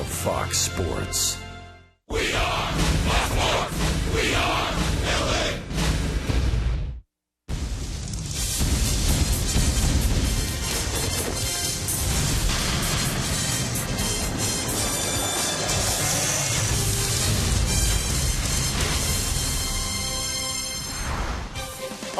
of Fox Sports. We are Fox Sports. We are Philly.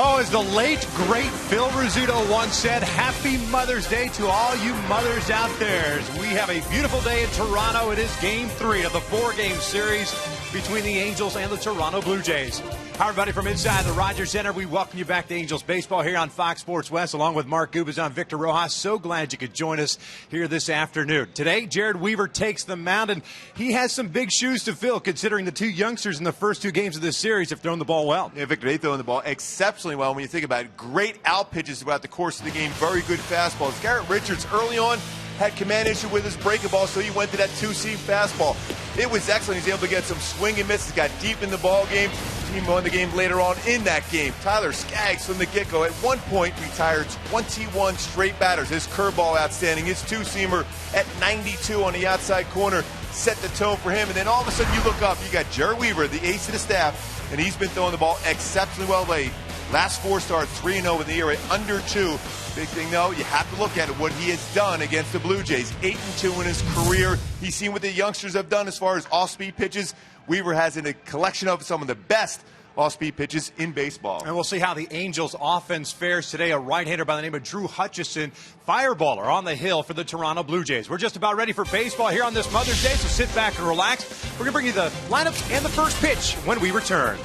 Oh, as the late, great Phil Rizzuto once said, happy Mother's Day to all you mothers out there. As we have a beautiful day in Toronto. It is Game 3 of the 4-game series between the Angels and the Toronto Blue Jays. Hi, everybody, from inside the Rogers Center. We welcome you back to Angels Baseball here on Fox Sports West, along with Mark Gubas. I'm Victor Rojas. So glad you could join us here this afternoon. Today, Jared Weaver takes the mound, and he has some big shoes to fill, considering the two youngsters in the first 2 games of this series have thrown the ball well. Yeah, Victor, they've thrown the ball exceptionally well when you think about it. Great out pitches throughout the course of the game. Very good fastballs. Garrett Richards early on had command issue with his breaking ball, so he went to that 2-seam fastball. It was excellent. He was able to get some swing and misses, got deep in the ball game. Team won the game later on in that game. Tyler Skaggs from the get-go at one point retired 21 straight batters. His curveball outstanding. His 2-seamer at 92 on the outside corner set the tone for him. And then all of a sudden you look up, you got Jared Weaver, the ace of the staff, and he's been throwing the ball exceptionally well late. Last 4 starts, 3-0 with the ERA under 2. Big thing, though, you have to look at it, what he has done against the Blue Jays. 8-2 in his career. He's seen what the youngsters have done as far as off-speed pitches. Weaver has a collection of some of the best off-speed pitches in baseball. And we'll see how the Angels offense fares today. A right-hander by the name of Drew Hutchison, fireballer on the hill for the Toronto Blue Jays. We're just about ready for baseball here on this Mother's Day, so sit back and relax. We're going to bring you the lineups and the first pitch when we return.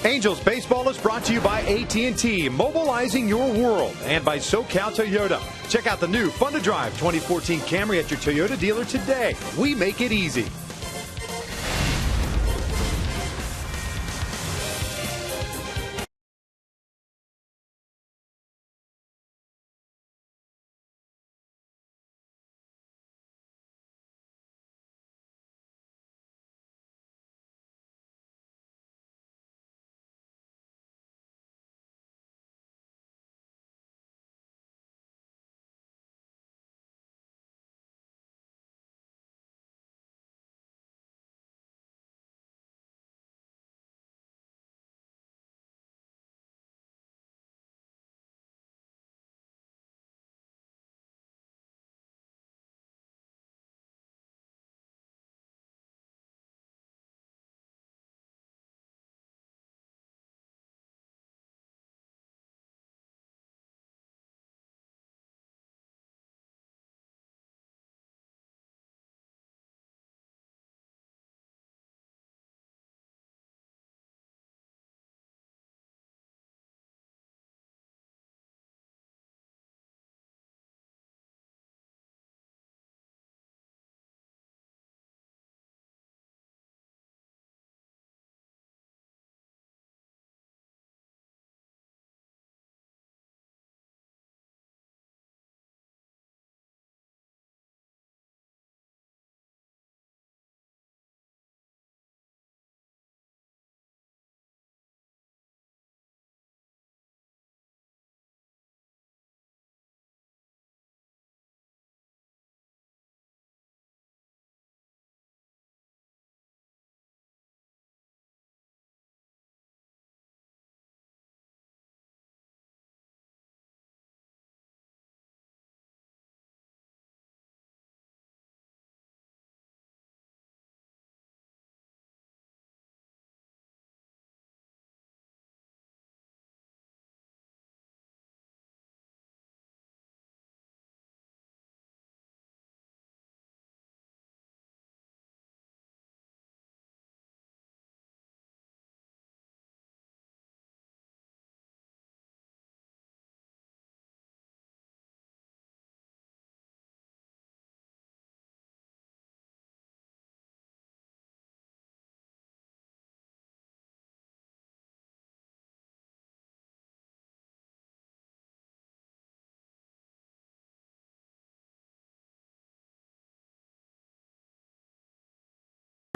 Angels Baseball is brought to you by AT, mobilizing your world, and by SoCal Toyota. Check out the new Fun to Drive 2014 Camry at your Toyota dealer today. We make it easy.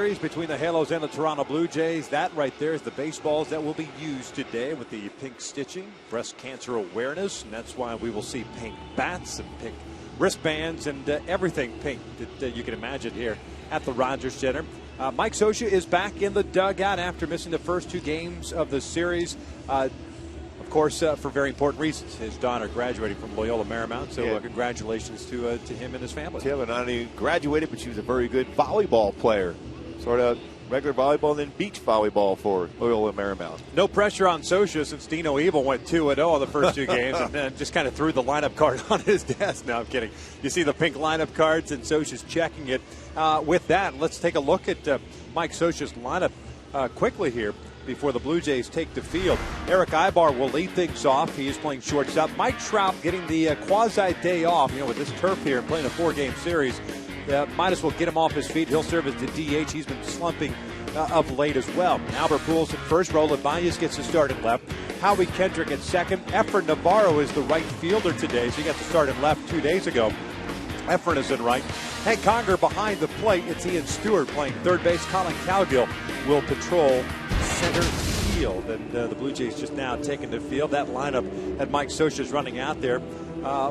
Series between the Halos and the Toronto Blue Jays. That right there is the baseballs that will be used today with the pink stitching, breast cancer awareness, and that's why we will see pink bats and pink wristbands and everything pink that you can imagine here at the Rogers Center. Mike Scioscia is back in the dugout after missing the first 2 games of the series. Of course, for very important reasons. His daughter graduated from Loyola Marymount, so congratulations to him and his family. Yeah, but not only graduated, but she was a very good volleyball player. Sort of regular volleyball and then beach volleyball for Loyola Marymount. No pressure on Scioscia since Dino Evil went 2-0 in the first 2 games and then just kind of threw the lineup card on his desk. No, I'm kidding. You see the pink lineup cards and Scioscia's checking it. With that, let's take a look at Mike Scioscia's lineup quickly here before the Blue Jays take the field. Eric Ibar will lead things off. He is playing shortstop. Mike Trout getting the quasi-day off. With this turf here and playing a 4-game series, might as well get him off his feet. He'll serve as the DH. He's been slumping of late as well. Albert Pujols at first. Roland Baez gets the start at left. Howie Kendrick at second. Efren Navarro is the right fielder today, so he got the start at left 2 days ago. Efren is in right. Hank Conger behind the plate. It's Ian Stewart playing third base. Colin Cowgill will patrol center field. And the Blue Jays just now taking the field. That lineup that Mike Scioscia is running out there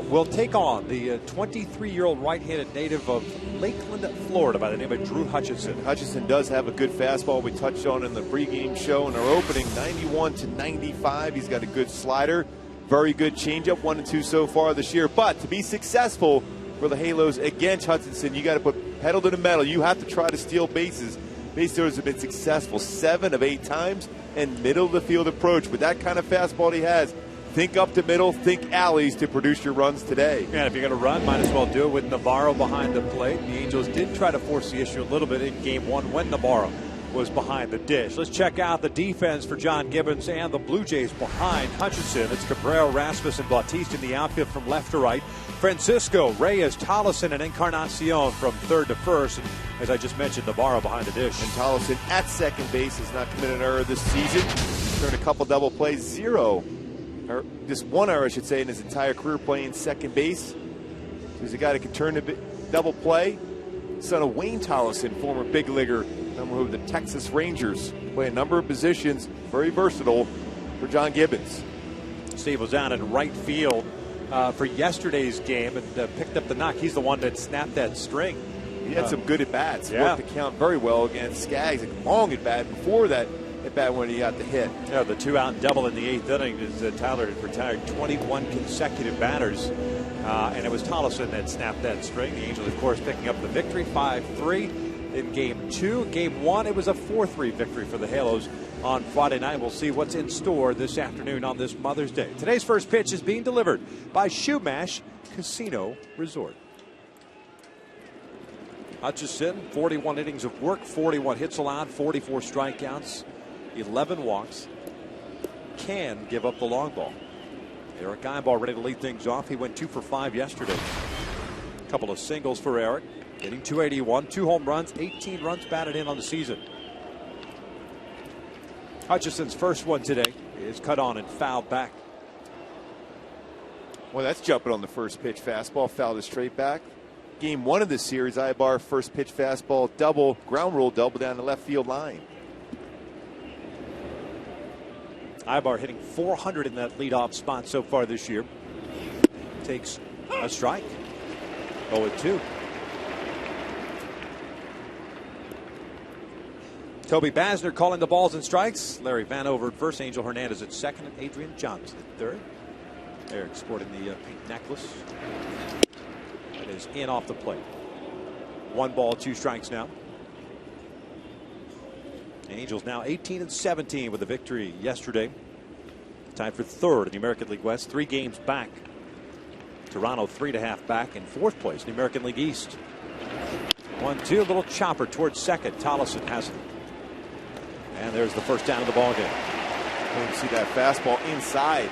will take on the 23-year-old right-handed native of Lakeland, Florida, by the name of Drew Hutchison. Hutchison does have a good fastball. We touched on in the pregame show in our opening, 91 to 95. He's got a good slider, very good changeup, 1 and 2 so far this year. But to be successful for the Halos against Hutchinson, you got to put pedal to the metal. You have to try to steal bases. Base stealers have been successful 7 of 8 times, and middle of the field approach with that kind of fastball he has. Think up the middle, think alleys to produce your runs today. Yeah, if you're going to run, might as well do it with Navarro behind the plate. The Angels did try to force the issue a little bit in Game 1 when Navarro was behind the dish. Let's check out the defense for John Gibbons and the Blue Jays behind Hutchinson. It's Cabrera, Rasmus, and Bautista in the outfield from left to right. Francisco, Reyes, Tollison, and Encarnacion from third to first. And as I just mentioned, Navarro behind the dish. And Tollison at second base has not committed an error this season. Turned a couple double plays, 0. Or just 1 error, I should say, in his entire career playing second base. He's a guy that can turn a double play. Son of Wayne Tollison, former big leaguer, number of the Texas Rangers. Play a number of positions, very versatile for John Gibbons. Steve was out in right field for yesterday's game and picked up the knock. He's the one that snapped that string. He had some good at-bats. Yeah. Worked the count very well against Skaggs. A long at-bat before that at-bat when he got the hit. Yeah, the 2-out double in the 8th inning as Tyler had retired 21 consecutive batters. And it was Tollison that snapped that string. The Angels, of course, picking up the victory 5-3 in Game 2. Game 1, it was a 4-3 victory for the Halos on Friday night. We'll see what's in store this afternoon on this Mother's Day. Today's first pitch is being delivered by Shoemash Casino Resort. Hutchison, 41 innings of work, 41 hits allowed, 44 strikeouts, 11 walks. Can give up the long ball. Eric Ibar ready to lead things off. He went 2 for 5 yesterday. A couple of singles for Eric. Hitting .281, 2 home runs, 18 runs batted in on the season. Hutchison's first one today is cut on and fouled back. Well, that's jumping on the first pitch fastball, fouled it straight back. Game 1 of this series, Ibar first pitch fastball, double, ground rule double down the left field line. Ibar hitting .400 in that leadoff spot so far this year. Takes a strike. 0-2. Toby Basner calling the balls and strikes. Larry Vanover at first, Angel Hernandez at second, and Adrian Johnson at third. Eric sporting the pink necklace. That is in off the plate. 1 ball, 2 strikes now. Angels now 18-17 with a victory yesterday. Tied for third in the American League West, 3 games back. Toronto 3.5 back in 4th place in the American League East. 1-2, a little chopper towards second. Tollison has it. And there's the first down of the ball game. You can see that fastball inside.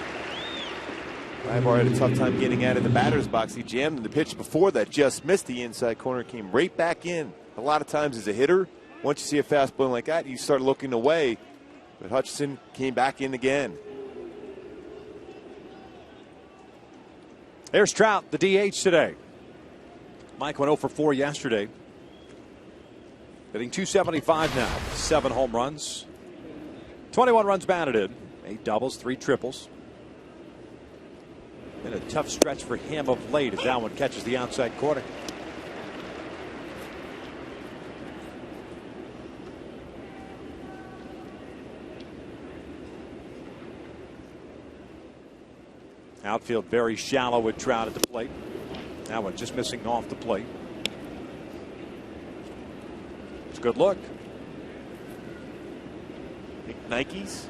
Ibar had a tough time getting out of the batter's box. He jammed the pitch before that, just missed the inside corner, came right back in. A lot of times as a hitter, once you see a fastball like that, you start looking away. But Hutchinson came back in again. There's Trout, the DH today. Mike went 0 for 4 yesterday. Hitting .275 now. 7 home runs. 21 runs batted in. 8 doubles, 3 triples. Been a tough stretch for him of late as that one catches the outside corner. Outfield very shallow with Trout at the plate. That one just missing off the plate. It's a good look. Think Nikes?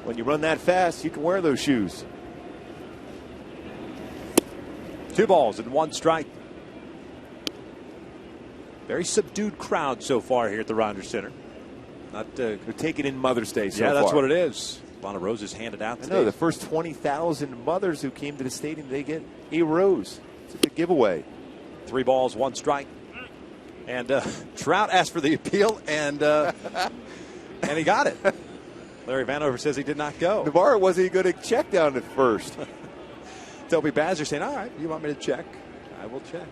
When you run that fast, you can wear those shoes. 2 balls and 1 strike. Very subdued crowd so far here at the Rogers Center. They're taking in Mother's Day so far. Yeah, that's what it is. A lot of roses handed out today. I know, the first 20,000 mothers who came to the stadium, they get a rose. It's a big giveaway. 3 balls, 1 strike. And Trout asked for the appeal, and he got it. Larry Vanover says he did not go. Navarro wasn't going to check down at first. Toby Bazzer saying, all right, you want me to check? I will check.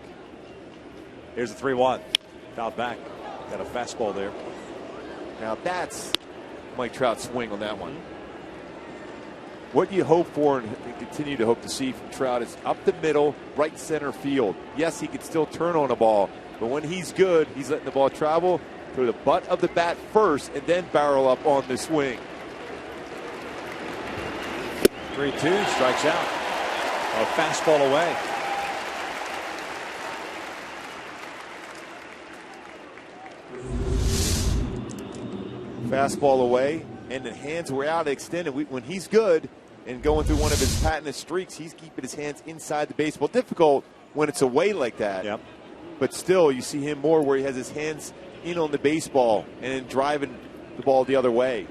Here's the 3-1. Fouled back. Got a fastball there. Now that's Mike Trout's swing on that one. What you hope for and continue to hope to see from Trout is up the middle, right center field. Yes, he can still turn on a ball, but when he's good, he's letting the ball travel through the butt of the bat first and then barrel up on the swing. 3-2, strikes out. A fastball away. Fastball away, and the hands were out extended. When he's good and going through one of his patented streaks, he's keeping his hands inside the baseball. Difficult when it's away like that. Yep. But still, you see him more where he has his hands in on the baseball and then driving the ball the other way.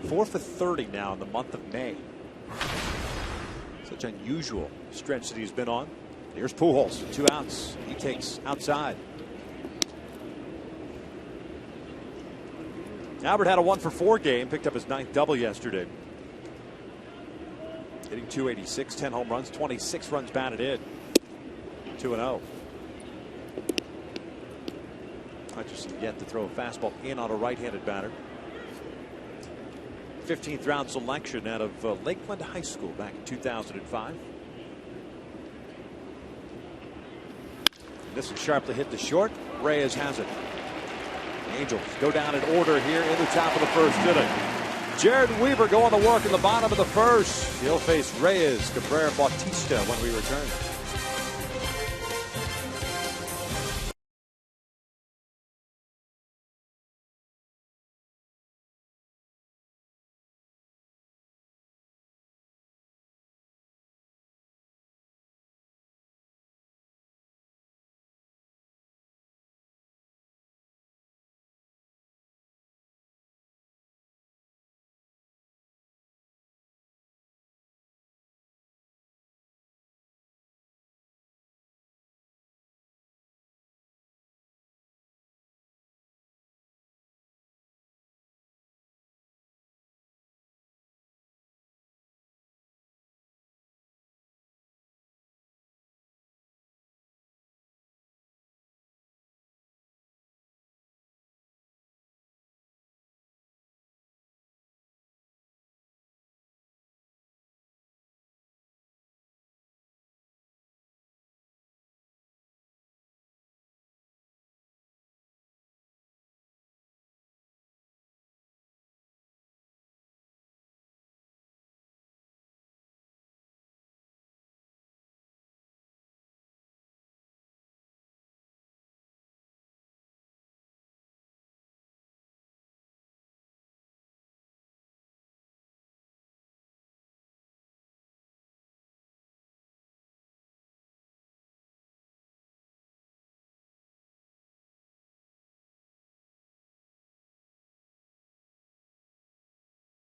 4 for 30 now in the month of May. Such unusual stretch that he's been on. Here's Pujols, 2 outs. He takes outside. Albert had a 1 for 4 game, picked up his 9th double yesterday. Hitting .286, 10 home runs, 26 runs batted in. 2-0. Hutcherson yet to throw a fastball in on a right-handed batter. 15th round selection out of Lakeland High School back in 2005. This is sharply hit to short. Reyes has it. Angels go down in order here in the top of the first inning. Jared Weaver going to work in the bottom of the first. He'll face Reyes, Cabrera, Bautista when we return.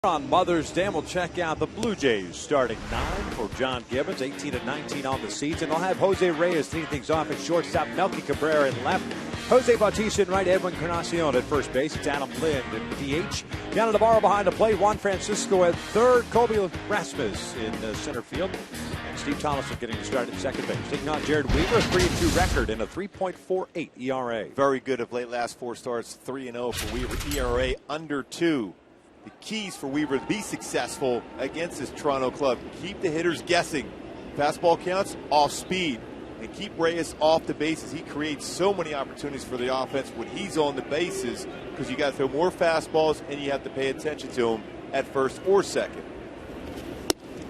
On Mother's Day, we'll check out the Blue Jays starting 9 for John Gibbons, 18-19 on the season. They'll have Jose Reyes leading things off at shortstop, Melky Cabrera in left, Jose Bautista in right, Edwin Encarnacion at first base. It's Adam Lind at DH. Gianna Navarro behind the plate, Juan Francisco at third, Kobe Rasmus in center field. And Steve Thomason getting started at second base. Taking on Jared Weaver, a 3-2 record and a 3.48 ERA. Very good of late. Last 4 starts, 3-0 for Weaver. ERA under 2. The keys for Weaver to be successful against this Toronto club: keep the hitters guessing. Fastball counts, off speed, and keep Reyes off the bases. He creates so many opportunities for the offense when he's on the bases, because you got to throw more fastballs and you have to pay attention to him at first or second.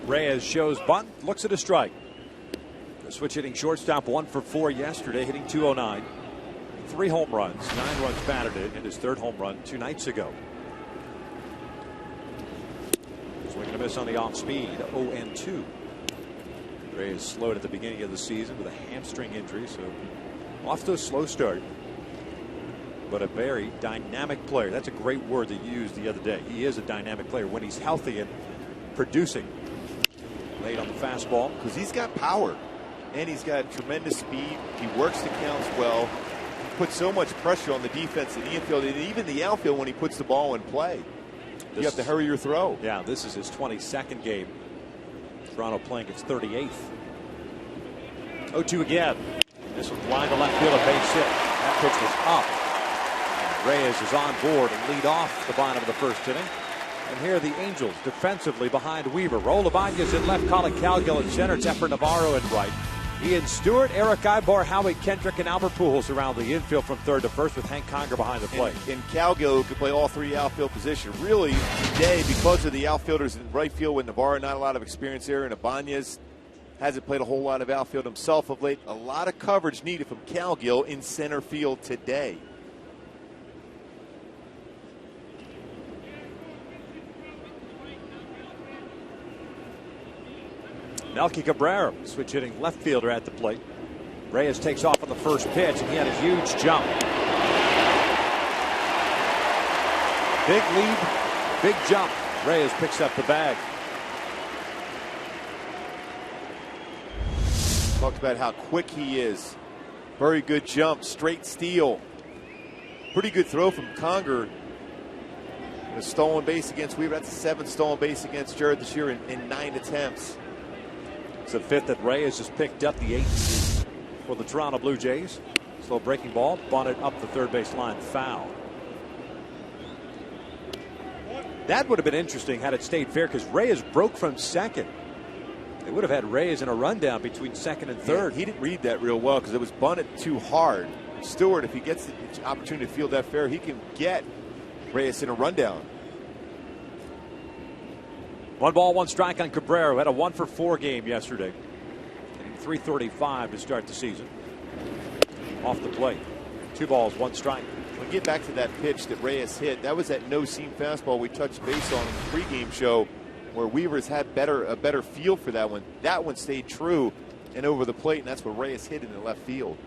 Reyes shows bunt, looks at a strike. The switch hitting shortstop, 1 for 4 yesterday, hitting .209. 3 home runs, 9 runs batted in his 3rd home run 2 nights ago. Swing and a miss on the off speed, 0-2. Reyes slowed at the beginning of the season with a hamstring injury, so off to a slow start. But a very dynamic player. That's a great word that you used the other day. He is a dynamic player when he's healthy and producing. Late on the fastball. Because he's got power and he's got tremendous speed. He works the counts well. He puts so much pressure on the defense in the infield and even the outfield when he puts the ball in play. You have to hurry your throw. Yeah, this is his 22nd game. Toronto playing its 38th. 0-2 again. This one flying to left field, a base hit. That pitch was up. Reyes is on board and lead off the bottom of the 1st inning. And here are the Angels defensively behind Weaver. Raul Ibanez in left, Colin Cowgill at center, Tepper Navarro in right. Ian Stewart, Eric Ibar, Howie Kendrick, and Albert Pujols around the infield from 3rd to 1st with Hank Conger behind the plate. And Cowgill could play all 3 outfield positions. Really, today, because of the outfielders in right field with Navarro, not a lot of experience there, and Ibanez hasn't played a whole lot of outfield himself of late. A lot of coverage needed from Cowgill in center field today. Melky Cabrera, switch hitting left fielder at the plate. Reyes takes off on the first pitch, and he had a huge jump. Big lead, big jump. Reyes picks up the bag. Talked about how quick he is. Very good jump, straight steal. Pretty good throw from Conger. A stolen base against Weaver. That's the 7th stolen base against Jared this year in 9 attempts. It's the 5th that Reyes has picked up, the 8th for the Toronto Blue Jays. Slow breaking ball, bunted up the 3rd base line, foul. That would have been interesting had it stayed fair, because Reyes broke from 2nd. They would have had Reyes in a rundown between 2nd and 3rd. Yeah, he didn't read that real well because it was bunted too hard. Stewart, if he gets the opportunity to field that fair, he can get Reyes in a rundown. 1 ball, 1 strike on Cabrera, who had a 1 for 4 game yesterday. Hitting .335 to start the season. Off the plate. 2 balls, 1 strike. We'll get back to that pitch that Reyes hit. That was that no-seam fastball we touched base on in the pregame show, where Weaver's had a better feel for that one. That one stayed true and over the plate, and that's what Reyes hit in the left field.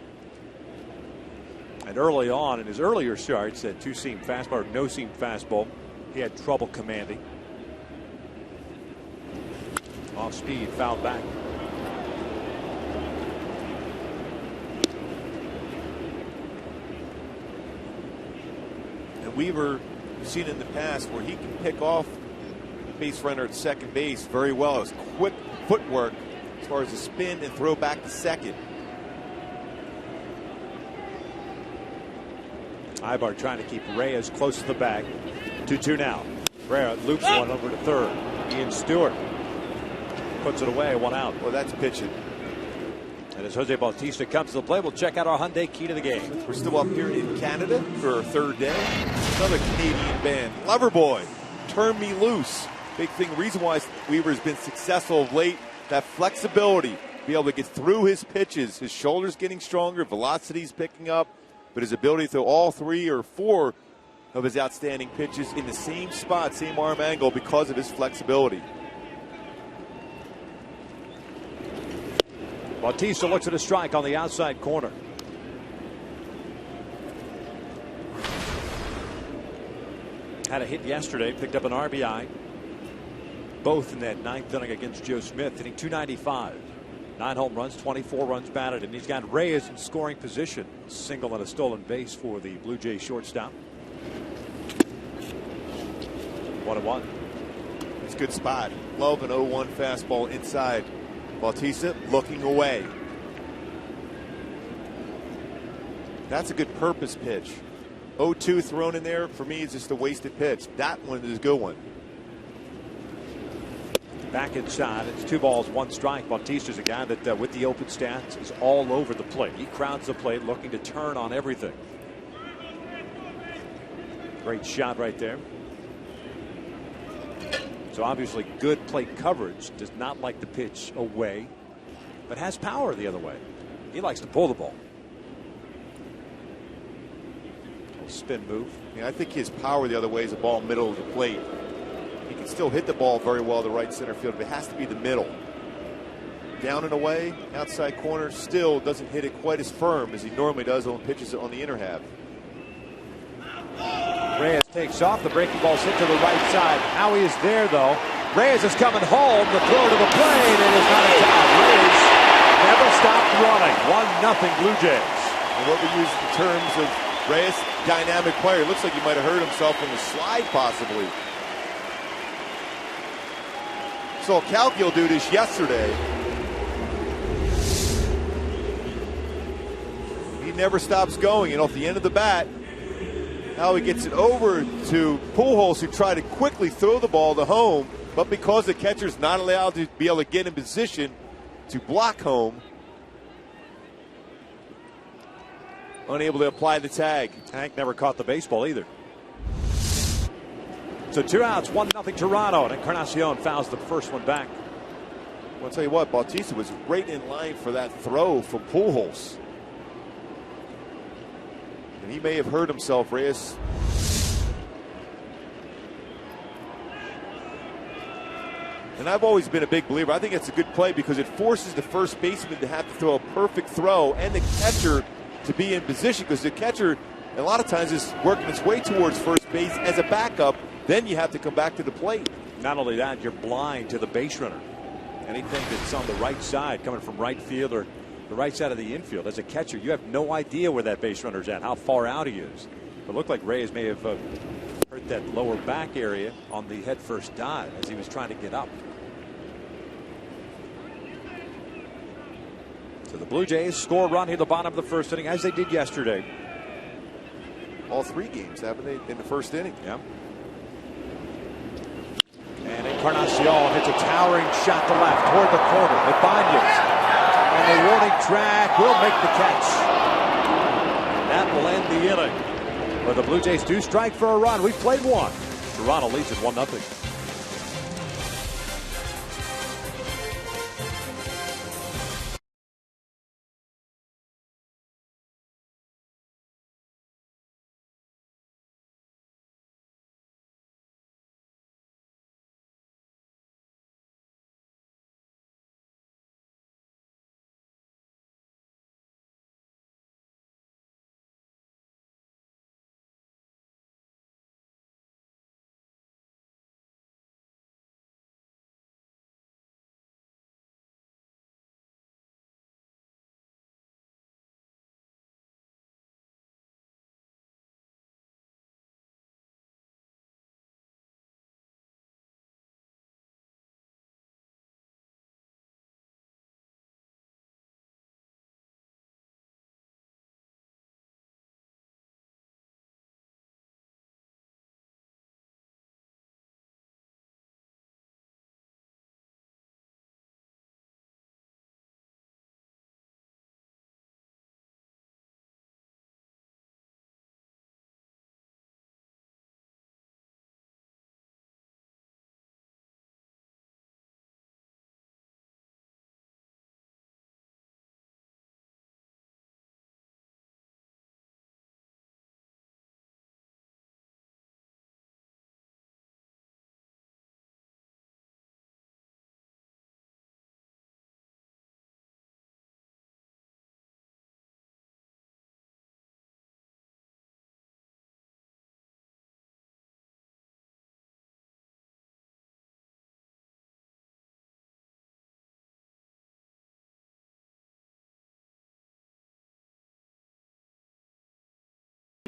And early on in his earlier starts, that 2-seam fastball or no-seam fastball, he had trouble commanding. Off speed, fouled back. And Weaver, we've seen in the past where he can pick off the base runner at second base very well. His quick footwork as far as the spin and throw back to second. Ibar trying to keep Reyes close to the bag. 2-2 now. Cabrera loops one over to 3rd. Ian Stewart puts it away, 1 out. Well, that's pitching. And as Jose Bautista comes to the plate, we'll check out our Hyundai key to the game. We're still up here in Canada for our 3rd day. Another Canadian band, Loverboy, Turn Me Loose. Big thing, reason why Weaver's been successful of late, that flexibility, be able to get through his pitches. His shoulders getting stronger, velocity's picking up, but his ability to throw all 3 or 4 of his outstanding pitches in the same spot, same arm angle, because of his flexibility. Bautista looks at a strike on the outside corner. Had a hit yesterday, picked up an RBI. Both in that 9th inning against Joe Smith, hitting .295. 9 home runs, 24 runs batted, and he's got Reyes in scoring position. Single and a stolen base for the Blue Jays shortstop. 1-1. It's a good spot. Love an 0-1 fastball inside. Bautista looking away. That's a good purpose pitch. 0-2 thrown in there, for me, is just a wasted pitch. That one is a good one. Back inside. It's 2 balls, 1 strike. Bautista's a guy that, with the open stance, is all over the plate. He crowds the plate, looking to turn on everything. Great shot right there. So obviously good plate coverage. Does not like the pitch away, but has power the other way. He likes to pull the ball. Spin move. Yeah, I think his power the other way is a ball middle of the plate. He can still hit the ball very well to right center field, but it has to be the middle. Down and away, outside corner, still doesn't hit it quite as firm as he normally does on pitches on the inner half. Reyes takes off. The breaking ball's hit to the right side. Howie is there, though. Reyes is coming home. The throw to the plate, and it's not a down. Reyes never stopped running. 1-0 Blue Jays. And what we use in terms of Reyes, dynamic player. Looks like he might have hurt himself on the slide, possibly. Saw Calgill do this yesterday. He never stops going, and off the end of the bat, now he gets it over to Pujols, who tried to quickly throw the ball to home, but because the catcher's not allowed to be able to get in position to block home, unable to apply the tag. Hank never caught the baseball either. So 2 outs, 1-0 Toronto, and Encarnacion fouls the first one back. I'll tell you what, Bautista was right in line for that throw from Pujols. And he may have hurt himself, Reyes. And I've always been a big believer. I think it's a good play because it forces the first baseman to have to throw a perfect throw and the catcher to be in position, because the catcher a lot of times is working its way towards first base as a backup. Then you have to come back to the plate. Not only that, you're blind to the base runner. Anything that's on the right side, coming from right field or the right side of the infield, as a catcher, you have no idea where that base runner's at, how far out he is. It looked like Reyes may have hurt that lower back area on the headfirst dive as he was trying to get up. So the Blue Jays score a run here at the bottom of the first inning, as they did yesterday. All 3 games, haven't they, in the first inning? Yeah. And Encarnacion hits a towering shot to left toward the corner. Ibanez, and the warning track will make the catch. And that will end the inning. But the Blue Jays do strike for a run. We've played one. Toronto leads at 1-0.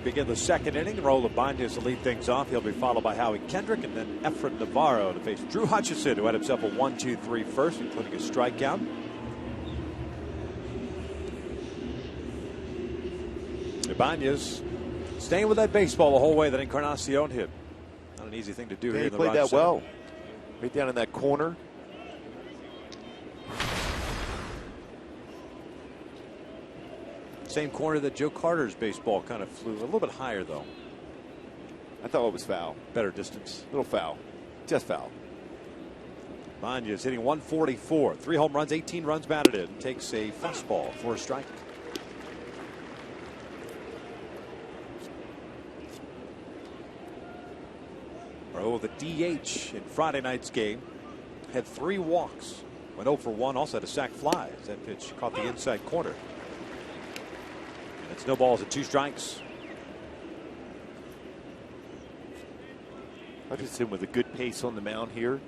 Begin the second inning. Raul Ibanez to lead things off. He'll be followed by Howie Kendrick and then Efren Navarro to face Drew Hutchison, who had himself a 1-2-3 first, including a strikeout. Ibanez staying with that baseball the whole way that Encarnacion hit. Not an easy thing to do here. He in the played that Center. well. Right down in that corner. Same corner that Joe Carter's baseball kind of flew. A little bit higher, though. I thought it was foul. Better distance. Little foul. Just foul. Ibanez hitting 144. 3 home runs, 18 runs batted in. Takes a fastball for a strike. Oh, the DH in Friday night's game had 3 walks. Went 0 for 1. Also had a sac fly as that pitch caught the inside corner. And it's no balls and 2 strikes. Hutchinson with a good pace on the mound here.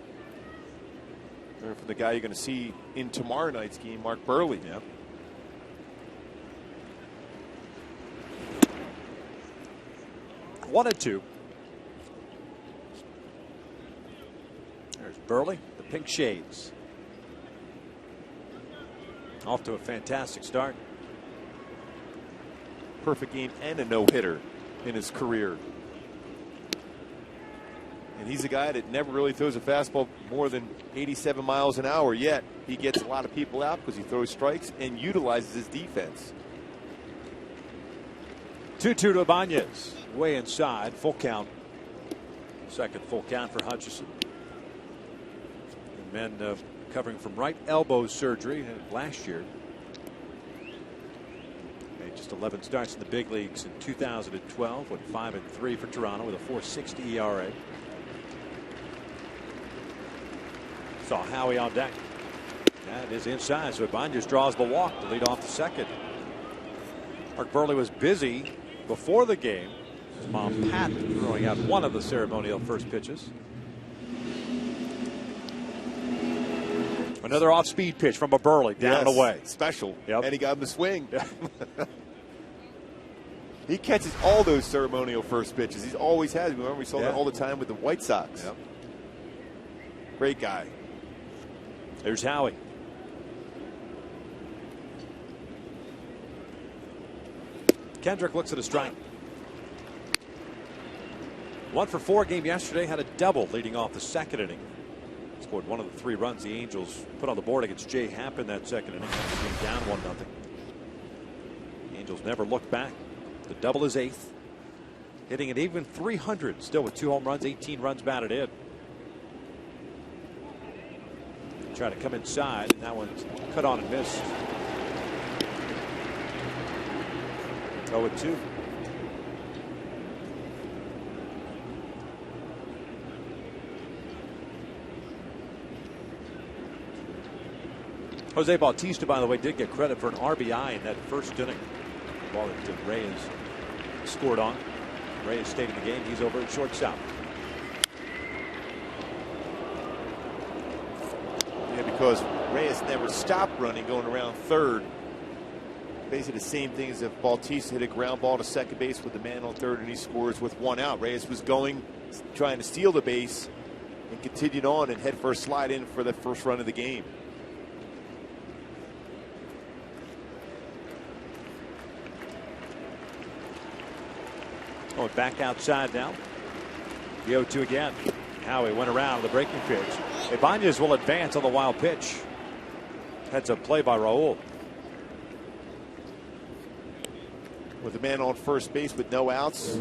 Learn from the guy you're going to see in tomorrow night's game, Mark Burley. Yeah. One and 2. There's Burley, the pink shades. Off to a fantastic start. Perfect game and a no-hitter in his career. And he's a guy that never really throws a fastball more than 87 miles an hour, yet he gets a lot of people out because he throws strikes and utilizes his defense. 2-2 to Ibanez. Way inside, full count. Second full count for Hutchison. And men covering from right elbow surgery last year. Made just 11 starts in the big leagues in 2012. Went 5-3 for Toronto with a 4.60 ERA. Saw Howie on deck. That is inside, so Ibanez draws the walk to lead off the second. Mark Burley was busy before the game. His mom Pat throwing out one of the ceremonial first pitches. Another off-speed pitch from a Burley down and away. Special. Yep. And he got him to swing. He catches all those ceremonial first pitches. He's always has. Remember, we saw that all the time with the White Sox. Yep. Great guy. There's Howie. Kendrick looks at a strike. 1 for 4 game yesterday. Had a double leading off the second inning. Scored one of the 3 runs the Angels put on the board against Jay Happ in that second inning. Being down 1-0. The Angels never looked back. The double is 8th. Hitting an even 300. Still with 2 home runs, 18 runs batted in. Try to come inside, and that one's cut on and missed. 0-2. Jose Bautista, by the way, did get credit for an RBI in that first inning. The ball that Reyes scored on. Reyes stayed in the game. He's over at shortstop. Yeah, because Reyes never stopped running going around third. Basically the same thing as if Bautista hit a ground ball to second base with the man on third and he scores with 1 out. Reyes was going, trying to steal the base and continued on and head first slide in for the first run of the game. Going back outside now. The 0-2 again. Howie went around the breaking pitch. Ibanez will advance on the wild pitch. Heads up play by Raul. With the man on first base with no outs,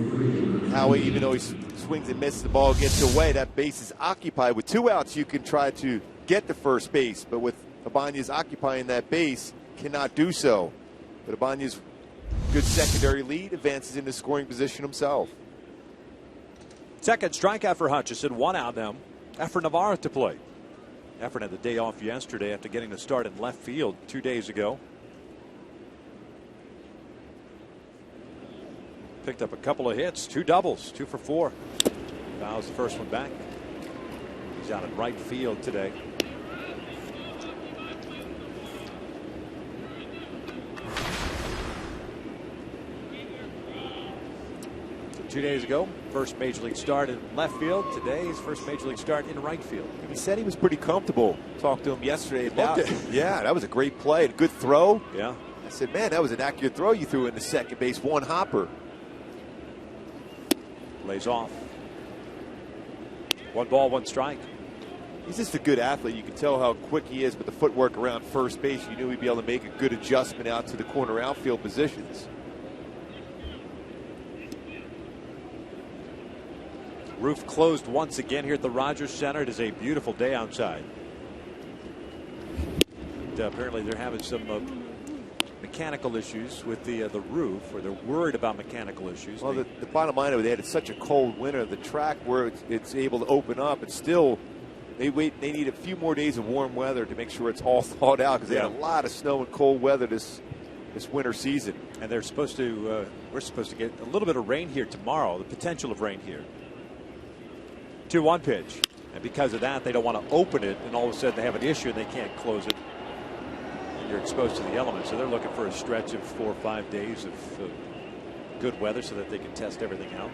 Howie, even though he swings and misses, the ball gets away. That base is occupied. With 2 outs, you can try to get to first base, but with Ibanez occupying that base, cannot do so. But Ibanez, good secondary lead, advances into scoring position himself. Second strikeout for Hutchison. 1 out now. Efren Navarro to play. Efren had the day off yesterday after getting the start in left field 2 days ago. Picked up a couple of hits, 2 doubles, 2 for 4. Fouls the first one back. He's out in right field today. 2 days ago, first major league start in left field. Today, his first major league start in right field. He said he was pretty comfortable. Talked to him yesterday about it. Yeah, that was a great play, a good throw. Yeah. I said, man, that was an accurate throw you threw in the second base, one hopper. Lays off. 1 ball, 1 strike. He's just a good athlete. You can tell how quick he is with the footwork around first base. You knew he'd be able to make a good adjustment out to the corner outfield positions. Roof closed once again here at the Rogers Center. It is a beautiful day outside. Apparently they're having some mechanical issues with the roof, or they're worried about mechanical issues. Well, the bottom line of it, they had such a cold winter. The track where it's able to open up, it's still, they need a few more days of warm weather to make sure it's all thawed out, because they had a lot of snow and cold weather this winter season. And they're supposed to, we're supposed to get a little bit of rain here tomorrow, the potential of rain here. 2-1 pitch. And because of that, they don't want to open it, and all of a sudden they have an issue and they can't close it. And you're exposed to the elements. So they're looking for a stretch of 4 or 5 days of good weather so that they can test everything out.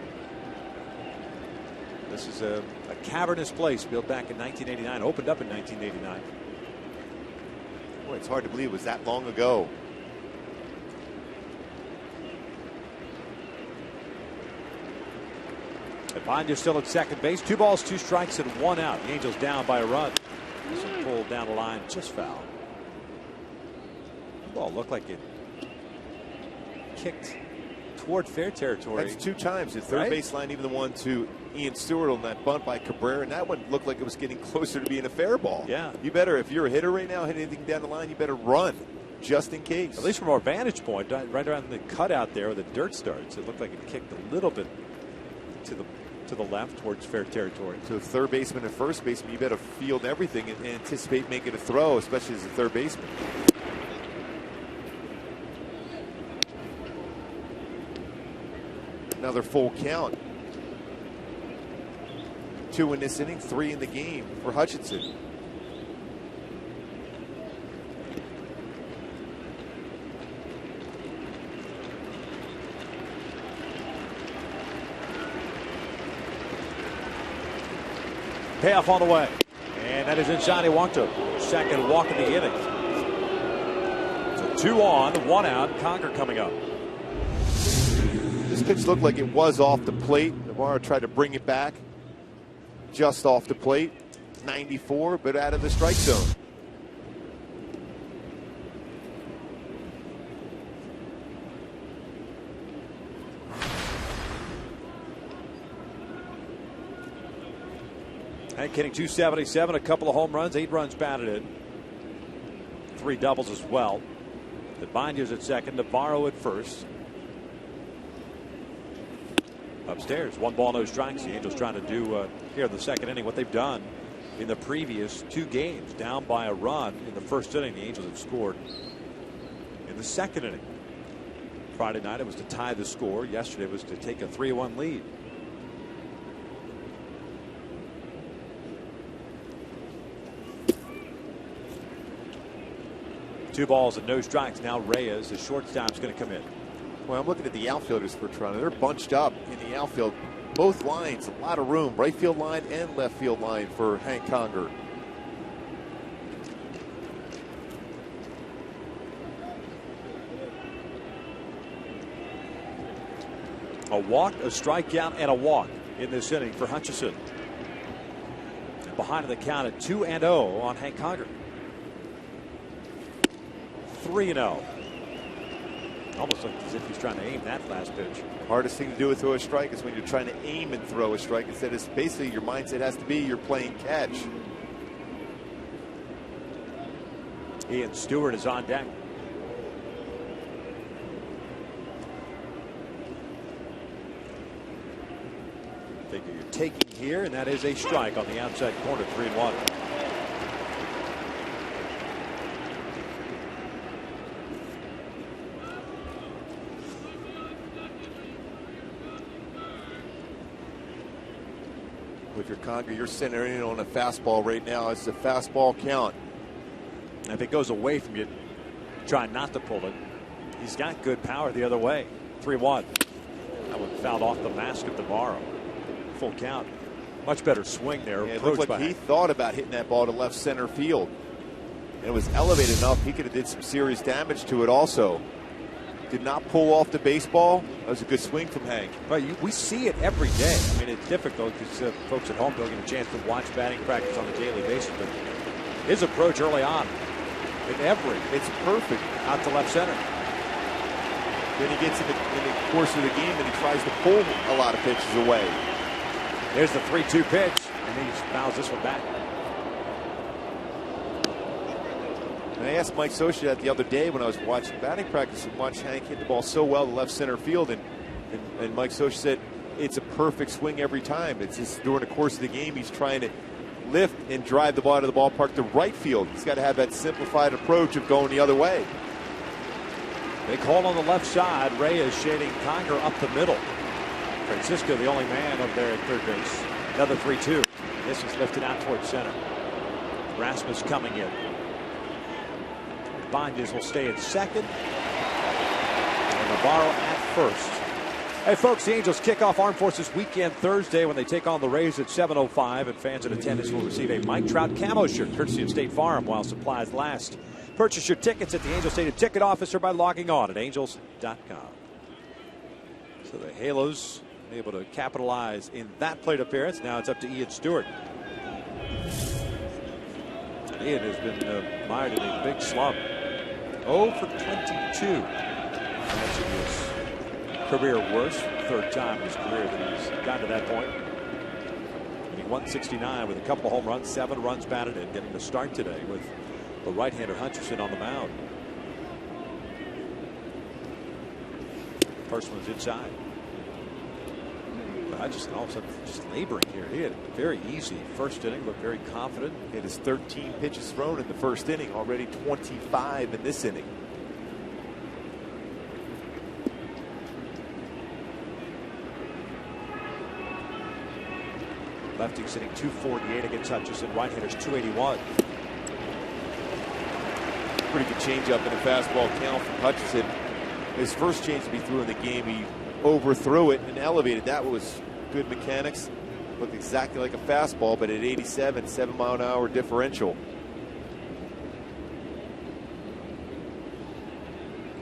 This is a cavernous place built back in 1989, opened up in 1989. Boy, it's hard to believe it was that long ago. Bond is still at second base. 2 balls, 2 strikes, and 1 out. The Angels down by a run. Some pull down the line, just foul. The ball looked like it kicked toward fair territory. That's 2 times. The third baseline, even the one to Ian Stewart on that bunt by Cabrera, and that one looked like it was getting closer to being a fair ball. Yeah. You better, if you're a hitter right now, hit anything down the line, you better run, just in case. At least from our vantage point, right around the cutout there where the dirt starts, it looked like it kicked a little bit to the left towards fair territory. So third baseman and first baseman, you better field everything and anticipate making a throw, especially as a third baseman. Another full count. 2 in this inning, 3 in the game for Hutchinson. Payoff on the way. And that is inside. He walked to second walk of the inning. So 2 on, 1 out. Conger coming up. This pitch looked like it was off the plate. Navarro tried to bring it back just off the plate. 94, but out of the strike zone. Hank hitting .277, a couple of home runs, 8 runs batted in. 3 doubles as well. The Binders at second, Navarro at first. Upstairs, 1 ball, no strikes. The Angels trying to do here in the second inning what they've done in the previous 2 games. Down by a run in the first inning, the Angels have scored in the second inning. Friday night it was to tie the score. Yesterday it was to take a 3-1 lead. Two balls and no strikes. Now Reyes, the shortstop, is going to come in. Well, I'm looking at the outfielders for Toronto. They're bunched up in the outfield. Both lines, a lot of room. Right field line and left field line for Hank Conger. A walk, a strikeout, and a walk in this inning for Hutchinson. And behind the count at 2-0 on Hank Conger. 3-0. Almost looked as if he's trying to aim that last pitch. Hardest thing to do with throw a strike is when you're trying to aim and throw a strike. Instead, it's basically your mindset has to be you're playing catch. Ian Stewart is on deck. Figure you're taking here, and that is a strike on the outside corner, 3-1. With your Conger, you're centering in on a fastball right now. It's a fastball count. And if it goes away from you, try not to pull it. He's got good power the other way. 3-1. That one fouled off the mask of tomorrow. Full count. Much better swing there. Yeah, it looked like he thought about hitting that ball to left center field. And it was elevated enough he could have did some serious damage to it also. Did not pull off the baseball. That was a good swing from Hank. Right, we see it every day. I mean, it's difficult because folks at home don't get a chance to watch batting practice on a daily basis. But his approach early on, it's perfect. Out to left center. Then he gets in the course of the game and he tries to pull a lot of pitches away. Here's the 3-2 pitch, and he fouls this one back. And I asked Mike Scioscia that the other day when I was watching batting practice and watched Hank hit the ball so well to left center field, and Mike Scioscia said it's a perfect swing every time. It's just during the course of the game he's trying to lift and drive the ball out of the ballpark to right field. He's got to have that simplified approach of going the other way. They call on the left side. Reyes shading Conger up the middle. Francisco the only man up there at third base. Another 3-2. This is lifted out towards center. Rasmus coming in. Banez will stay at second. And Navarro at first. Hey folks, the Angels kick off Armed Forces Weekend Thursday when they take on the Rays at 7:05, and fans in attendance will receive a Mike Trout camo shirt courtesy of State Farm while supplies last. Purchase your tickets at the Angel Stadium ticket office or by logging on at angels.com. So the Halos able to capitalize in that plate appearance. Now it's up to Ian Stewart. Ian has been mired in a big slump. 0 for 22. That's his career worst. Third time in his career that he's gotten to that point. He 169 with a couple of home runs, 7 runs batted in, getting the start today with the right-hander Hutcherson on the mound. First one's inside. Hutcherson all of a sudden just laboring here. He had a very easy first inning, looked very confident. He had his 13 pitches thrown in the first inning, already 25 in this inning. Lefty sitting 248 against Hutcherson. Right-handers 281. Pretty good changeup and a fastball count from Hutcherson. His first change to be threw in the game, he overthrew it and elevated. That was good mechanics. Looked exactly like a fastball, but at 87, 7-mile-an-hour differential.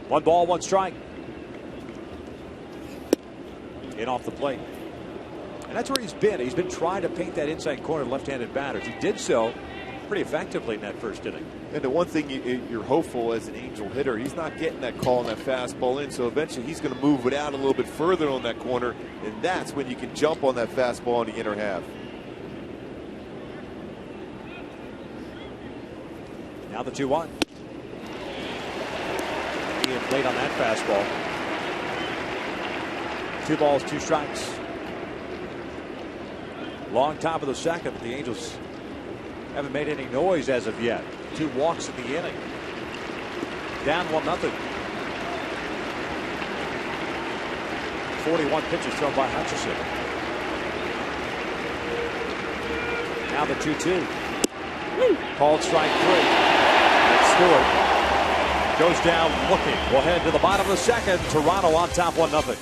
1 ball, 1 strike. In off the plate. And that's where he's been. He's been trying to paint that inside corner left-handed batters. He did so pretty effectively in that first inning. And the one thing you're hopeful as an Angel hitter, he's not getting that call and that fastball in, so eventually he's going to move it out a little bit further on that corner, and that's when you can jump on that fastball in the inner half. Now the 2-1. Ian played on that fastball. 2 balls, 2 strikes. Long top of the second, but the Angels haven't made any noise as of yet. 2 walks in the inning. Down 1-0. 41 pitches thrown by Hutcherson. Now the 2-2. Called strike 3. And Stewart goes down looking. We'll head to the bottom of the second. Toronto on top 1-0.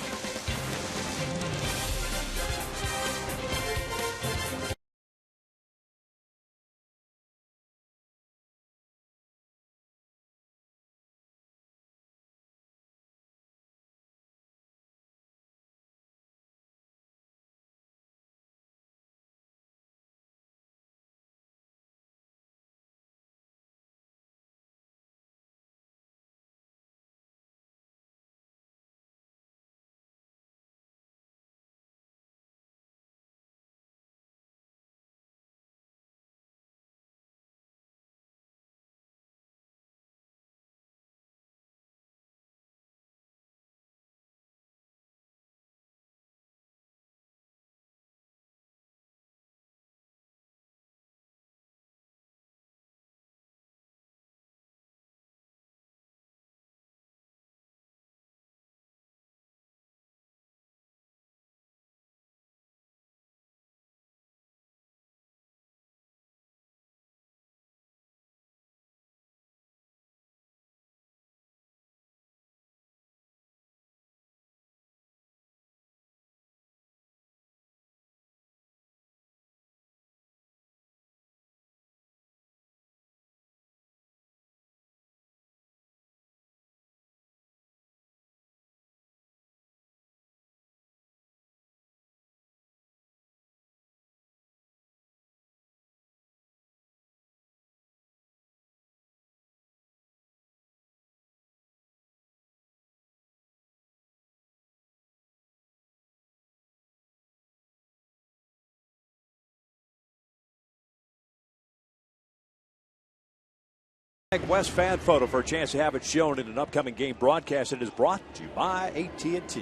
West fan photo for a chance to have it shown in an upcoming game broadcast. It is brought to you by AT.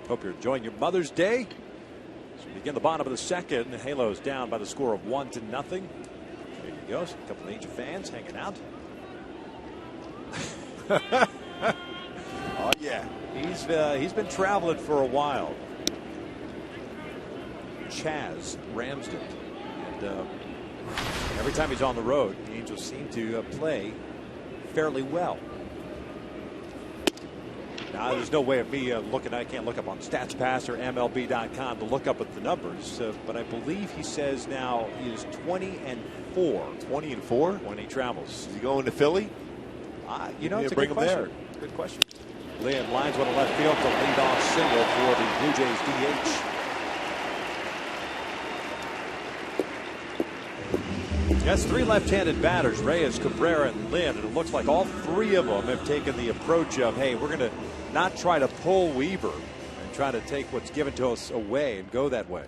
Hope you're enjoying your Mother's Day. So we begin the bottom of the second. The Halos down by the score of 1-0. There you go. So a couple of Angel fans hanging out. Oh yeah, he's been traveling for a while. Chaz Ramsden, and every time he's on the road, the Angels seem to play fairly well. Now, there's no way of me looking. I can't look up on StatsPass or MLB.com to look up at the numbers, but I believe he says now he is 20-4. 20-4 when he travels. Is he going to Philly? It's a good question. Good question. Lynn lines one to left field to lead off single for the Blue Jays DH. That's three left-handed batters, Reyes, Cabrera, and Lynn, and it looks like all three of them have taken the approach of, hey, we're going to not try to pull Weaver and try to take what's given to us away and go that way.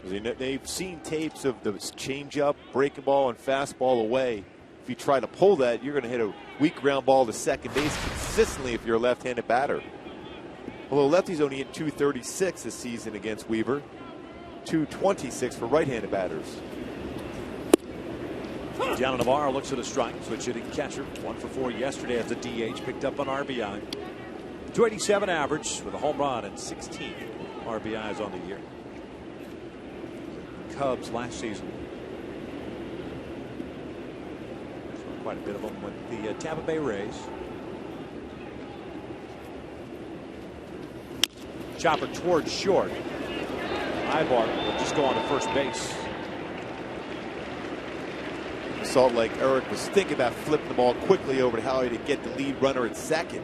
They've seen tapes of the changeup, breaking ball, and fastball away. If you try to pull that, you're going to hit a weak ground ball to second base consistently if you're a left-handed batter. Although lefties only hit .236 this season against Weaver, .226 for right-handed batters. Gianna Navarro looks at a strike, switch hitting catcher. 1 for 4 yesterday as a DH, picked up on RBI. .287 average with a home run and 16 RBIs on the year. Cubs last season. Quite a bit of them with the Tampa Bay Rays. Chopper towards short. Ibar will just go on to first base. Salt Lake Eric was thinking about flipping the ball quickly over to Howie to get the lead runner at second.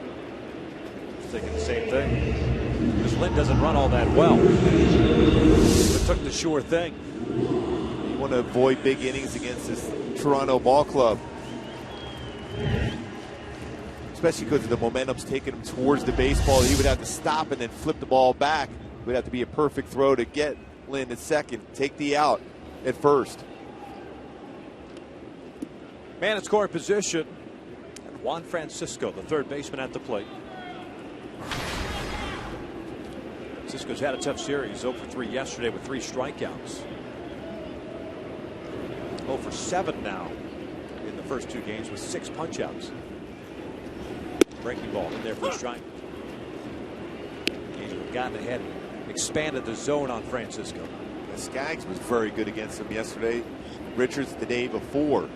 Thinking the same thing. Because Lynn doesn't run all that well. But took the sure thing. You want to avoid big innings against this Toronto ball club. Especially because the momentum's taking him towards the baseball. He would have to stop and then flip the ball back. It would have to be a perfect throw to get Lynn at second. Take the out at first. Man in scoring position. And Juan Francisco, the third baseman at the plate. Francisco's had a tough series. 0 for 3 yesterday with 3 strikeouts. 0 for 7 now in the first 2 games with 6 punchouts. Breaking ball in there for a strike. Angels have gotten ahead and expanded the zone on Francisco. Skaggs was very good against him yesterday. Richards the day before.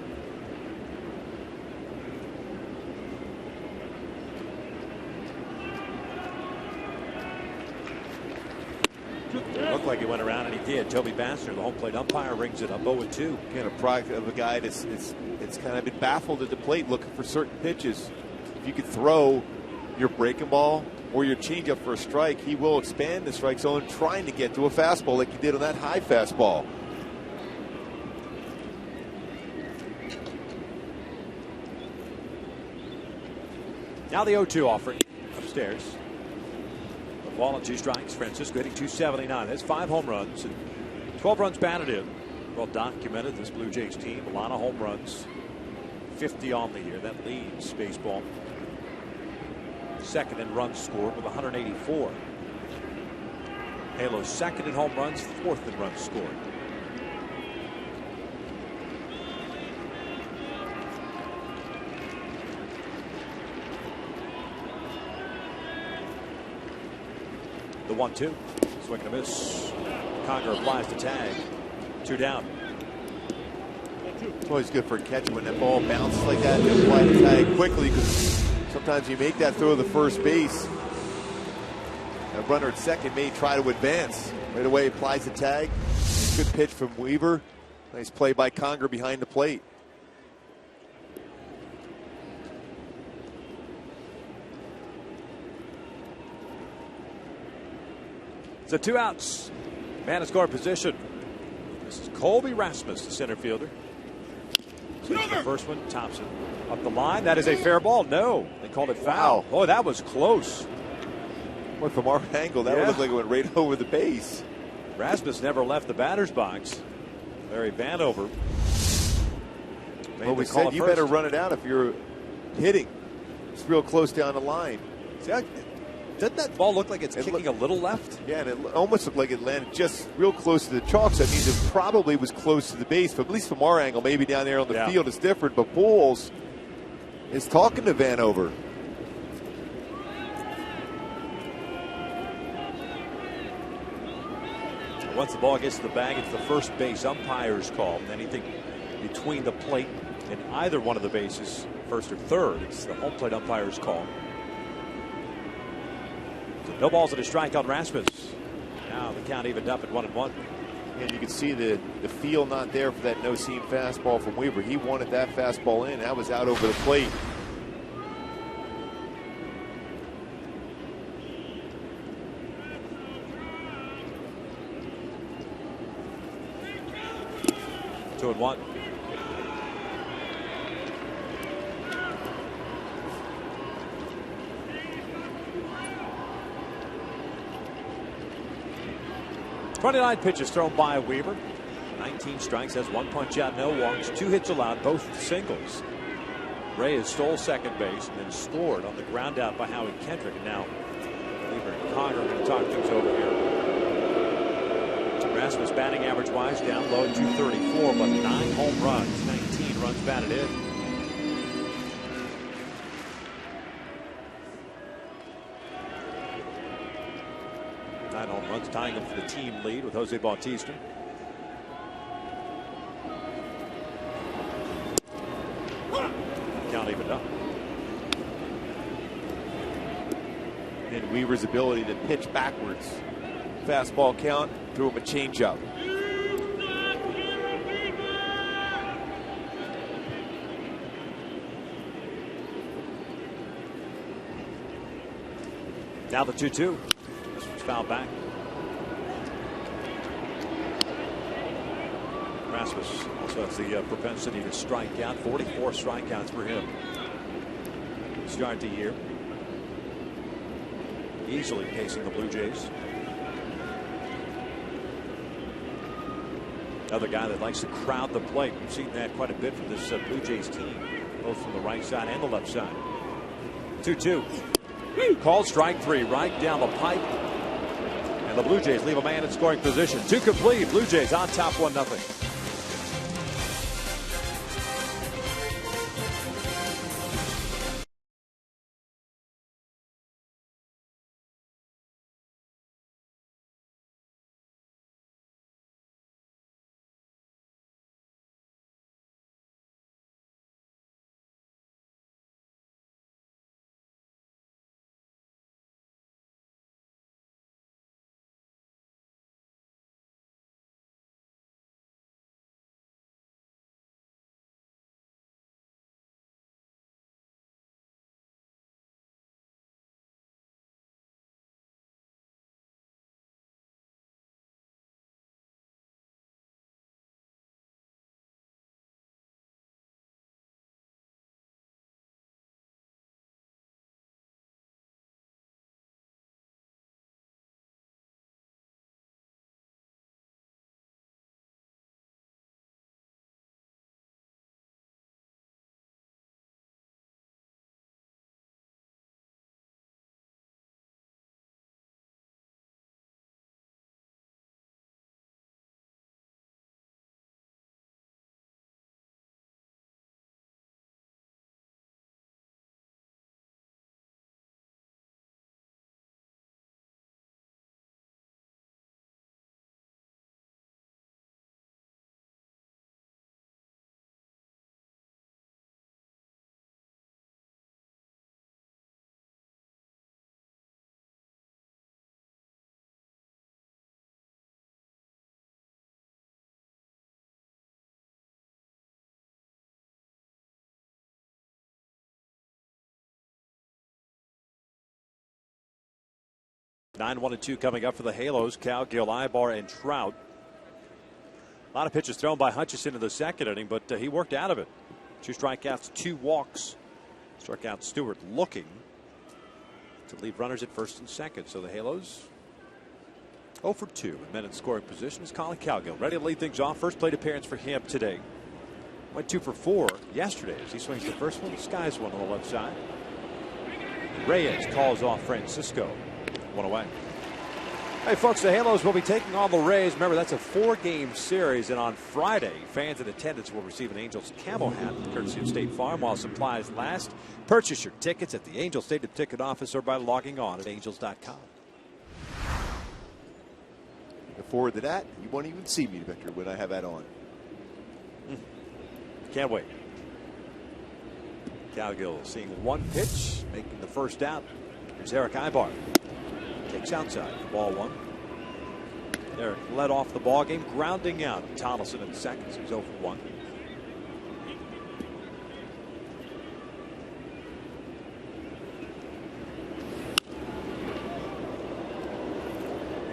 Looked like he went around, and he did. Toby Bassner, the home plate umpire, rings it up 0-2. Again, a product of a guy that's it's kind of been baffled at the plate looking for certain pitches. If you could throw your breaking ball or your changeup for a strike, he will expand the strike zone trying to get to a fastball like he did on that high fastball. Now the 0-2 offering upstairs. A ball and 2 strikes. Francisco hitting .279. That's 5 home runs and 12 runs batted in. Well documented, this Blue Jays team. A lot of home runs. 50 on the year. That leads baseball. Second in runs scored with 184. Halos second in home runs, 4th in runs scored. The 1-2. Swing and a miss. Conger applies the tag. 2 down. It's always good for a catcher when that ball bounces like that to apply the tag quickly, because sometimes you make that throw to the first base. A runner at second may try to advance. Right away applies the tag. Good pitch from Weaver. Nice play by Conger behind the plate. So 2 outs. Man in scoring position. This is Colby Rasmus, the center fielder. The first one, Thompson up the line. That is a fair ball. No, they called it foul. Oh, that was close. Well, from our angle, that would look like it went right over the base. Rasmus never left the batter's box. Larry Vanover Well, we said you better run it out if you're hitting. It's real close down the line. See, doesn't that ball look like it's kicking a little left? Yeah, and it almost looked like it landed just real close to the chalk. So that means it probably was close to the base. But at least from our angle, maybe down there on the field, it's different. But Bulls is talking to Vanover. Once the ball gets to the bag, it's the first base umpire's call. Anything between the plate and either one of the bases, first or third, it's the home plate umpire's call. So no balls and a strike on Rasmus. Now the count evened up at 1-1. And you can see the feel not there for that no-seam fastball from Weaver. He wanted that fastball in. That was out over the plate. Two and 1. "29 pitches thrown by Weaver. 19 strikes, has 1 punch out, no walks, 2 hits allowed, both singles. Reyes stole second base and then scored on the ground out by Howie Kendrick. And now Weaver and Conger are going to talk things over here. Rasmus batting average wise down low at 234, but 9 home runs, 19 runs batted in. Nine home runs, tying him for the team lead with Jose Bautista. Count evened up. And Weaver's ability to pitch backwards. Fastball count, threw him a changeup. Now the 2-2. This one's fouled back. Rasmus also has the propensity to strike out. 44 strikeouts for him. Start the year. Easily pacing the Blue Jays. Another guy that likes to crowd the plate. We've seen that quite a bit from this Blue Jays team, both from the right side and the left side. 2-2. Called strike 3 right down the pipe. And the Blue Jays leave a man in scoring position. 2 complete. Blue Jays on top 1-0. Nine 1-2 coming up for the Halos. Cowgill, Ibar, and Trout. A lot of pitches thrown by Hutchison in the second inning, but he worked out of it. 2 strikeouts, 2 walks. Struck out Stewart, looking to leave runners at first and second. So the Halos 0 for 2. And men in scoring position is Colin Cowgill. Ready to lead things off. First plate appearance for him today. Went 2 for 4 yesterday as he swings the first one. Skies one on the left side. Reyes calls off Francisco. 1 away. Hey folks, the Halos will be taking on the Rays. Remember, that's a 4-game series, and on Friday, fans in attendance will receive an Angels camo hat courtesy of State Farm while supplies last. Purchase your tickets at the Angels Stadium ticket office or by logging on at angels.com. Look forward to that. You won't even see me, Victor, when I have that on. Can't wait. Cowgill seeing 1 pitch, making the first out. Here's Eric Ibar. Takes outside for ball 1. Eric led off the ball game, grounding out Thomason in seconds. He's 0 for 1.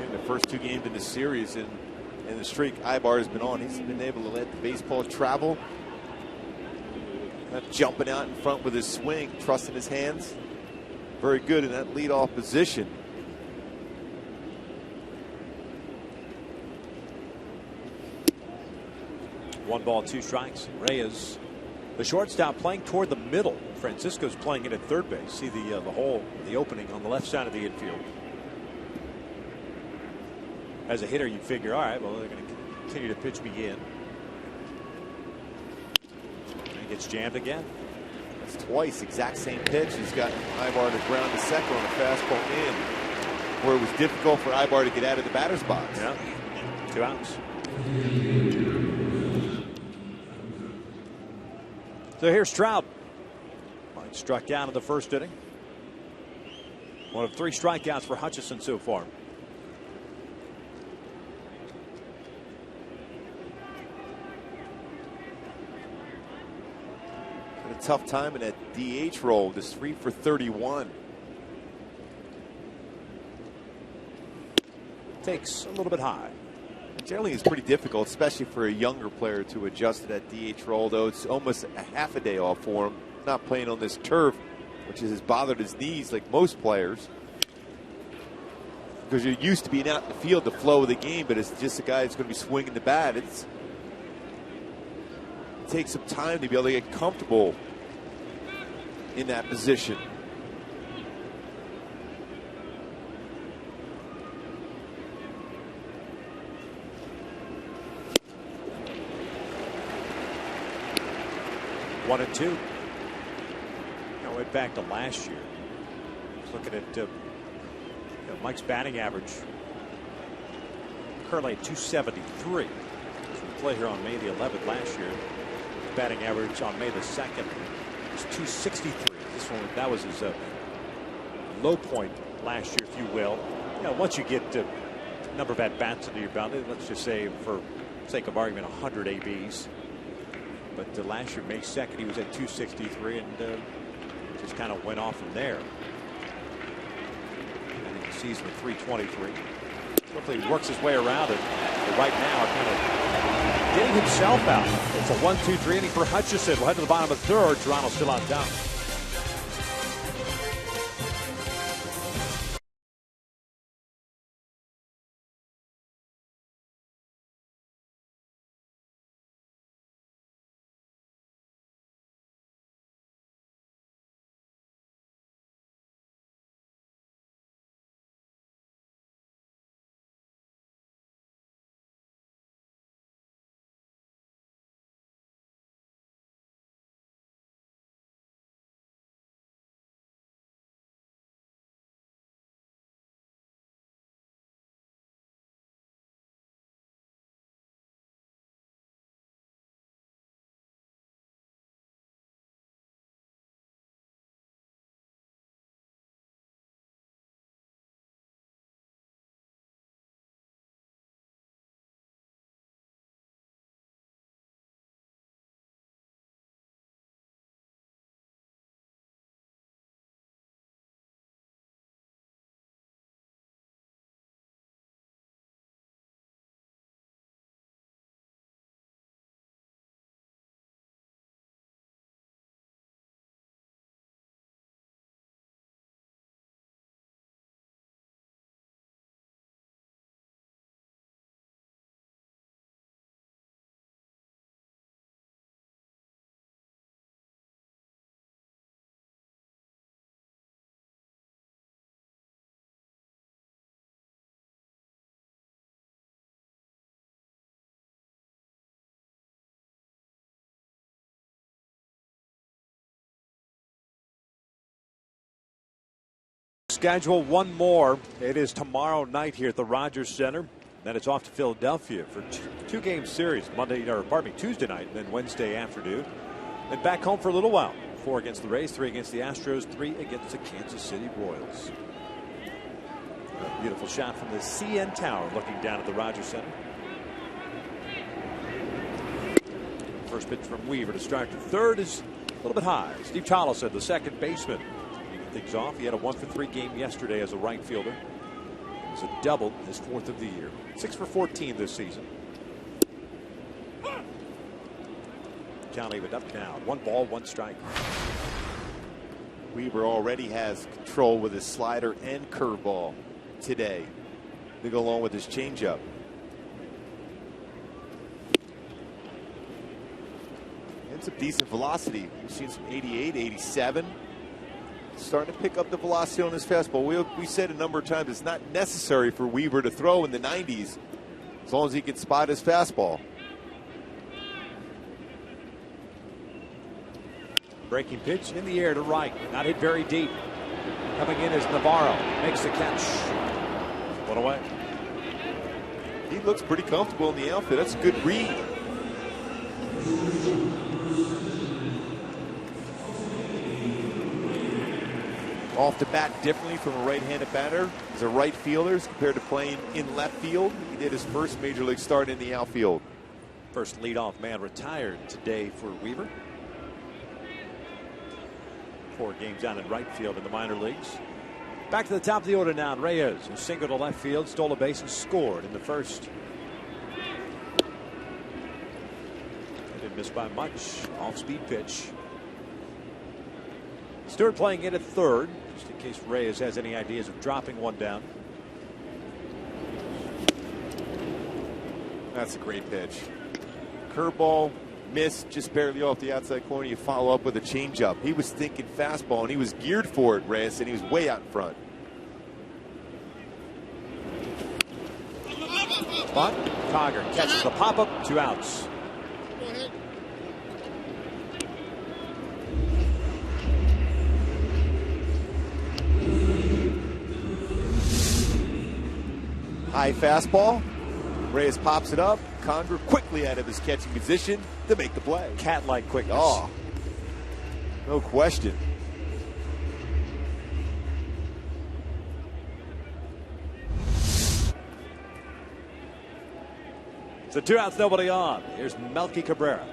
In the first 2 games in the series and the streak Ibar has been on, he's been able to let the baseball travel. Not jumping out in front with his swing, trusting his hands. Very good in that leadoff position. One ball, 2 strikes. Reyes, the shortstop, playing toward the middle. Francisco's playing it at third base. See the hole, the opening on the left side of the infield. As a hitter, you figure, all right, well, they're going to continue to pitch me in. And he gets jammed again. That's twice, exact same pitch. He's got Ibar to ground to second on a fastball in, where it was difficult for Ibar to get out of the batter's box. Yeah, 2 outs. So here's Trout. Struck down in the first inning. One of 3 strikeouts for Hutchison so far. Had a tough time in that DH role. This 3 for 31. Takes a little bit high. Generally, it's pretty difficult, especially for a younger player, to adjust to that DH role, though it's almost a half a day off for him. Not playing on this turf, which has bothered his knees like most players. Because you're used to being out in the field, the flow of the game, but it's just a guy that's going to be swinging the bat. It takes some time to be able to get comfortable in that position. One and 2. Now went back to last year. Just looking at Mike's batting average. Currently at 273. So we play here on May the 11th last year. His batting average on May the 2nd was 263. This one, that was his low point last year, if you will. Once you get number of at bats into your belt, let's just say, for sake of argument, 100 ABs. But last year, May 2nd, he was at 263 and just kind of went off from there. And the season of 323. Hopefully he works his way around it. But right now, kind of getting himself out. It's a 1-2-3 inning for Hutchison. We'll head to the bottom of the 3rd. Toronto still on top. schedule. One more. It is tomorrow night here at the Rogers Center. Then it's off to Philadelphia for two-game series. Tuesday night, and then Wednesday afternoon. And back home for a little while. 4 against the Rays, 3 against the Astros, 3 against the Kansas City Royals. A beautiful shot from the CN Tower looking down at the Rogers Center. First pitch from Weaver to start the third is a little bit high. Steve Tolleson, the second baseman, leading things off. He had a 1-for-3 game yesterday as a right fielder. It was a double, his 4th of the year. 6 for 14 this season. Count evened up now. 1 ball, 1 strike. Weaver already has control with his slider and curveball today. They go along with his changeup. And some decent velocity. We've seen some 88, 87. Starting to pick up the velocity on his fastball. We said a number of times it's not necessary for Weaver to throw in the 90s as long as he can spot his fastball. Breaking pitch in the air to right. Not hit very deep. Coming in is Navarro. Makes the catch. 1 away. He looks pretty comfortable in the outfield. That's a good read. Off the bat differently from a right-handed batter as a right fielder compared to playing in left field. He did his first major league start in the outfield. First leadoff man retired today for Weaver. 4 games down in right field in the minor leagues. Back to the top of the order now. Reyes, who singled to left field, stole a base and scored in the first. They didn't miss by much. Off-speed pitch. Stewart playing in at third, just in case Reyes has any ideas of dropping one down. That's a great pitch. Curveball. Missed just barely off the outside corner. You follow up with a changeup. He was thinking fastball, and he was geared for it, Reyes, and he was way out in front. But Cogger catches the pop-up, 2 outs. High fastball. Reyes pops it up. Conger quickly out of his catching position to make the play. Cat-like quickness. Oh, no question. So 2 outs, nobody on. Here's Melky Cabrera.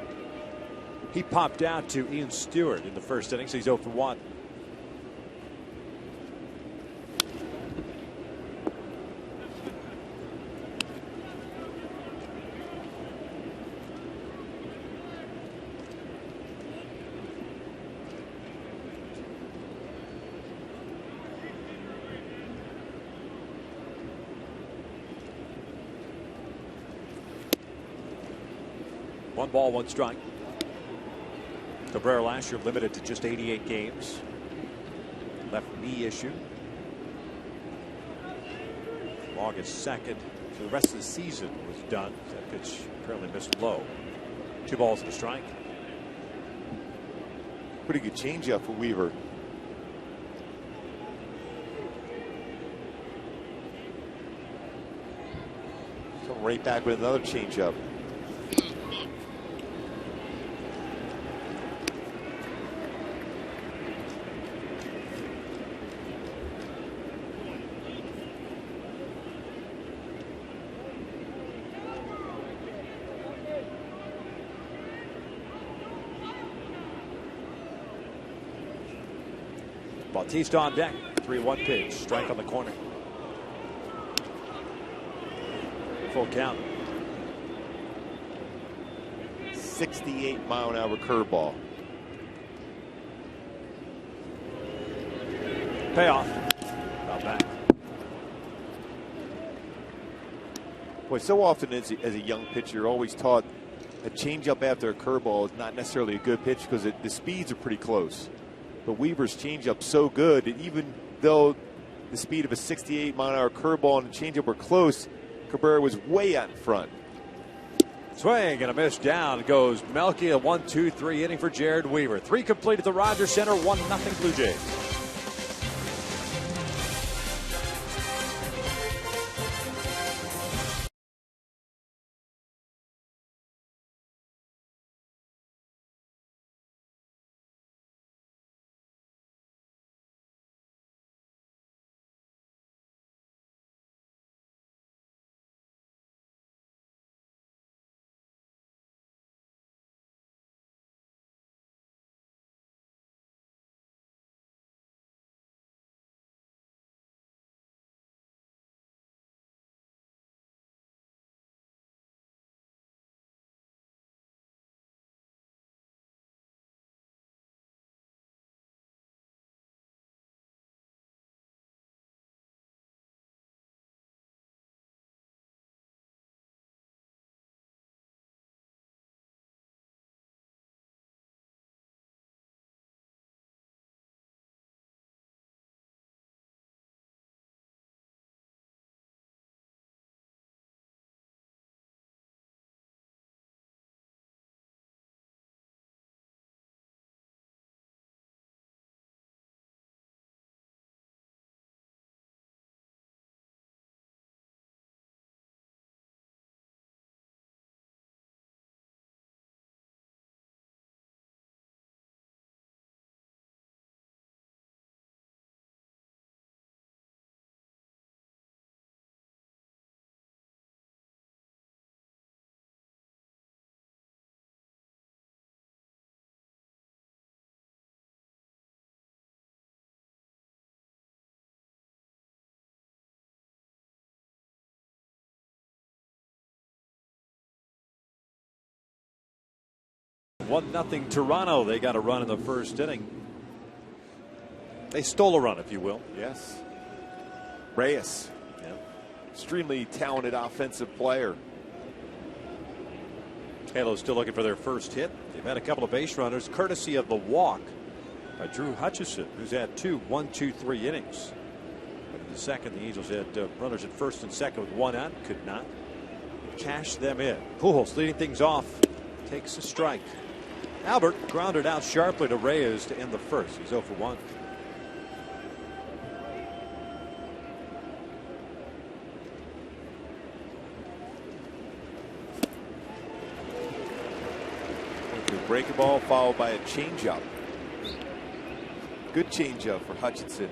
He popped out to Ian Stewart in the first inning, so he's 0 for 1. One ball, 1 strike. Cabrera last year limited to just 88 games. Left knee issue. August 2nd. So the rest of the season was done. That pitch apparently missed low. 2 balls and a strike. Pretty good changeup for Weaver. So right back with another changeup. Bautista on deck. 3-1 pitch. Strike on the corner. Full count. 68-mile-an-hour curveball. Payoff. About back. Boy, so often as a young pitcher, you're always taught a changeup after a curveball is not necessarily a good pitch because the speeds are pretty close. But Weaver's changeup so good that even though the speed of a 68-mile-an-hour curveball and a changeup were close, Cabrera was way out in front. Swing and a miss. Down goes Melky. A 1-2-3 inning for Jared Weaver. 3 complete at the Rogers Center. 1-0 Blue Jays. 1-0 Toronto. They got a run in the first inning. They stole a run, if you will. Yes. Reyes. Yeah. Extremely talented offensive player. Halo's still looking for their first hit. They've had a couple of base runners, courtesy of the walk by Drew Hutchison, who's had 2 1-2-3 innings. But in the second, the Angels had runners at first and second with 1 out. Could not cash them in. Pujols leading things off. Takes a strike. Albert grounded out sharply to Reyes to end the first. He's 0 for 1. Breaking ball followed by a changeup. Good changeup for Hutchinson.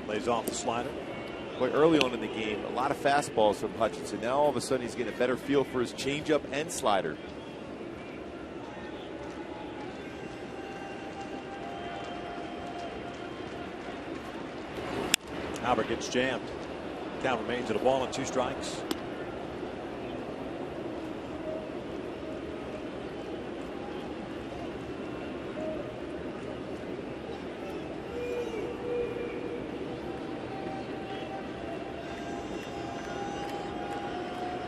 Lays off the slider. Boy, early on in the game, a lot of fastballs from Hutchinson. Now all of a sudden he's getting a better feel for his changeup and slider. Albert gets jammed. Count remains at a ball and 2 strikes.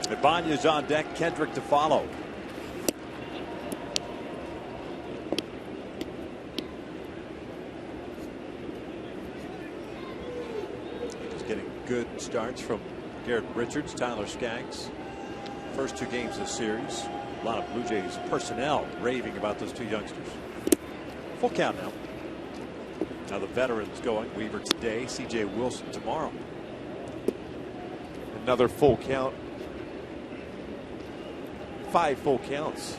Ibanez on deck. Kendrick to follow. Getting good starts from Garrett Richards, Tyler Skaggs. First 2 games of the series. A lot of Blue Jays personnel raving about those 2 youngsters. Full count now. Now the veterans going. Weaver today, C.J. Wilson tomorrow. Another full count. 5 full counts.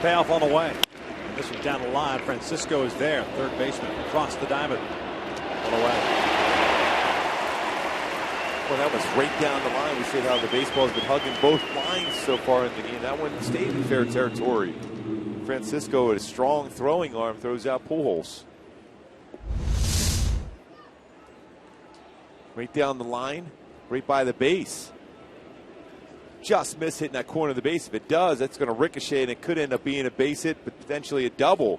Payoff on the way. And this one down the line. Francisco is there. Third baseman across the diamond. On the way. Well, that was right down the line. We see how the baseball has been hugging both lines so far in the game. That one stayed in fair territory. Francisco with a strong throwing arm throws out Pujols. Right down the line, right by the base. Just miss hitting that corner of the base. If it does, that's going to ricochet, and it could end up being a base hit, but potentially a double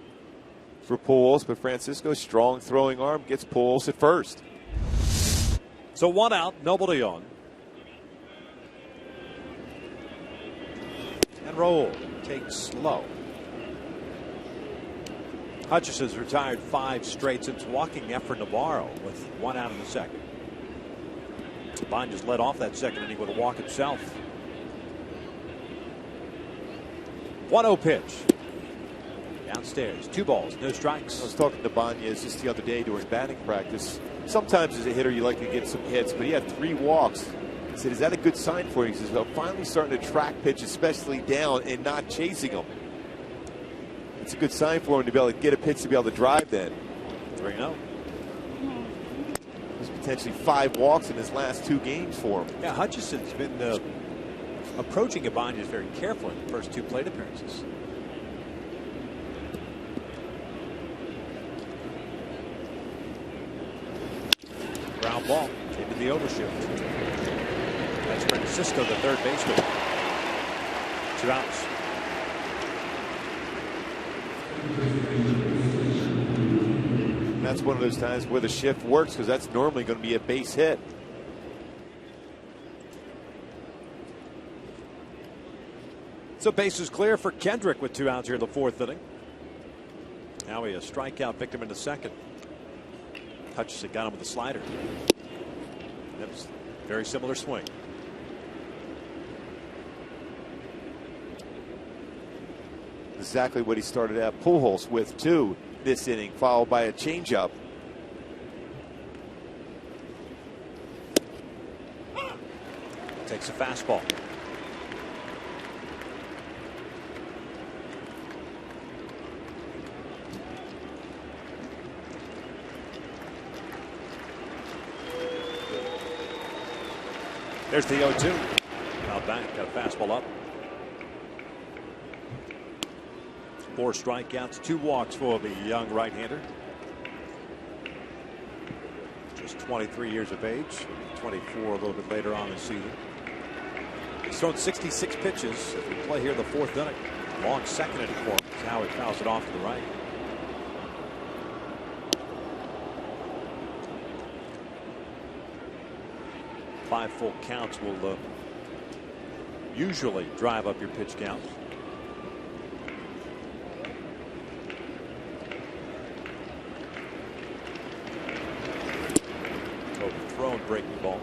for Pujols. But Francisco's strong throwing arm gets Pujols at first. So 1 out, nobody on. And roll. Takes slow. Hutchison's retired 5 straight since walking Efren Navarro with 1 out in the second. Bond just led off that second inning with a walk himself. 1-0 pitch. Downstairs. 2 balls, no strikes. I was talking to Banez just the other day during batting practice. Sometimes as a hitter you like to get some hits, but he had 3 walks. I said, is that a good sign for you? He says, well, finally starting to track pitch, especially down, and not chasing them. It's a good sign for him to be able to get a pitch to be able to drive then. 3-0. There's potentially 5 walks in his last 2 games for him. Yeah, Hutchison's been approaching Ibanez very carefully in the first 2 plate appearances. Ground ball into the overshift. That's Francisco, the third baseman. 2 outs. And that's one of those times where the shift works, because that's normally going to be a base hit. So base is clear for Kendrick with 2 outs here in the 4th inning. Now he a strikeout victim in the second. Hutchison got him with the slider. That's very similar swing. Exactly what he started at Pujols with, too, this inning, followed by a changeup. Takes a fastball. There's the 0-2. back. Got a fastball up. 4 strikeouts, 2 walks for the young right-hander. Just 23 years of age. 24 a little bit later on this season. He's thrown 66 pitches. If we play here the 4th inning. Long second inning for him. Now he fouls it off to the right. Five full counts will usually drive up your pitch count. Overthrown breaking ball.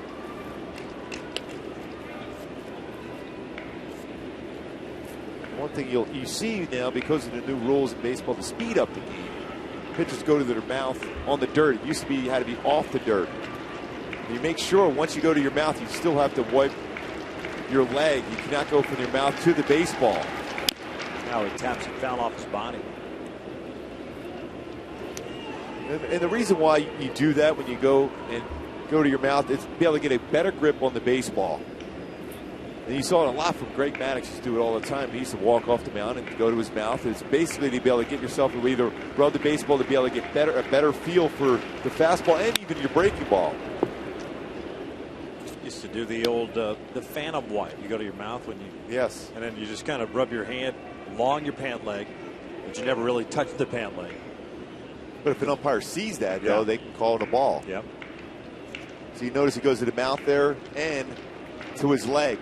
One thing you see now, because of the new rules in baseball to speed up the game, pitchers go to their mouth on the dirt. It used to be you had to be off the dirt. You make sure once you go to your mouth, you still have to wipe your leg. You cannot go from your mouth to the baseball. Now he taps it foul off his body. And the reason why you do that when you go to your mouth is to be able to get a better grip on the baseball. And you saw it a lot from Greg Maddux. Used to do it all the time. He used to walk off the mound and go to his mouth. It's basically to be able to get yourself to either rub the baseball to be able to get a better feel for the fastball and even your breaking ball. Used to do the old the phantom wipe. You go to your mouth when you and then you just kind of rub your hand along your pant leg, but you never really touch the pant leg. But if an umpire sees that, though, they can call it a ball. Yep. So you notice he goes to the mouth there and to his leg.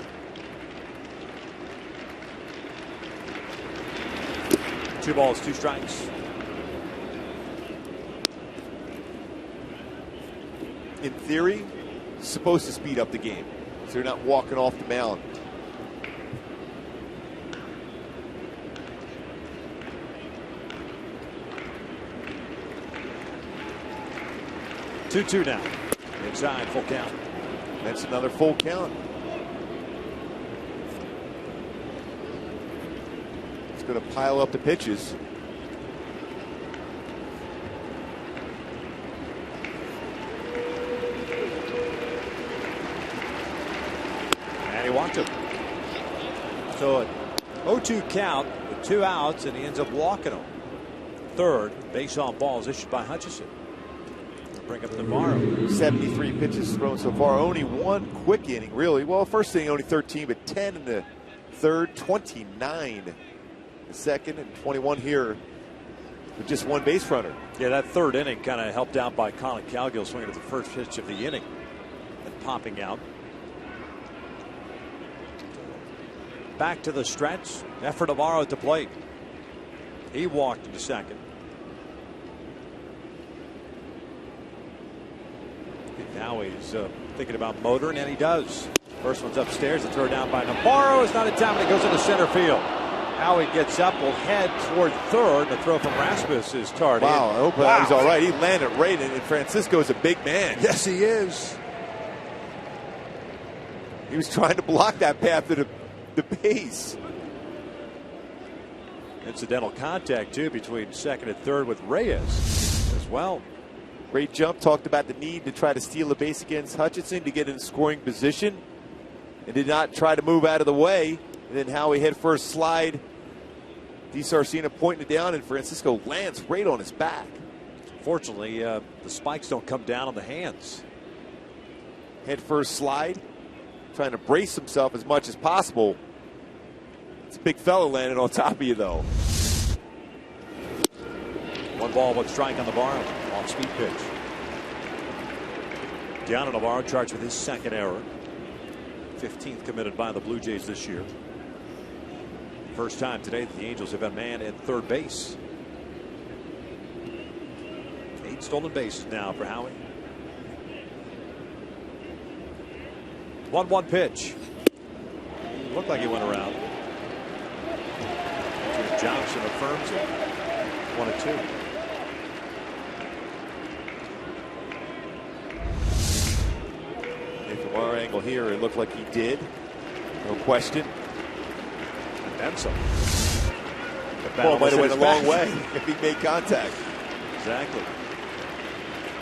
2 balls, 2 strikes. In theory, it's supposed to speed up the game, so you're not walking off the mound. Two now. Inside, full count. That's another full count. It's going to pile up the pitches. And he walked him. So an 0-2 count with 2 outs, and he ends up walking him. Third, base on balls issued by Hutchison. Bring up tomorrow. 73 pitches thrown so far. Only 1 quick inning, really. Well, first inning only 13, but 10 in the third, 29 in the second, and 21 here with just 1 base runner. Yeah, that 3rd inning kind of helped out by Colin Cowgill swinging at the first pitch of the inning and popping out. Back to the stretch. Effort of Morrow at the plate. He walked into second. Now he's thinking about motoring, and he does. First one's upstairs. The throw down by Navarro. It's not in time, and it goes into center field. Howie gets up, will head toward third. The throw from Rasmus is tardy. Wow, I hope that was all right. He landed right in, and Francisco's a big man. Yes, he is. He was trying to block that path to the base. Incidental contact, too, between second and third with Reyes as well. Great jump. Talked about the need to try to steal a base against Hutchison to get in scoring position, and did not try to move out of the way. And then Howie head first slide. DiSarcina pointing it down, and Francisco lands right on his back. Fortunately, the spikes don't come down on the hands. Head first slide, trying to brace himself as much as possible. It's a big fella landing on top of you, though. 1 ball, 1 strike on Navarro. Off-speed pitch. Deanna Navarro charged with his 2nd error. 15th committed by the Blue Jays this year. First time today that the Angels have a man at third base. 8 stolen bases now for Howie. 1-1 pitch. Looked like he went around. Johnson affirms it. 1-2. From our angle here, it looked like he did. No question. And some. The ball might have went a long way if he made contact. Exactly.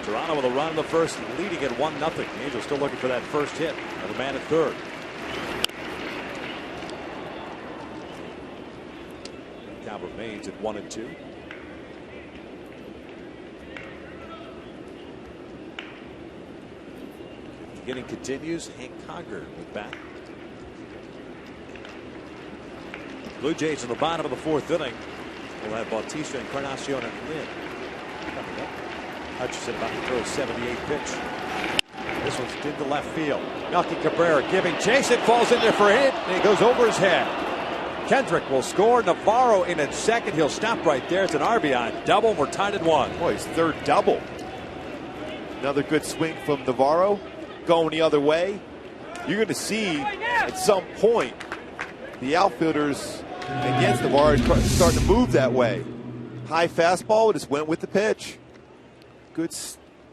Toronto with a run in the first, leading at 1-0. The Angels still looking for that first hit. Another man at third. count remains at 1-2. The inning continues. Hank Conger with bat. Blue Jays in the bottom of the 4th inning. We'll have Bautista, Encarnacion, and Lynn coming up. Hutchinson about to throw a 78 pitch. This one's into left field. Melky Cabrera giving chase. It falls in there for a hit, and it goes over his head. Kendrick will score. Navarro in at second. He'll stop right there. It's an RBI double. We're tied at 1. Boy, his 3rd double. Another good swing from Navarro. Going the other way. You're going to see at some point the outfielders against Navarro starting to move that way. High fastball, just went with the pitch. Good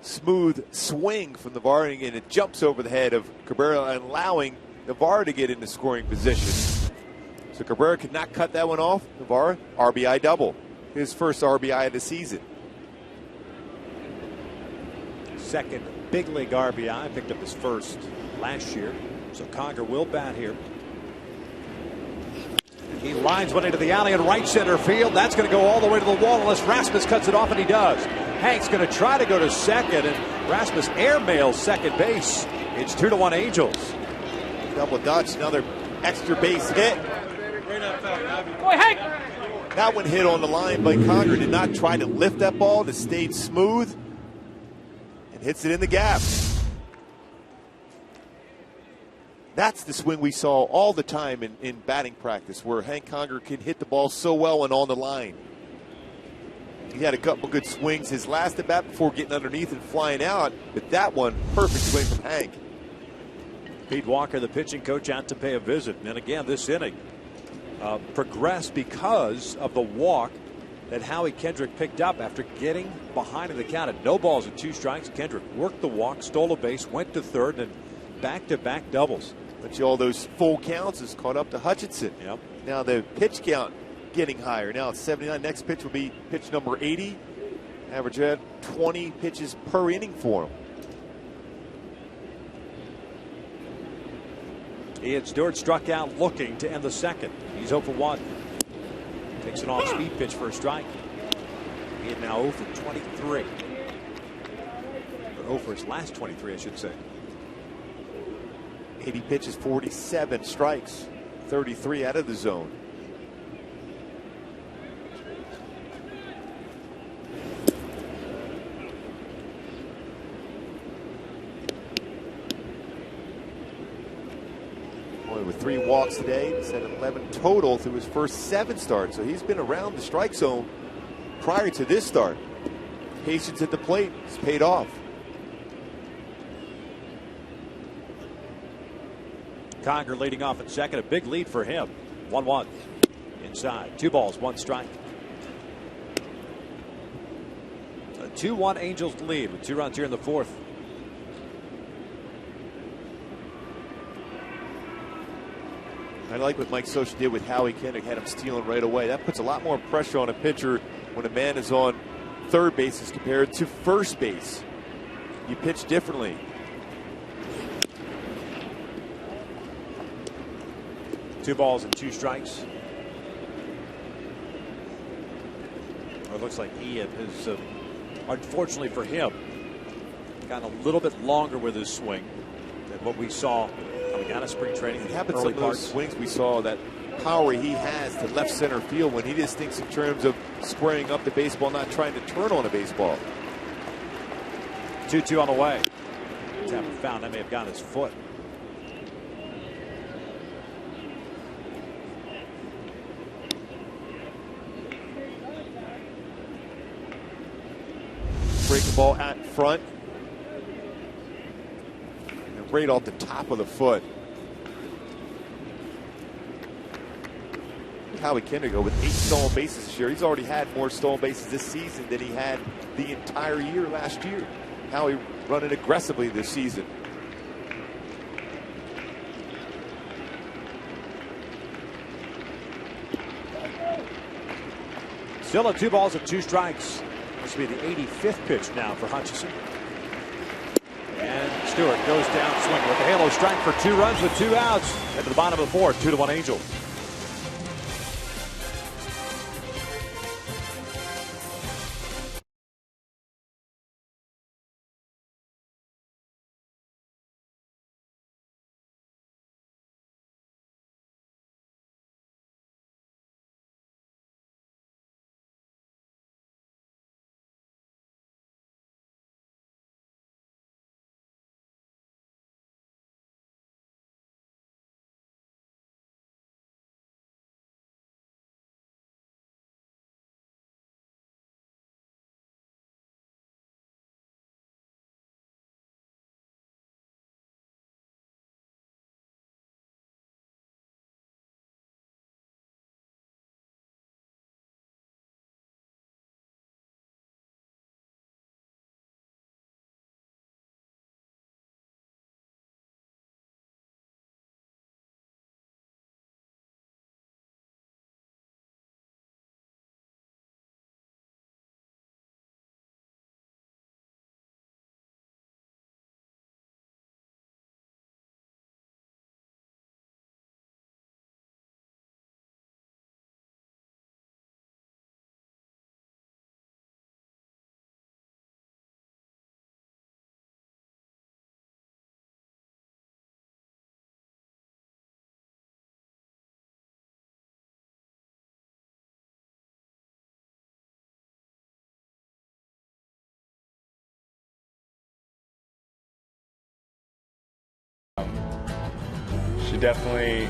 smooth swing from Navarro, and it jumps over the head of Cabrera, and allowing Navarro to get into scoring position. So Cabrera could not cut that one off. Navarro, RBI double. His first RBI of the season. Second big league RBI. Picked up his first last year. So Conger will bat here. He lines one into the alley in right center field. That's going to go all the way to the wall unless Rasmus cuts it off, and he does. Hank's going to try to go to second, and Rasmus airmails second base. It's 2-1 Angels. Double dutch, another extra base hit. Boy, Hank! That one hit on the line by Conger. Did not try to lift that ball. It stayed smooth and hits it in the gap. That's the swing we saw all the time in batting practice, where Hank Conger can hit the ball so well when on the line. He had a couple good swings his last at bat before getting underneath and flying out, but that one, perfect swing from Hank. Pete Walker, the pitching coach, out to pay a visit. And again, this inning progressed because of the walk that Howie Kendrick picked up after getting behind in the count at no balls and 2 strikes. Kendrick worked the walk, stole a base, went to third, and back-to-back doubles. But all those full counts has caught up to Hutchinson. Yep. Now the pitch count getting higher. Now it's 79. Next pitch will be pitch number 80. Average at 20 pitches per inning for him. Ian Stewart struck out looking to end the second. He's 0 for 1. Takes an off-speed pitch for a strike. Ian now 0 for 23. Or 0 for his last 23, I should say. 80 pitches, 47 strikes, 33 out of the zone. Boy, with 3 walks today, he's had 11 total through his first 7 starts. So he's been around the strike zone prior to this start. Patience at the plate has paid off. Conger leading off at second. A big lead for him. 1-1. Inside. 2 balls, 1 strike. A 2-1 Angels lead with 2 runs here in the 4th. I like what Mike Scioscia did with Howie Kendrick, had him stealing right away. That puts a lot more pressure on a pitcher when a man is on third base as compared to first base. You pitch differently. Two balls and 2 strikes. It looks like Ian has, unfortunately for him, gotten a little bit longer with his swing than what we saw coming out of spring training. It happens some of those swings we saw, that power he has to left center field when he just thinks in terms of squaring up the baseball, not trying to turn on a baseball. 2-2 on the way. Tampa found that may have gotten his foot. Breaking ball at front. And right off the top of the foot. Howie Kendrick with 8 stolen bases this year. He's already had more stolen bases this season than he had the entire year last year. Howie running aggressively this season. Still at 2 balls and 2 strikes. This will be the 85th pitch now for Hutchinson. And Stewart goes down swinging with the halo strike for 2 runs with 2 outs. At the bottom of the 4th, 2-1 Angels. definitely,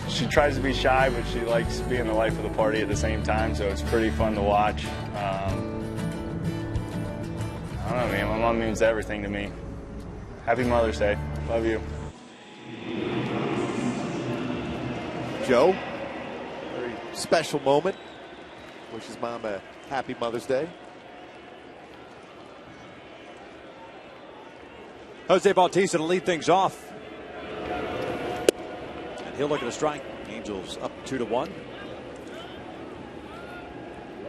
she tries to be shy, but she likes being the life of the party at the same time, so it's pretty fun to watch. I don't know, man. My mom means everything to me. Happy Mother's Day. Love you. Joe, very special moment. Wishes Mom a happy Mother's Day. Jose Bautista to lead things off. And he'll look at a strike. Angels up 2-1.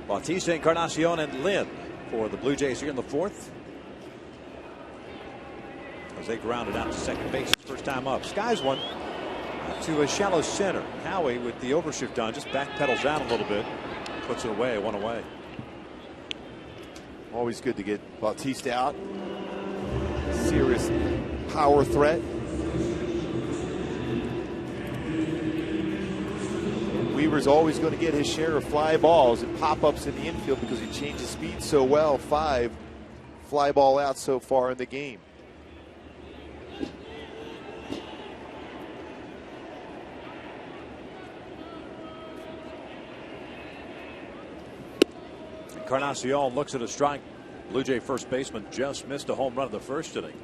Bautista, Encarnacion, and Lynn for the Blue Jays here in the fourth. Jose grounded out to second base first time up. Skies one to a shallow center. Howie with the overshift on just backpedals out a little bit. Puts it away, one away. Always good to get Bautista out. Serious power threat. Weaver's always going to get his share of fly balls and pop-ups in the infield because he changes speed so well. 5 fly ball out so far in the game. Encarnacion looks at a strike. Blue Jay first baseman just missed a home run in the first inning.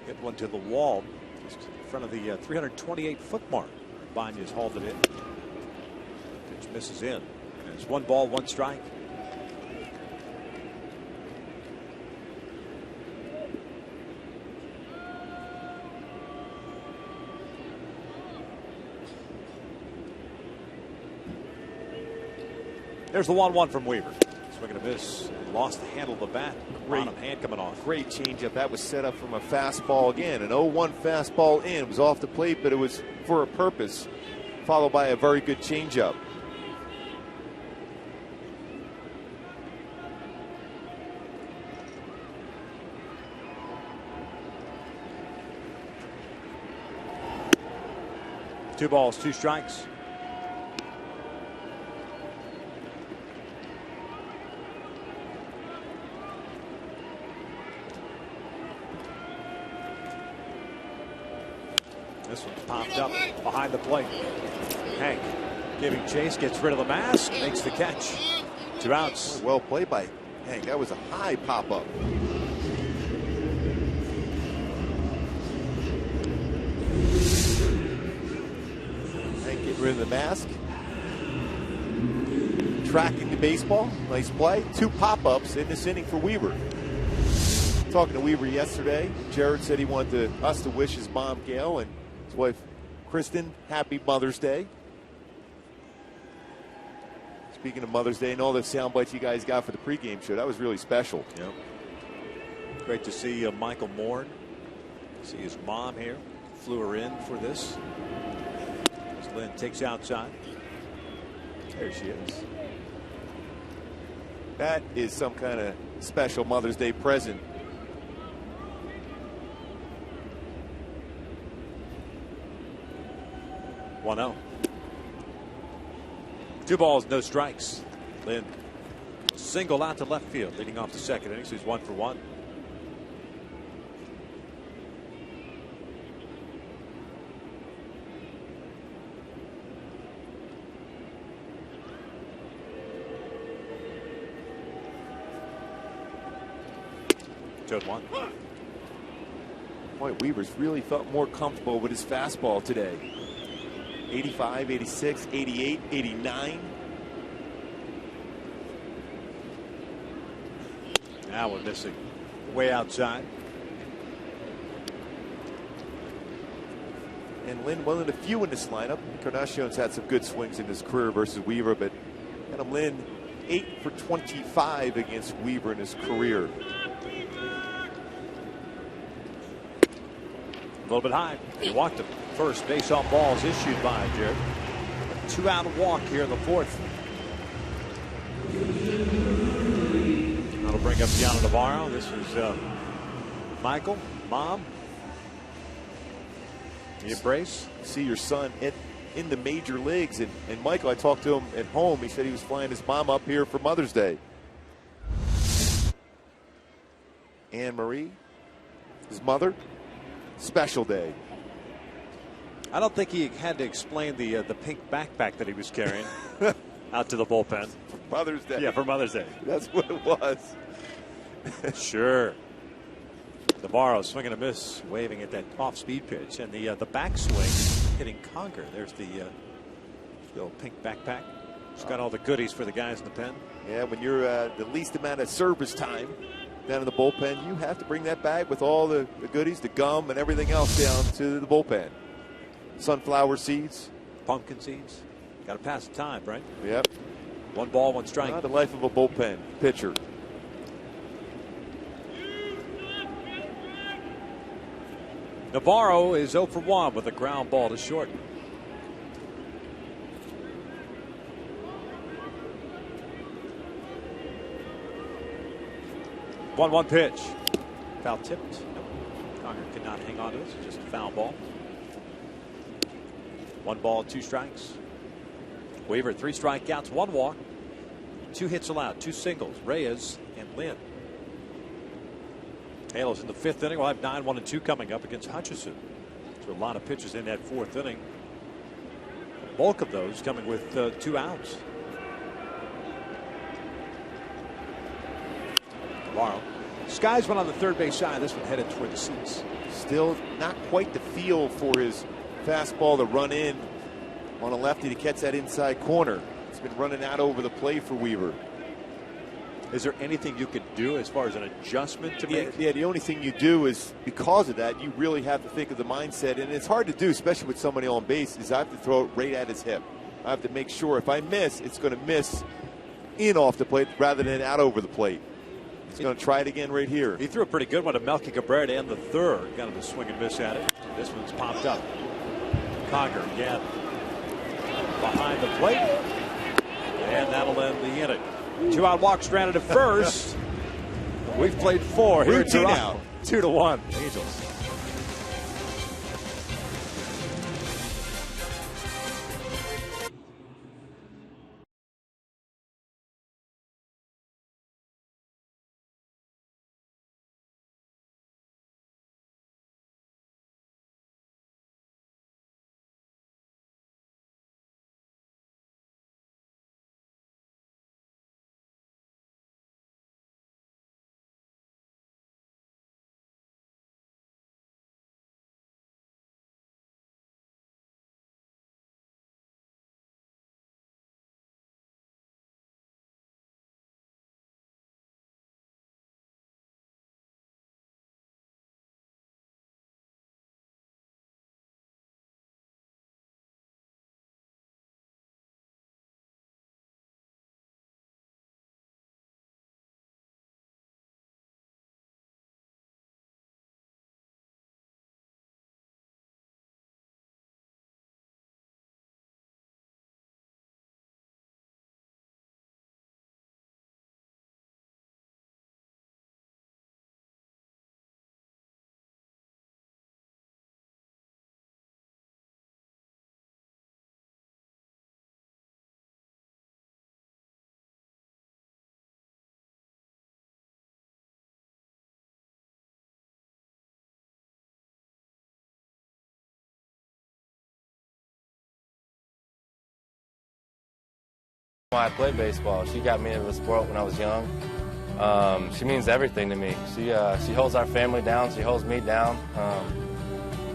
Hit one to the wall just in front of the 328-foot mark. Banya's hauled it in. Pitch misses in. And it's 1 ball, 1 strike. There's the 1-1 from Weaver. Swinging a miss. Lost the handle of the bat. Bottom hand coming off. Great changeup. That was set up from a fastball again. An 0-1 fastball in. It was off the plate, but it was for a purpose. Followed by a very good changeup. Two balls, 2 strikes. This one's popped up behind the plate. Hank giving chase, gets rid of the mask, makes the catch. 2 outs. Well played by Hank. That was a high pop-up. Hank getting rid of the mask. Tracking the baseball. Nice play. 2 pop-ups in this inning for Weaver. Talking to Weaver yesterday, Jared said he wanted us to wish his mom, Gail, and his wife, Kristen, happy Mother's Day. Speaking of Mother's Day and all the sound bites you guys got for the pregame show, that was really special. Yep. Great to see Michael Moore. See his mom here. Flew her in for this. As Lynn takes outside. There she is. That is some kind of special Mother's Day present. One out. 2 balls, no strikes. Lynn single out to left field, leading off the second inning. So he's 1 for 1. Two and 1. Boy, Weaver's really felt more comfortable with his fastball today. 85, 86, 88, 89. Now we're missing way outside. And Lynn, one of the few in this lineup. Encarnacion's had some good swings in his career versus Weaver, but Adam Lynn 8 for 25 against Weaver in his career. A little bit high. He walked him. First base on balls issued by Jared. A 2-out walk here in the fourth. That'll bring up Gianna Navarro. This is Michael, Mom. The embrace. See your son in the major leagues. And Michael, I talked to him at home. He said he was flying his mom up here for Mother's Day. Anne Marie, his mother. special day. I don't think he had to explain the pink backpack that he was carrying out to the bullpen. For Mother's Day. Yeah, for Mother's Day. That's what it was. Sure. Navarro swinging a miss, waving at that off-speed pitch, and the backswing hitting Conger. There's the little pink backpack. It's got all the goodies for the guys in the pen. Yeah, when you're the least amount of service time down in the bullpen, you have to bring that bag with all the goodies, the gum, and everything else down to the bullpen. Sunflower seeds, pumpkin seeds. Got to pass the time, right? Yep. 1 ball, 1 strike. The life of a bullpen pitcher. Navarro is 0 for 1 with a ground ball to short. One pitch. Foul tipped. Nope. Conger could not hang on to it. It's just a foul ball. 1 ball, 2 strikes. Weaver, 3 strikeouts, 1 walk. 2 hits allowed, 2 singles. Reyes and Lynn. Halos in the 5th inning. We'll have 9, 1, and 2 coming up against Hutchison. So a lot of pitches in that 4th inning. The bulk of those coming with 2 outs. Navarro. Skies one on the third base side. This one headed toward the seats. Still not quite the feel for his fastball to run in on a lefty to catch that inside corner. It's been running out over the plate for Weaver. Is there anything you could do as far as an adjustment to make? Yeah, the only thing you do is, because of that, you really have to think of the mindset, and it's hard to do, especially with somebody on base, is I have to throw it right at his hip. I have to make sure if I miss, it's going to miss in off the plate rather than out over the plate. He's going to try it again right here. He threw a pretty good one to Melky Cabrera to end the 3rd. Got him to swing and miss at it. This one's popped up. Conger again behind the plate. And that'll end the inning. 2-out walk stranded at first. We've played 4 here in Toronto. 2-1 Angels. I played baseball. She got me into the sport when I was young. She means everything to me. She holds our family down. She holds me down.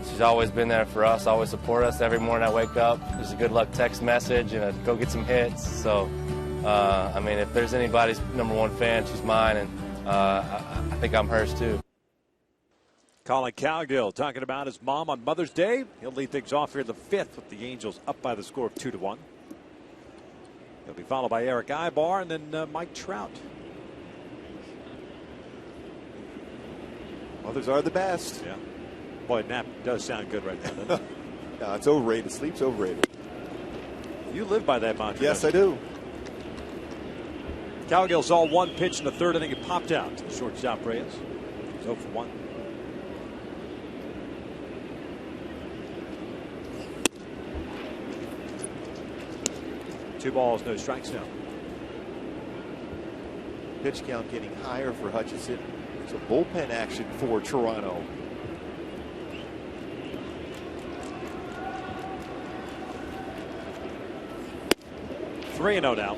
She's always been there for us, always support us. Every morning I wake up, there's a good luck text message and a go get some hits. So, I mean, if there's anybody's #1 fan, she's mine, and I think I'm hers too. Colin Cowgill talking about his mom on Mother's Day. He'll lead things off here in the 5th with the Angels up by the score of 2-1. He'll be followed by Eric Ibar and then Mike Trout. Mothers are the best. Yeah. Boy, nap does sound good right now, doesn't it? No, it's overrated. Sleep's overrated. You live by that mantra. Yes, I do. Cowgill saw 1 pitch in the 3rd inning. It popped out to the shortstop Reyes. He's 0 for 1. Two balls, no strikes now. Pitch count getting higher for Hutchison. It's a bullpen action for Toronto. 3-0 now.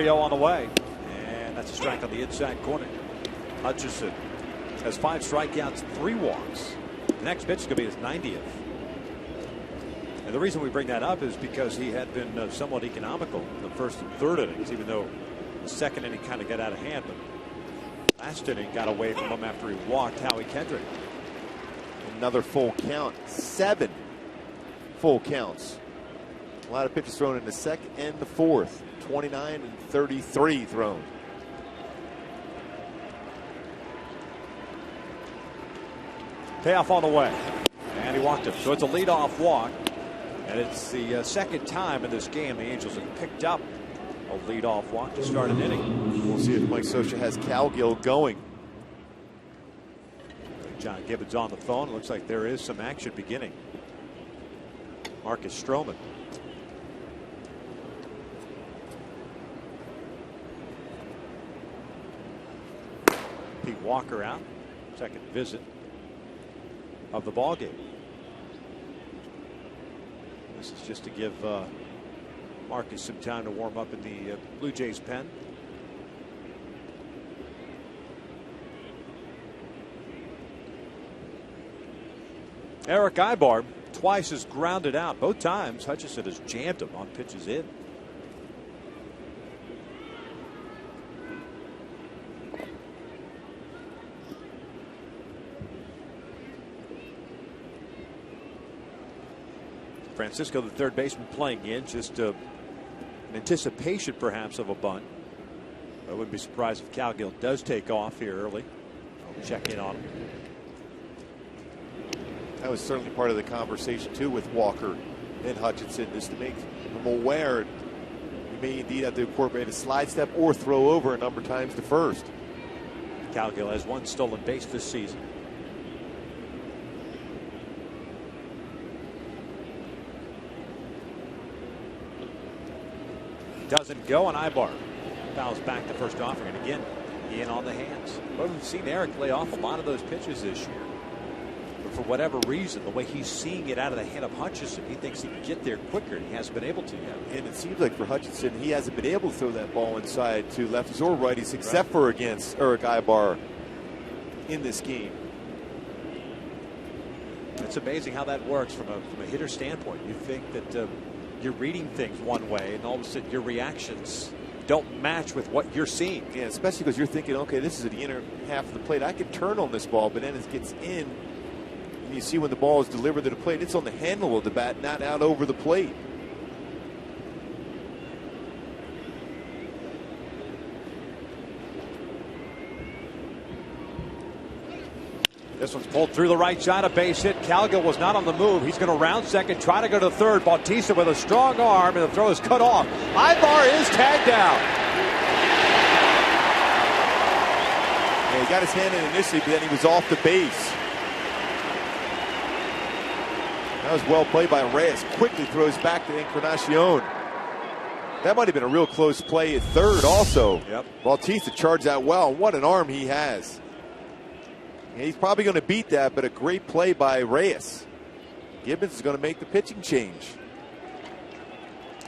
On the way, and that's a strike on the inside corner. Hutchison has 5 strikeouts, 3 walks. The next pitch is going to be his 90th. And the reason we bring that up is because he had been somewhat economical in the first and third innings, even though the second inning kind of got out of hand. But last inning got away from him after he walked Howie Kendrick. Another full count. 7 full counts. A lot of pitches thrown in the second and the fourth. 29 and 33 thrown. Payoff on the way, and he walked him. So it's a leadoff walk, and it's the second time in this game the Angels have picked up a leadoff walk to start an inning. We'll see if Mike Scioscia has Cowgill going. John Gibbons on the phone. It looks like there is some action beginning. Marcus Stroman. Pete Walker out, second visit of the ball game. This is just to give Marcus some time to warm up in the Blue Jays pen. Eric Ibar twice has grounded out. Both times Hutchison has jammed him on pitches in. Francisco, the third baseman, playing in, just an anticipation perhaps of a bunt. I wouldn't be surprised if Cowgill does take off here early. I'll check in on him. That was certainly part of the conversation too with Walker and Hutchinson, just to make them aware you may indeed have to incorporate a slide step or throw over a number of times to first. Cowgill has 1 stolen base this season. Doesn't go, and Ibar fouls back the first offering, and again in on the hands. Well, we've seen Eric lay off a lot of those pitches this year, but for whatever reason, the way he's seeing it out of the hand of Hutchison, he thinks he can get there quicker, and he hasn't been able to yet. And it seems like for Hutchinson, he hasn't been able to throw that ball inside to lefties or righties, except for against Eric Ibar in this game. It's amazing how that works from a hitter standpoint. You think that you're reading things one way, and all of a sudden your reactions don't match with what you're seeing. Yeah, especially because you're thinking, okay, this is at the inner half of the plate. I can turn on this ball, but then it gets in, and you see when the ball is delivered to the plate, it's on the handle of the bat, not out over the plate. This one's pulled through the right side, a base hit. Cowgill was not on the move. He's going to round second, try to go to third. Bautista with a strong arm, and the throw is cut off. Ibar is tagged out. Yeah, he got his hand in initially, but then he was off the base. That was well played by Reyes. Quickly throws back to Encarnacion. That might have been a real close play at third also. Yep. Bautista charged that well. What an arm he has. Yeah, he's probably going to beat that, but a great play by Reyes. Gibbons is going to make the pitching change.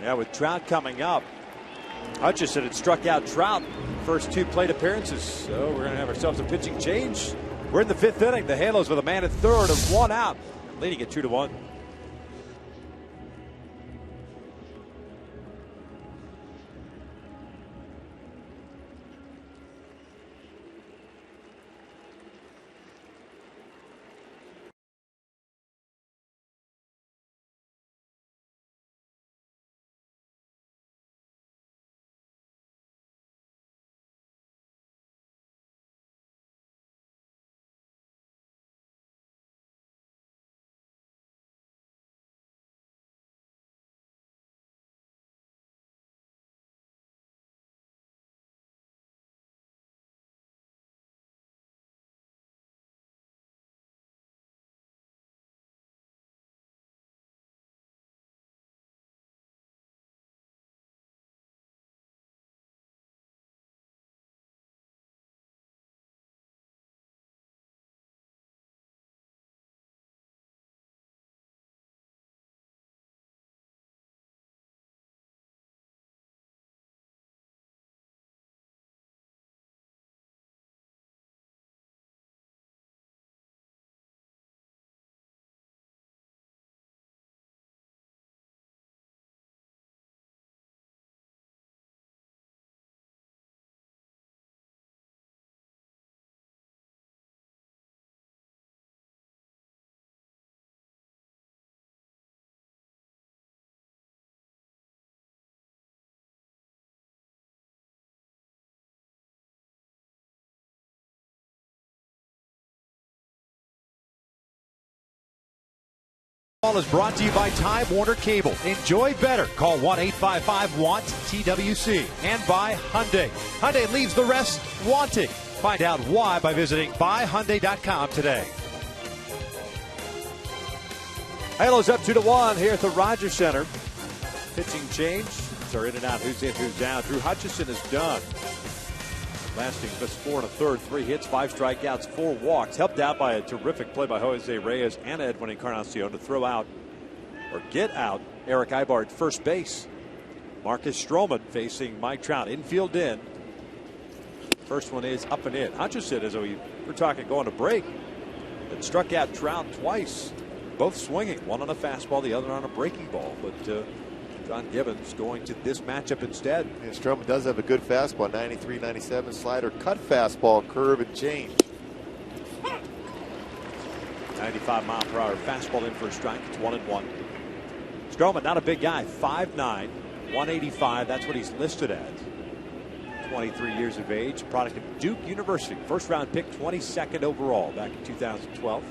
Yeah, with Trout coming up. Hutchison had struck out Trout first 2 plate appearances. So we're going to have ourselves a pitching change. We're in the 5th inning. The Halos with a man at third and 1 out, leading it 2-1. Ball is brought to you by Time Warner Cable. Enjoy better. Call 1-855-WANT-TWC. And by Hyundai. Hyundai leaves the rest wanting. Find out why by visiting buyhyundai.com today. Halos up 2-1 here at the Rogers Center. Pitching change. So in and out. Who's in, who's down. Drew Hutchison is done. Lasting just 4 1/3, 3 hits, 5 strikeouts, 4 walks. Helped out by a terrific play by Jose Reyes and Edwin Encarnacion to throw out or get out Eric Ibar at first base. Marcus Stroman facing Mike Trout. Infield in. First one is up and in. Hutchison, as we're talking going to break, that struck out Trout twice. Both swinging. One on a fastball, the other on a breaking ball. But John Gibbons going to this matchup instead. And Stroman does have a good fastball, 93, 97 slider, cut fastball, curve and change. 95-mile-per-hour fastball in for a strike. It's 1-1. Stroman, not a big guy, 5'9", 185. That's what he's listed at. 23 years of age, product of Duke University. First round pick, 22nd overall back in 2012.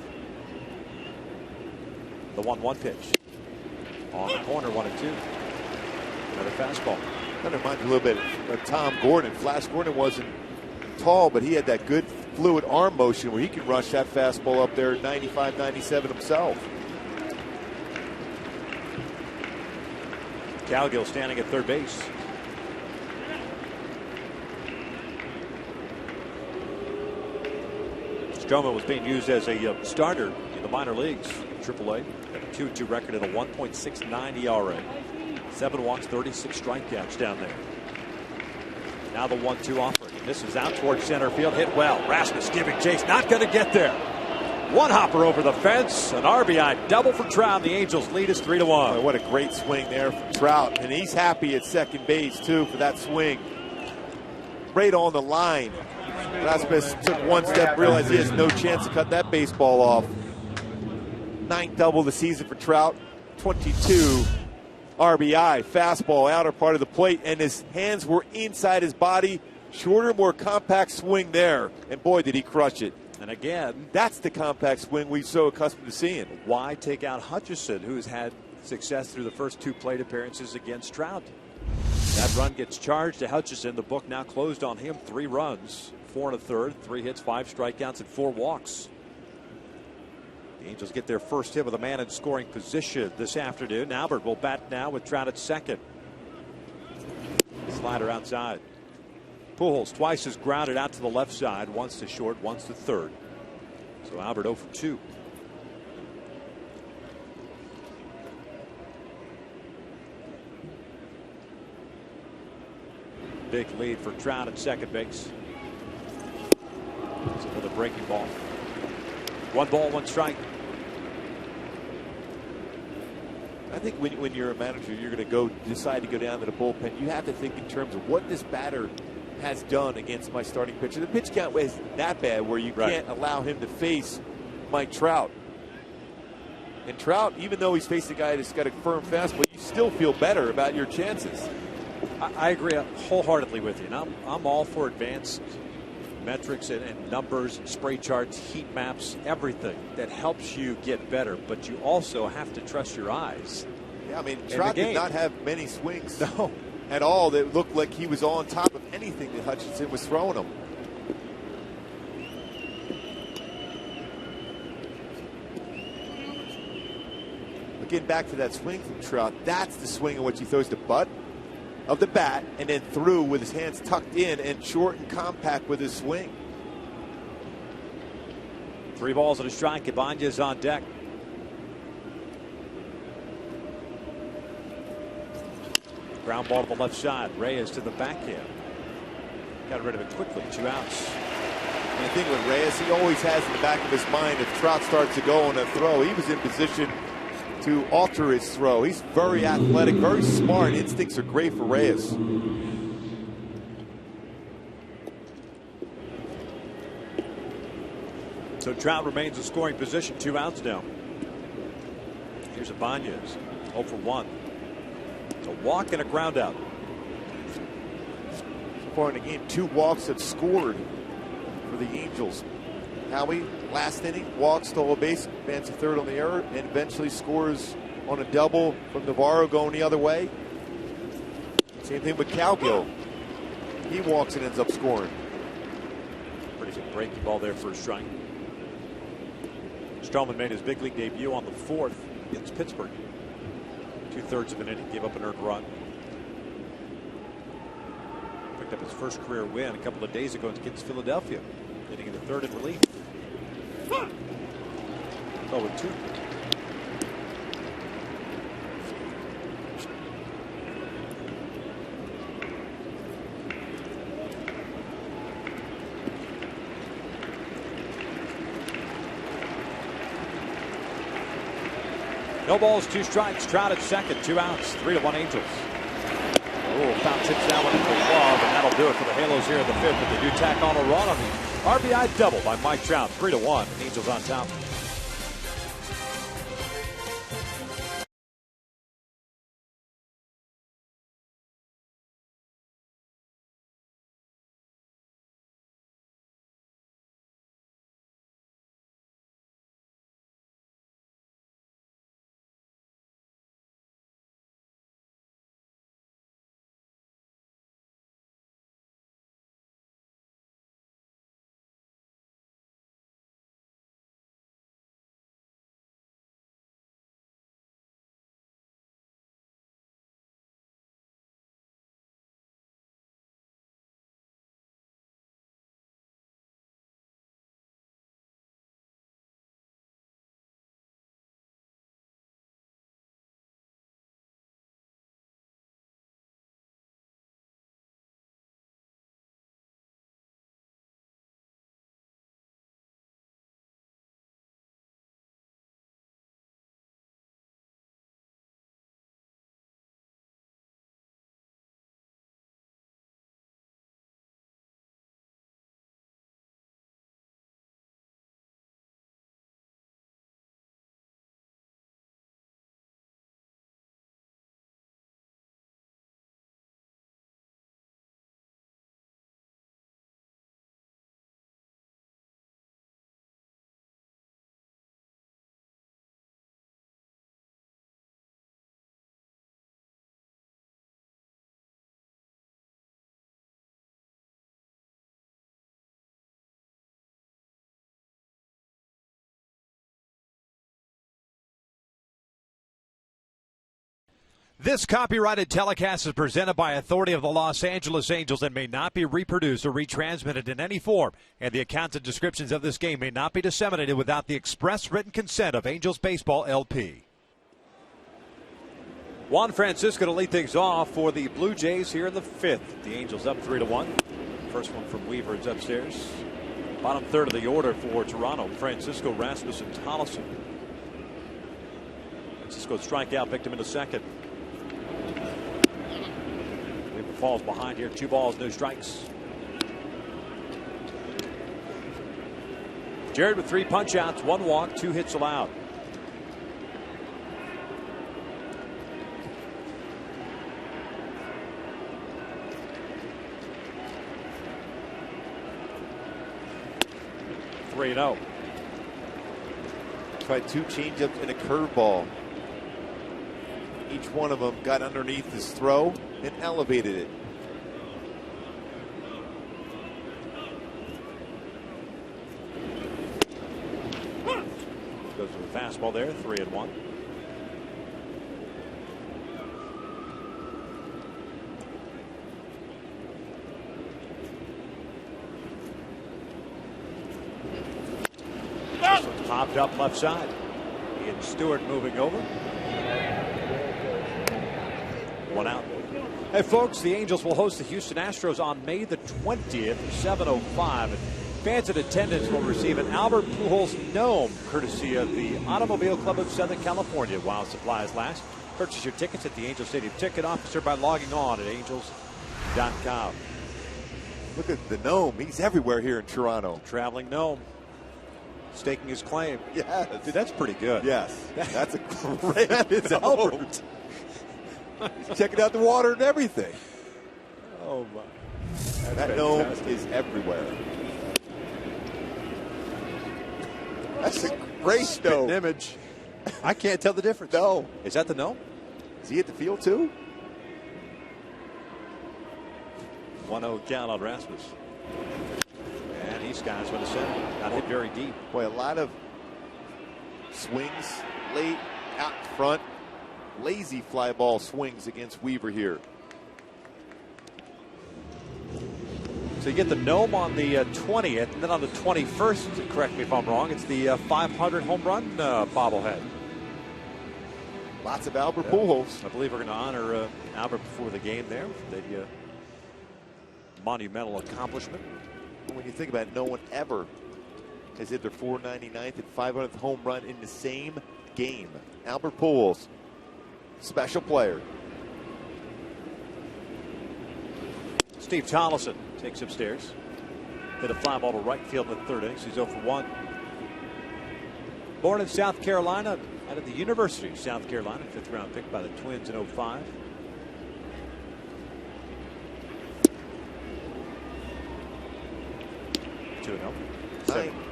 The 1-1 pitch. On the corner, 1-2. Another fastball. That reminds me a little bit of Tom Gordon. Flash Gordon wasn't tall, but he had that good fluid arm motion where he could rush that fastball up there 95, 97 himself. Cowgill standing at third base. Stroman was being used as a starter in the minor leagues, AAA. Got a 2-2 record and a 1.69 ERA. 7 walks, 36 strikeouts down there. Now the 1-2 offering. This is out towards center field. Hit well. Rasmus giving chase. Not going to get there. One hopper over the fence. An RBI double for Trout. The Angels lead us 3-1. Boy, what a great swing there from Trout. And he's happy at second base, too, for that swing. Right on the line. Rasmus took one step, realized he has no chance to cut that baseball off. 9th double of the season for Trout. 22 RBI. Fastball, outer part of the plate, and his hands were inside his body. Shorter, more compact swing there. And boy, did he crush it. And again, that's the compact swing we're so accustomed to seeing. Why take out Hutchison, who's had success through the first 2 plate appearances against Trout? That run gets charged to Hutchison. The book now closed on him. 3 runs, 4 1/3, 3 hits, 5 strikeouts, and 4 walks. The Angels get their first hit with a man in scoring position this afternoon. Albert will bat now with Trout at second. Slider outside. Pujols twice has grounded out to the left side, once to short, once to third. So Albert 0 for 2. Big lead for Trout at second base. It's another breaking ball. 1 ball, 1 strike. I think when you're a manager, you're going to decide to go down to the bullpen. You have to think in terms of what this batter has done against my starting pitcher. The pitch count is that bad where you can't allow him to face Mike Trout. And Trout, even though he's facing a guy that's got a firm fastball, you still feel better about your chances. I agree wholeheartedly with you. And I'm all for advanced metrics and numbers, and spray charts, heat maps, everything that helps you get better. But you also have to trust your eyes. Yeah, I mean, Trout did not have many swings at all that looked like he was on top of anything that Hutchinson was throwing him. Getting back to that swing from Trout, that's the swing in which he throws the butt of the bat and then through with his hands tucked in and short and compact with his swing. 3 balls and a strike. Ibanez on deck. Ground ball to the left side. Reyes to the backhand. Got rid of it quickly. 2 outs. And the thing with Reyes, he always has in the back of his mind, if Trout starts to go on a throw, he was in position to alter his throw. He's very athletic, very smart. Instincts are great for Reyes. So Trout remains in scoring position. 2 outs now. Here's Ibanez. 0 for 1. It's a walk and a ground out. So far in the game, 2 walks have scored for the Angels. Howie, last inning, walks, stole a base, advances third on the error, and eventually scores on a double from Navarro going the other way. Same thing with Cowgill. He walks and ends up scoring. Pretty good breaking ball there for a strike. Stroman made his big league debut on the 4th against Pittsburgh. 2/3 of an inning, gave up an earned run. Picked up his first career win a couple of days ago against Philadelphia, hitting in the 3rd in relief. 0-2. No balls, 2 strikes. Trout at second, 2 outs, 3-1 Angels. Oh, Fountain tips that one into the glove, and that'll do it for the Halos here in the 5th. But they do tack on a run on the RBI double by Mike Trout, 3-1. Angels on top. This copyrighted telecast is presented by authority of the Los Angeles Angels and may not be reproduced or retransmitted in any form, and the accounts and descriptions of this game may not be disseminated without the express written consent of Angels Baseball LP. Juan Francisco to lead things off for the Blue Jays here in the 5th. The Angels up 3-1. First one from Weaver is upstairs. Bottom third of the order for Toronto. Francisco, Rasmussen, Tolleson. Francisco strikeout, victim in the 2nd. Weaver falls behind here. 2 balls, no strikes. Jared with 3 punch outs, 1 walk, 2 hits allowed. Oh. Tried 2 changeups and a curveball. Each one of them got underneath his throw and elevated it. Goes to a fastball there, 3-1. Popped up left side. Ian Stewart moving over. 1 out. Hey folks, the Angels will host the Houston Astros on May the 20th, 7:05. And fans in attendance will receive an Albert Pujols gnome courtesy of the Automobile Club of Southern California while supplies last. Purchase your tickets at the Angel Stadium ticket officer by logging on at angels.com. Look at the gnome. He's everywhere here in Toronto. Traveling gnome. Staking his claim. Yes. Dude, that's pretty good. Yes. That's a great Albert. He's checking out the water and everything. Oh, my. That gnome is everywhere. That's a great no. image. I can't tell the difference. No. Is that the no? Is he at the field too? 1-0 count on Rasmus. And he skies for the center. Not hit very deep. Boy, a lot of swings late out front. Lazy fly ball swings against Weaver here. So you get the gnome on the 20th, and then on the 21st, correct me if I'm wrong, it's the 500 home run bobblehead. Lots of Albert Pujols. I believe we're going to honor Albert before the game there. The monumental accomplishment. When you think about it, no one ever has hit their 499th and 500th home run in the same game. Albert Pujols, special player. Steve Tollison takes upstairs. Hit a fly ball to right field in the third inning. He's 0 for 1. Born in South Carolina, out of the University of South Carolina, 5th round pick by the Twins in 05.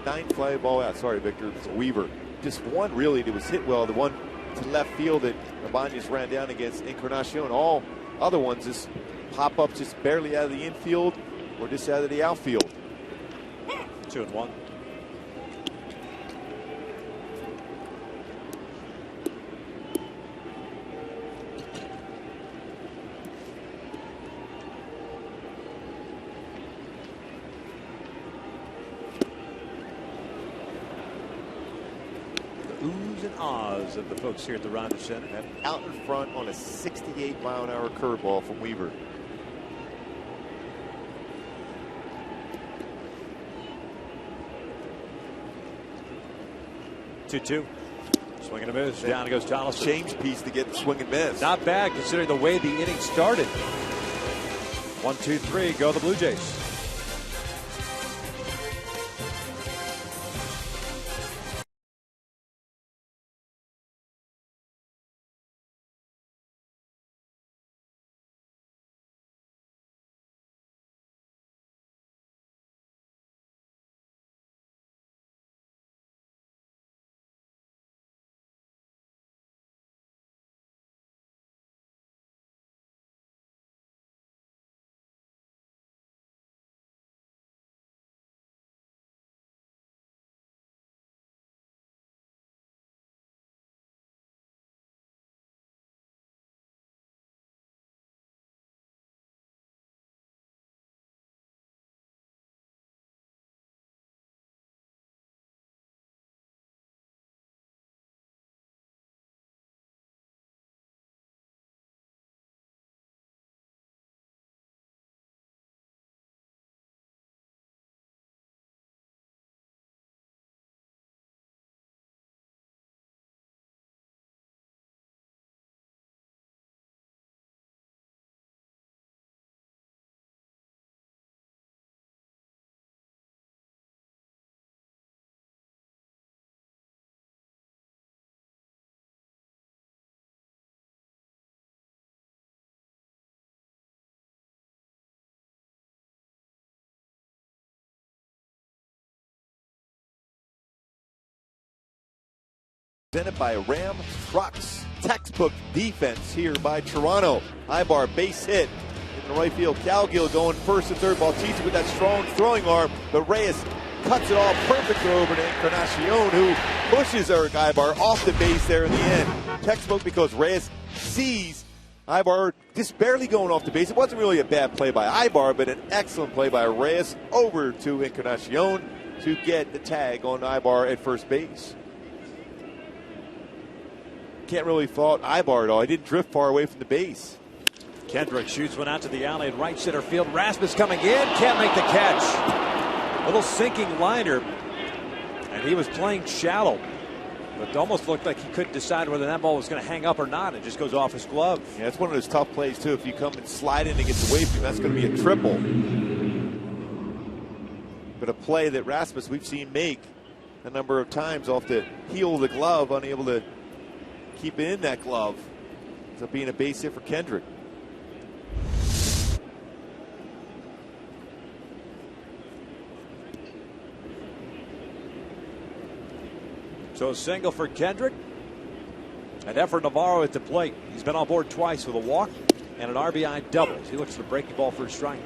Nine fly ball out. Sorry, Victor. It's Weaver. Just one really that was hit well. The one to left field that Ibanez ran down against Encarnacion. All other ones just pop up just barely out of the infield or just out of the outfield. 2-1. Oohs and ahs of the folks here at the Rogers Center. And out in front on a 68-mile-an-hour curveball from Weaver. Two. Swing and a miss. Down goes Tollison. Change piece to get the swing and miss. Not bad considering the way the inning started. 1, 2, 3. Go the Blue Jays. Presented by Ram Trucks. Textbook defense here by Toronto. Ibar base hit in the right field. Calgill going first and third. Bautista with that strong throwing arm. But Reyes cuts it off perfectly over to Encarnacion, who pushes Eric Ibar off the base there in the end. Textbook because Reyes sees Ibar just barely going off the base. It wasn't really a bad play by Ibar, but an excellent play by Reyes over to Encarnacion to get the tag on Ibar at first base. Can't really fault Ibar at all. He didn't drift far away from the base. Kendrick shoots one out to the alley in right center field. Rasmus coming in, can't make the catch. Little sinking liner, and he was playing shallow. But it almost looked like he couldn't decide whether that ball was going to hang up or not. It just goes off his glove. Yeah, it's one of those tough plays, too. If you come and slide in and get away from him, that's going to be a triple. But a play that Rasmus we've seen make a number of times off the heel of the glove, unable to keep it in that glove. Ends up being a base hit for Kendrick. So a single for Kendrick. And Efrain Navarro at the plate. He's been on board twice with a walk and an RBI double. He looks for the breaking ball for a strike.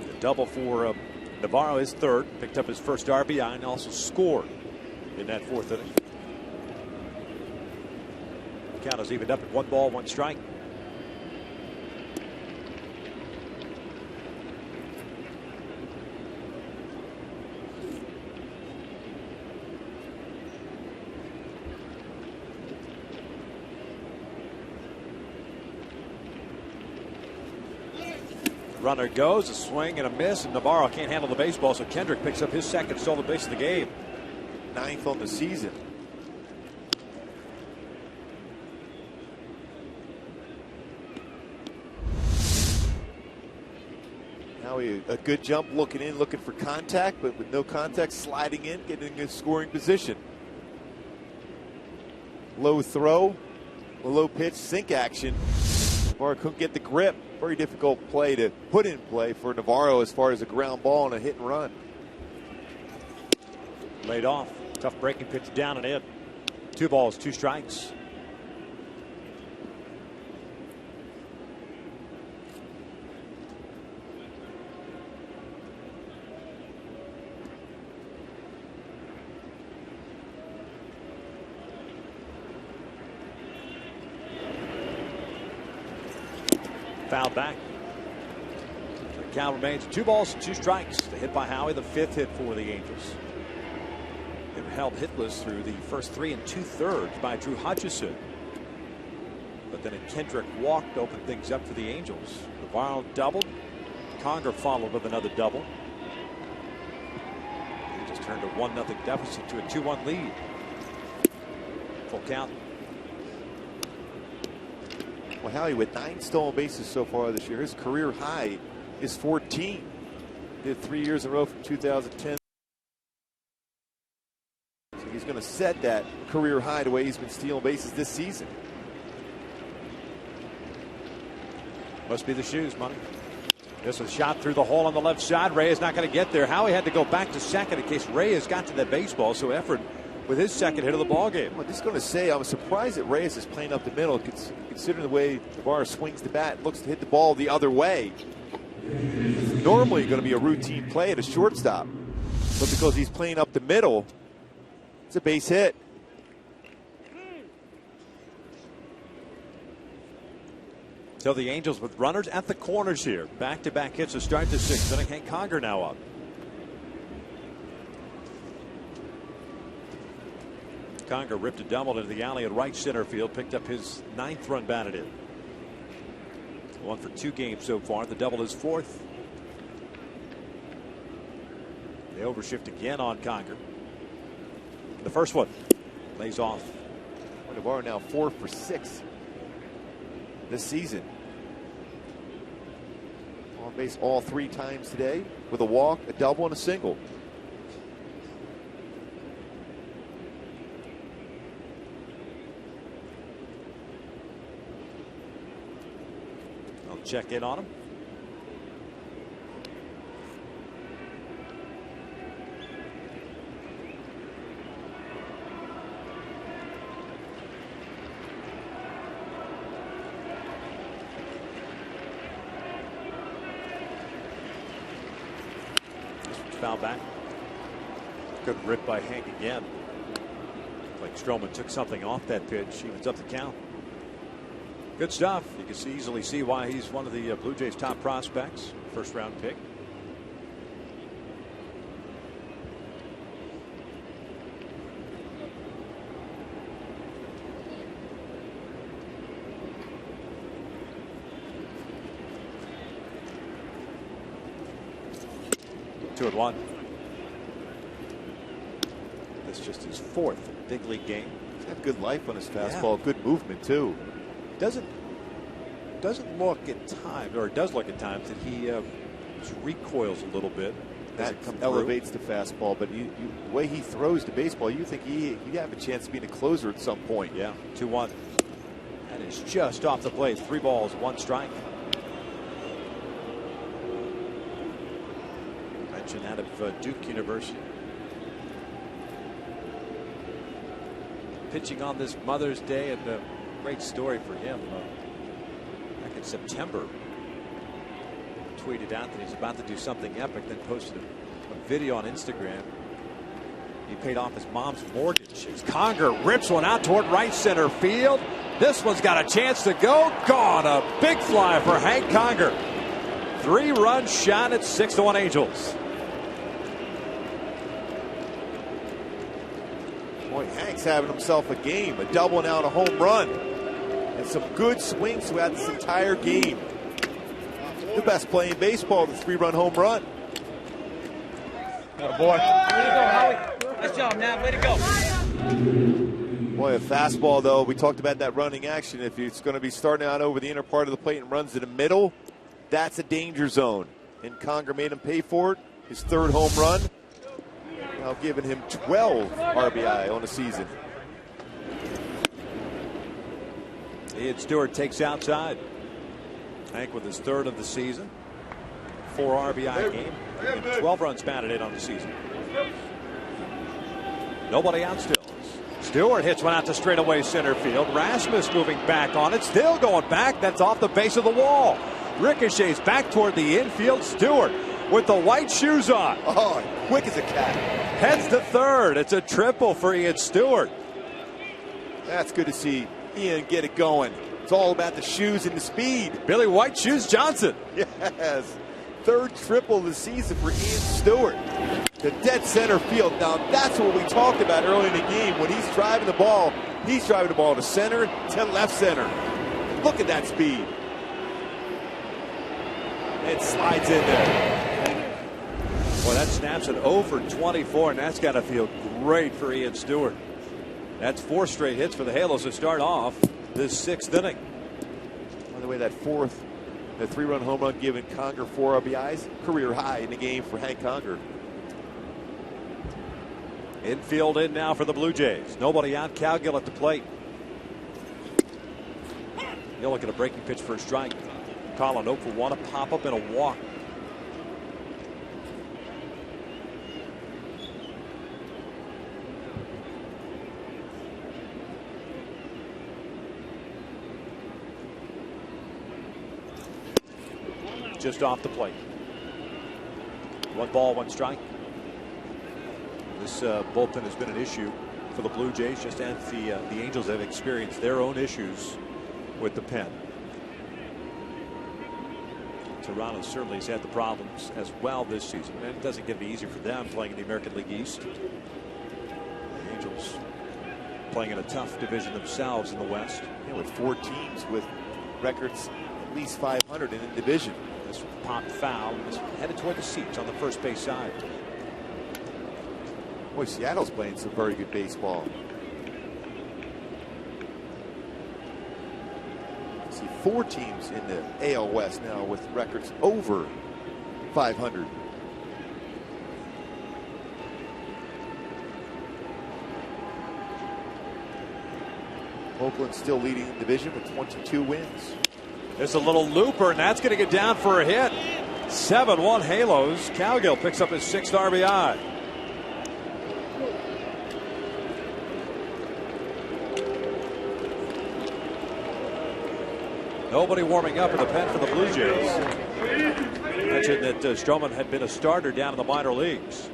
The double for Navarro, his third. Picked up his first RBI and also scored in that fourth inning. Count is evened up at 1 ball, 1 strike. Runner goes, a swing and a miss, and Navarro can't handle the baseball, so Kendrick picks up his second stolen base of the game. 9th on the season. Now a good jump, looking in, looking for contact, but with no contact, sliding in, getting in a scoring position. Low throw, a low pitch, sink action. Navarro couldn't get the grip. Very difficult play to put in play for Navarro as far as a ground ball and a hit and run. Laid off. Tough breaking pitch down and in. 2 balls, 2 strikes. Foul back. The count remains 2 balls, 2 strikes. The hit by Howie, the 5th hit for the Angels. They were held hitless through the first 3 2/3 by Drew Hutchison. But then a Kendrick walk to open things up for the Angels. Navarro doubled. Conger followed with another double. They just turned a 1-0 deficit to a 2-1 lead. Full count. Well, Howie, with 9 stolen bases so far this year, his career high is 14. Did 3 years in a row from 2010. So he's going to set that career high the way he's been stealing bases this season. Must be the shoes, Money. This is a shot through the hole on the left side. Reyes not going to get there. Howie had to go back to second in case Reyes got to that baseball. So Efrain with his second hit of the ball game. I'm just going to say I'm surprised that Reyes is playing up the middle, considering the way Navarro swings the bat, looks to hit the ball the other way. It's normally going to be a routine play at a shortstop, but because he's playing up the middle, it's a base hit. So the Angels with runners at the corners here. Back-to-back hits to start the 6th inning. Hank Conger now up. Conger ripped a double into the alley at right center field. Picked up his 9th run batted in. 1 for 2 games so far. The double is 4th. They overshift again on Conger. The first one lays off. Navarro now 4 for 6 this season. On base all 3 times today with a walk, a double, and a single. Check in on him. This one's foul back. Good rip by Hank again. Like Stroman took something off that pitch. Evens up the count. Good stuff. You can easily see why he's one of the Blue Jays' top prospects. 1st round pick. Two and one. That's just his 4th big league game. He's got good life on his fastball. Yeah. Good movement too. Doesn't look at times, or it does look at times, that he recoils a little bit. That elevates the fastball, but the way he throws the baseball, you think he'd have a chance of being a closer at some point. Yeah, 2-1. That is just off the plate. 3 balls, 1 strike. Mentioned out of Duke University. Pitching on this Mother's Day, and a great story for him. Back in September, tweeted out that he's about to do something epic, then posted a video on Instagram. He paid off his mom's mortgage. As Conger rips one out toward right center field. This one's got a chance to go. Gone. A big fly for Hank Conger. 3-run shot at 6-1 Angels. Boy, Hank's having himself a game. A double and out, a home run. And some good swings throughout this entire game. The best play in baseball, the 3-run home run. Oh boy. Way to go, Howie. Nice job, Nat. Way to go. Boy, a fastball, though. We talked about that running action. If it's going to be starting out over the inner part of the plate and runs to the middle, that's a danger zone. And Conger made him pay for it. His 3rd home run. Now giving him 12 RBI on the season. Ian Stewart takes outside. Hank with his 3rd of the season. 4 RBI game. And 12 runs batted in on the season. Nobody out still. Stewart hits one out to straightaway center field. Rasmus moving back on it. Still going back. That's off the base of the wall. Ricochets back toward the infield. Stewart with the white shoes on. Oh, quick as a cat. Heads to 3rd. It's a triple for Ian Stewart. That's good to see Ian get it going. It's all about the shoes and the speed. Billy White Shoes Johnson. Yes. 3rd triple of the season for Ian Stewart. The dead center field. Now, that's what we talked about early in the game. When he's driving the ball to center, to left center. Look at that speed. It slides in there. Boy, that snaps it 0 for 24, and that's got to feel great for Ian Stewart. That's 4 straight hits for the Halos to start off this 6th inning. By the way, that 3-run home run giving Conger 4 RBIs, career high in the game for Hank Conger. Infield in now for the Blue Jays. Nobody out. Cowgill at the plate. You'll look at a breaking pitch for a strike. Colin 0 for 1, a pop up and a walk. Just off the plate. 1 ball, 1 strike. This bullpen has been an issue for the Blue Jays, just as the Angels have experienced their own issues with the pen. Toronto certainly has had the problems as well this season, and it doesn't get any easier for them playing in the American League East. The Angels playing in a tough division themselves in the West. Yeah, with 4 teams with records at least 500 in the division. This popped foul is headed toward the seats on the first base side. Boy, Seattle's playing some very good baseball. See 4 teams in the AL West now with records over 500. Oakland still leading the division with 22 wins. There's a little looper, and that's going to get down for a hit. 7-1 Halos. Cowgill picks up his 6th RBI. Nobody warming up in the pen for the Blue Jays. I mentioned that Stroman had been a starter down in the minor leagues.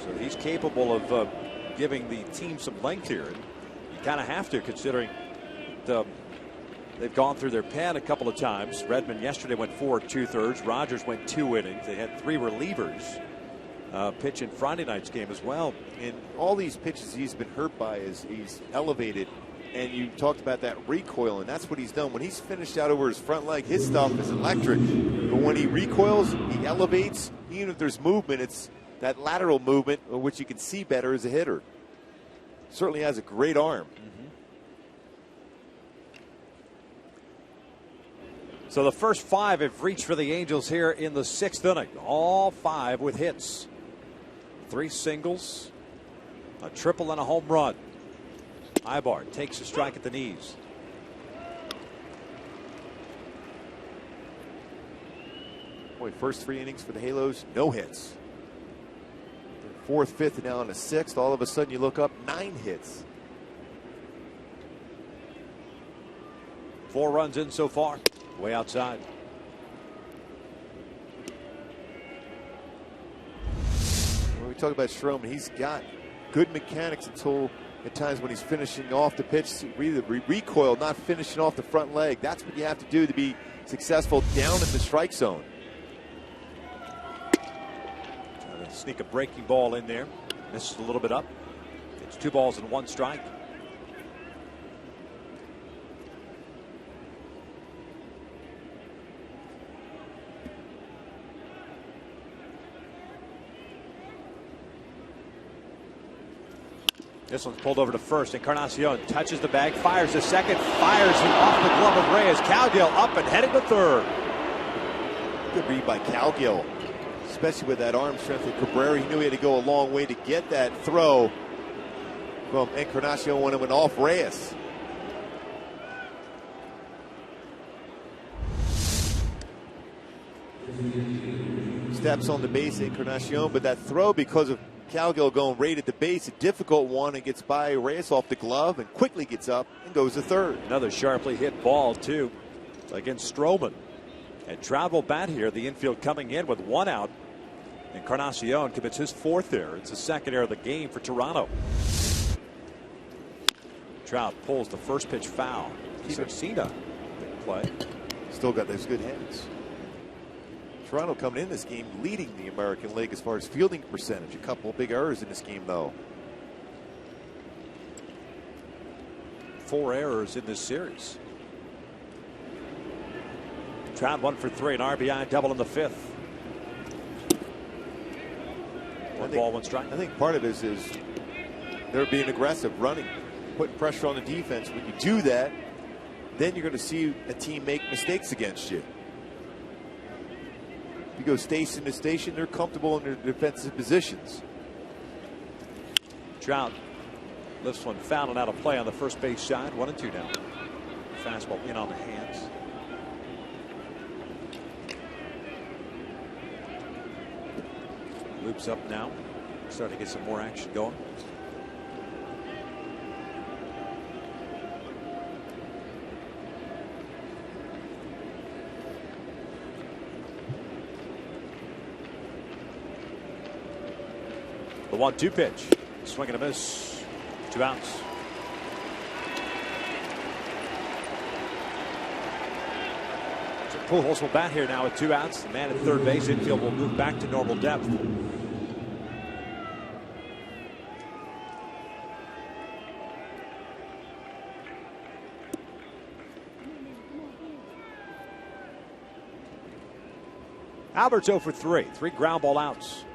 So he's capable of giving the team some length here. And you kind of have to, considering they've gone through their pen a couple of times. Redmond yesterday went 4 2/3. Rogers went 2 innings. They had 3 relievers pitch in Friday night's game as well. In all these pitches he's been hurt by is he's elevated. And you talked about that recoil, and that's what he's done. When he's finished out over his front leg, his stuff is electric. But when he recoils, he elevates. Even if there's movement, it's that lateral movement, which you can see better as a hitter. Certainly has a great arm. So the first 5 have reached for the Angels here in the 6th inning. All 5 with hits. 3 singles, a triple, and a home run. Ibar takes a strike at the knees. Boy, first 3 innings for the Halos, no hits. 4th, 5th, and now in the 6th. All of a sudden you look up, 9 hits. 4 runs in so far. Way outside. When we talk about Stroman, he's got good mechanics until at times when he's finishing off the pitch, either recoil, not finishing off the front leg. That's what you have to do to be successful down in the strike zone. Trying to sneak a breaking ball in there. Misses a little bit up. It's 2 balls and 1 strike. This one's pulled over to first. Encarnacion touches the bag, fires the second, fires it off the glove of Reyes. Cowgill up and heading to third. Good read by Cowgill, especially with that arm strength of Cabrera. He knew he had to go a long way to get that throw from Encarnacion when it went off Reyes. Steps on the base, Encarnacion, but that throw, because of Cowgill going right at the base, a difficult one, and gets by Reyes off the glove and quickly gets up and goes to third. Another sharply hit ball, too, against Stroman. And Trout will bat here. The infield coming in with 1 out. Encarnacion commits his 4th error. It's the 2nd error of the game for Toronto. Trout pulls the first pitch foul. Cena play. Still got those good hands. Toronto coming in this game leading the American League as far as fielding percentage. A couple of big errors in this game, though. 4 errors in this series. Trout 1 for 3, an RBI double in the 5th. 1 ball, 1 strike. I think part of this is they're being aggressive, running, putting pressure on the defense. When you do that, then you're going to see a team make mistakes against you. If you go station to station, they're comfortable in their defensive positions. Trout lifts one foul and out of play on the first base side. 1-2 now. Fastball in on the hands. Loops up now. Starting to get some more action going. The 1-2 pitch. Swing and a miss. 2 outs. So Pujols will bat here now with 2 outs. The man at third base. Infield will move back to normal depth. Albert's 0 for 3. 3 ground ball outs.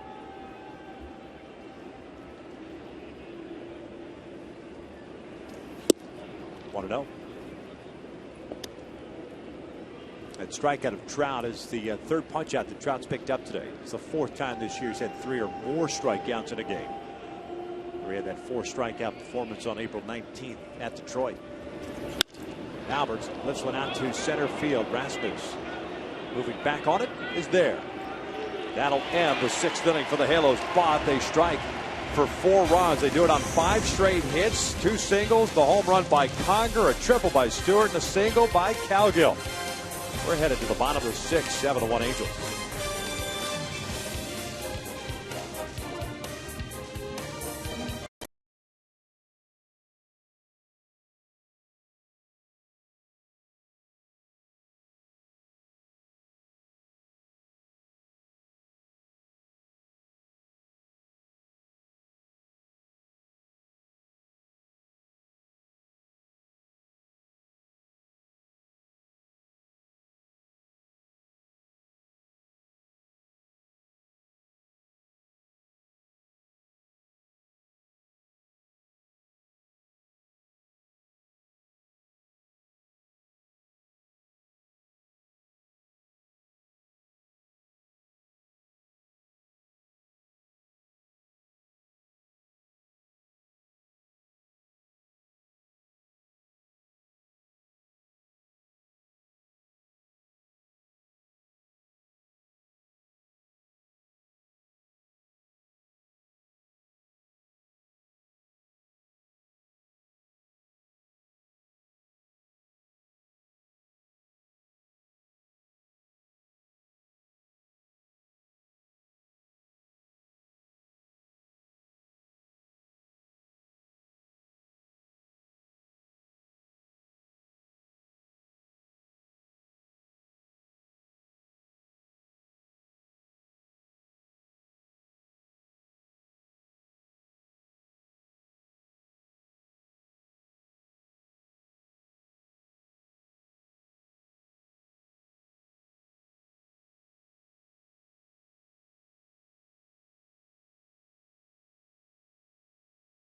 Want to know? That strikeout of Trout is the 3rd punch out that Trout's picked up today. It's the 4th time this year he's had 3 or more strikeouts in a game. We had that 4 strikeout performance on April 19th at Detroit. Alberts lifts one out to center field. Rasmus moving back on it is there. That'll end the 6th inning for the Halos. But they strike for 4 runs. They do it on 5 straight hits, 2 singles, the home run by Conger, a triple by Stewart, and a single by Cowgill. We're headed to the bottom of the 6th, 7-1 Angels.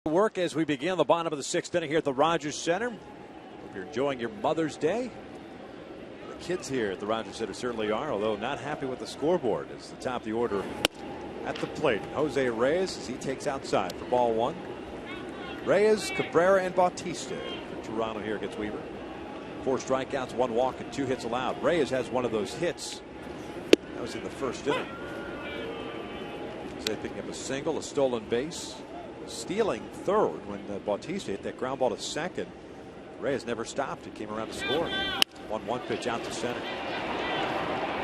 Work as we begin the bottom of the 6th inning here at the Rogers Center. Hope you're enjoying your Mother's Day. The kids here at the Rogers Center certainly are, although not happy with the scoreboard. It's the top of the order at the plate. Jose Reyes as he takes outside for ball 1. Reyes, Cabrera, and Bautista for Toronto here against Weaver. 4 strikeouts, 1 walk, and 2 hits allowed. Reyes has one of those hits. That was in the 1st inning. Jose picking up a single, a stolen base. Stealing 3rd when Bautista hit that ground ball to 2nd. Reyes never stopped. It came around to score. 1-1 pitch out to center.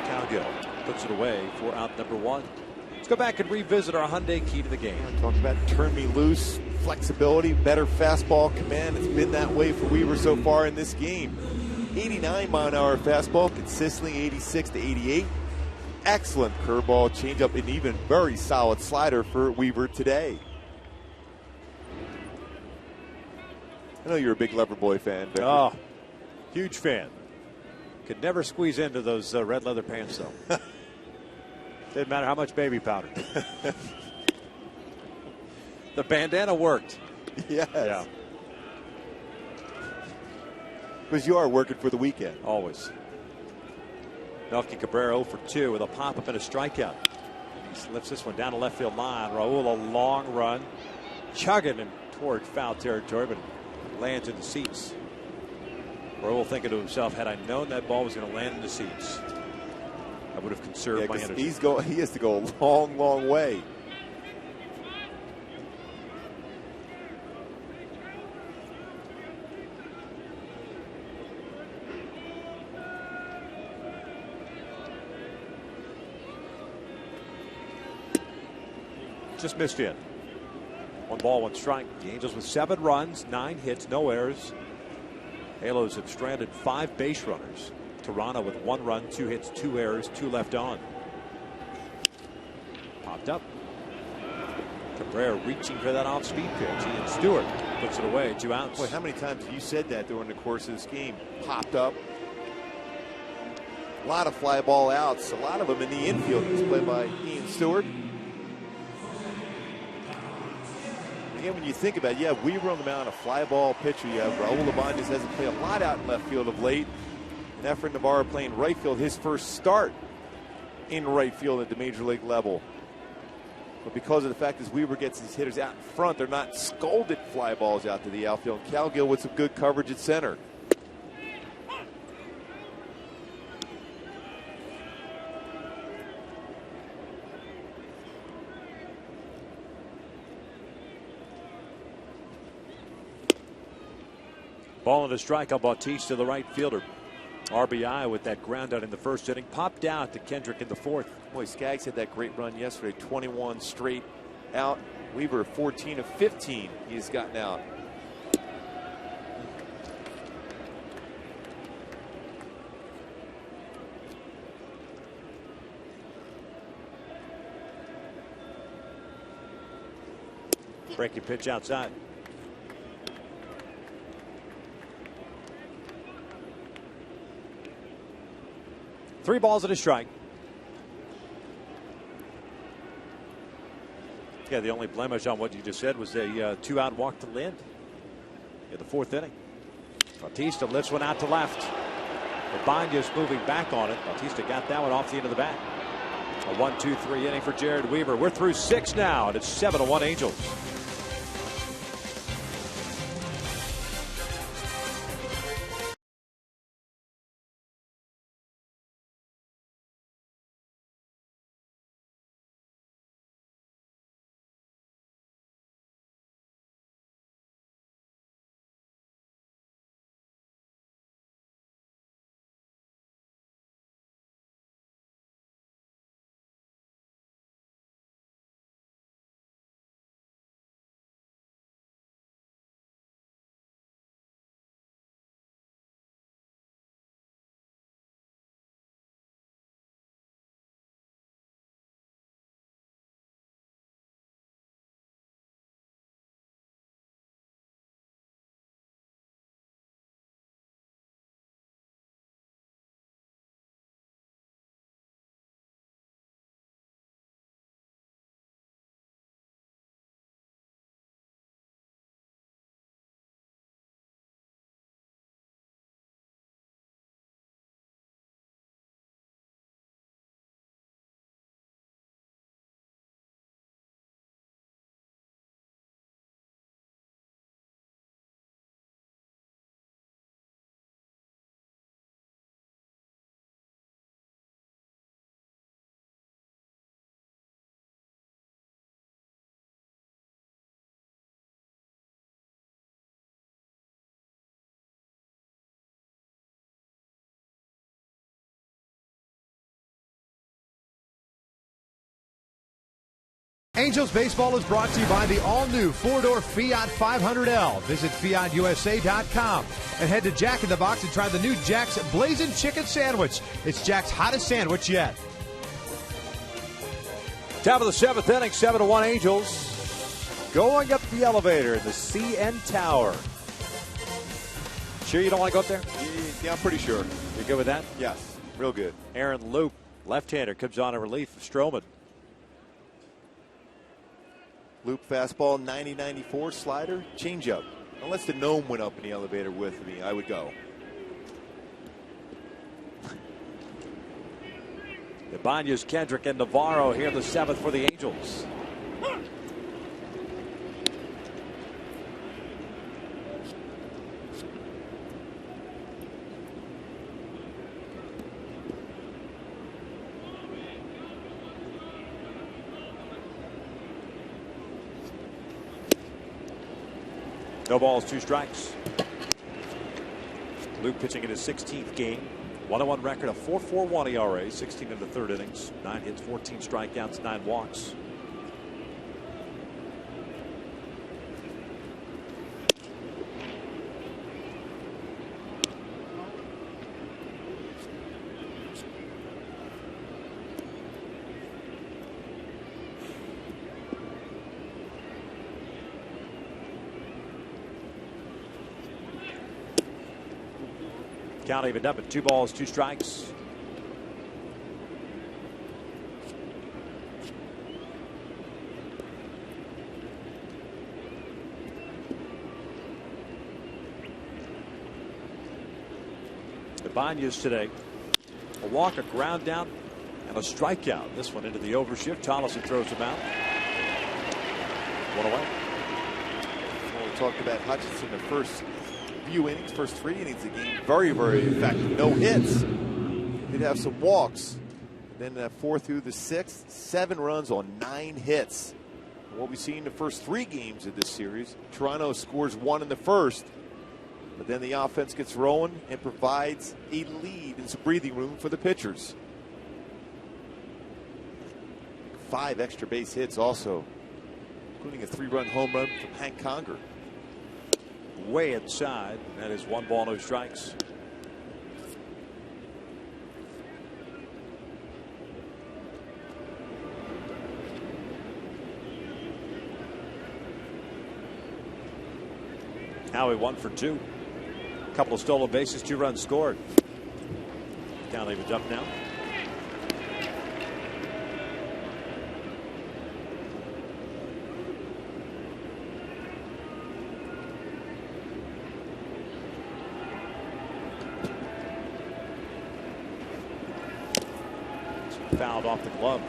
Calgill puts it away for out number 1. Let's go back and revisit our Hyundai key to the game. Talking about turn me loose, flexibility, better fastball command. It's been that way for Weaver so far in this game. 89-mile-an-hour fastball, consistently 86 to 88. Excellent curveball, changeup, and even very solid slider for Weaver today. I know you're a big Loverboy fan, Victor. Oh, huge fan. Could never squeeze into those red leather pants, though. Didn't matter how much baby powder. The bandana worked. Yes. Yeah. Because you are working for the weekend. Always. Melky Cabrera 0 for 2 with a pop-up and a strikeout. He lifts this one down to left field line. Raul a long run. Chugging and toward foul territory, but lands in the seats. Raul thinking to himself, had I known that ball was going to land in the seats, I would have conserved my energy. He has to go a long, long way. Just missed it. 1 ball, 1 strike. The Angels with 7 runs, 9 hits, no errors. Halos have stranded 5 base runners. Toronto with 1 run, 2 hits, 2 errors, 2 left on. Popped up. Cabrera reaching for that off-speed pitch. Ian Stewart puts it away, 2 outs. Boy, how many times have you said that during the course of this game? Popped up. A lot of fly ball outs. A lot of them in the infield. It was played by Ian Stewart. Again, when you think about it, you have Weaver on the mound, a fly ball pitcher. You have Raul Ibanez hasn't played a lot out in left field of late. And Efren Navarro playing right field, his first start in right field at the major league level. But because of the fact that Weaver gets his hitters out in front, they're not scolded fly balls out to the outfield. Calgill with some good coverage at center. Ball and a strike on Bautista, the right fielder. RBI with that ground out in the 1st inning. Popped out to Kendrick in the 4th. Boy, Skaggs had that great run yesterday. 21 straight out. Weaver 14 of 15 he's gotten out. Breaking pitch outside. Three balls and a strike. Yeah, the only blemish on what you just said was a 2-out walk to Lind in the 4th inning. Bautista lifts one out to left. Ibanez moving back on it. Bautista got that one off the end of the bat. A 1-2-3 inning for Jared Weaver. We're through 6 now, and it's 7-1 Angels. Angels Baseball is brought to you by the all-new four-door Fiat 500L. Visit FiatUSA.com and head to Jack in the Box and try the new Jack's Blazing Chicken Sandwich. It's Jack's hottest sandwich yet. Top of the 7th inning, 7-1 Angels. Going up the elevator in the CN Tower. Sure you don't want to go up there? Yeah, I'm pretty sure. You're good with that? Yes, real good. Aaron Loop, left-hander, comes on in relief of Stroman. Loop fastball, 90-94 slider, changeup. Unless the gnome went up in the elevator with me, I would go. Ibanez, Kendrick, and Navarro here in the 7th for the Angels. No balls, 2 strikes. Luke pitching in his 16th game. 1-1 record, a 4.41 ERA, 16 in the 3rd innings, 9 hits, 14 strikeouts, 9 walks. Count evened up at 2 balls, 2 strikes. Ibanez today. A walk, a ground down, and a strikeout. This one into the overshift. Tollison throws him out. 1 away. Well, we talked about Hutchinson the first few innings, first 3 innings of the game, very, very effective. No hits. Did have some walks. Then that 4th through the 6th, 7 runs on 9 hits. What we've seen the first 3 games of this series, Toronto scores 1 in the first, but then the offense gets rolling and provides a lead and some breathing room for the pitchers. 5 extra base hits also, including a 3-run home run from Hank Conger. Way inside. That is 1 ball, no strikes. Howie 1 for 2. A couple of stolen bases, 2 runs scored. Count evens up now. Fouled off the glove.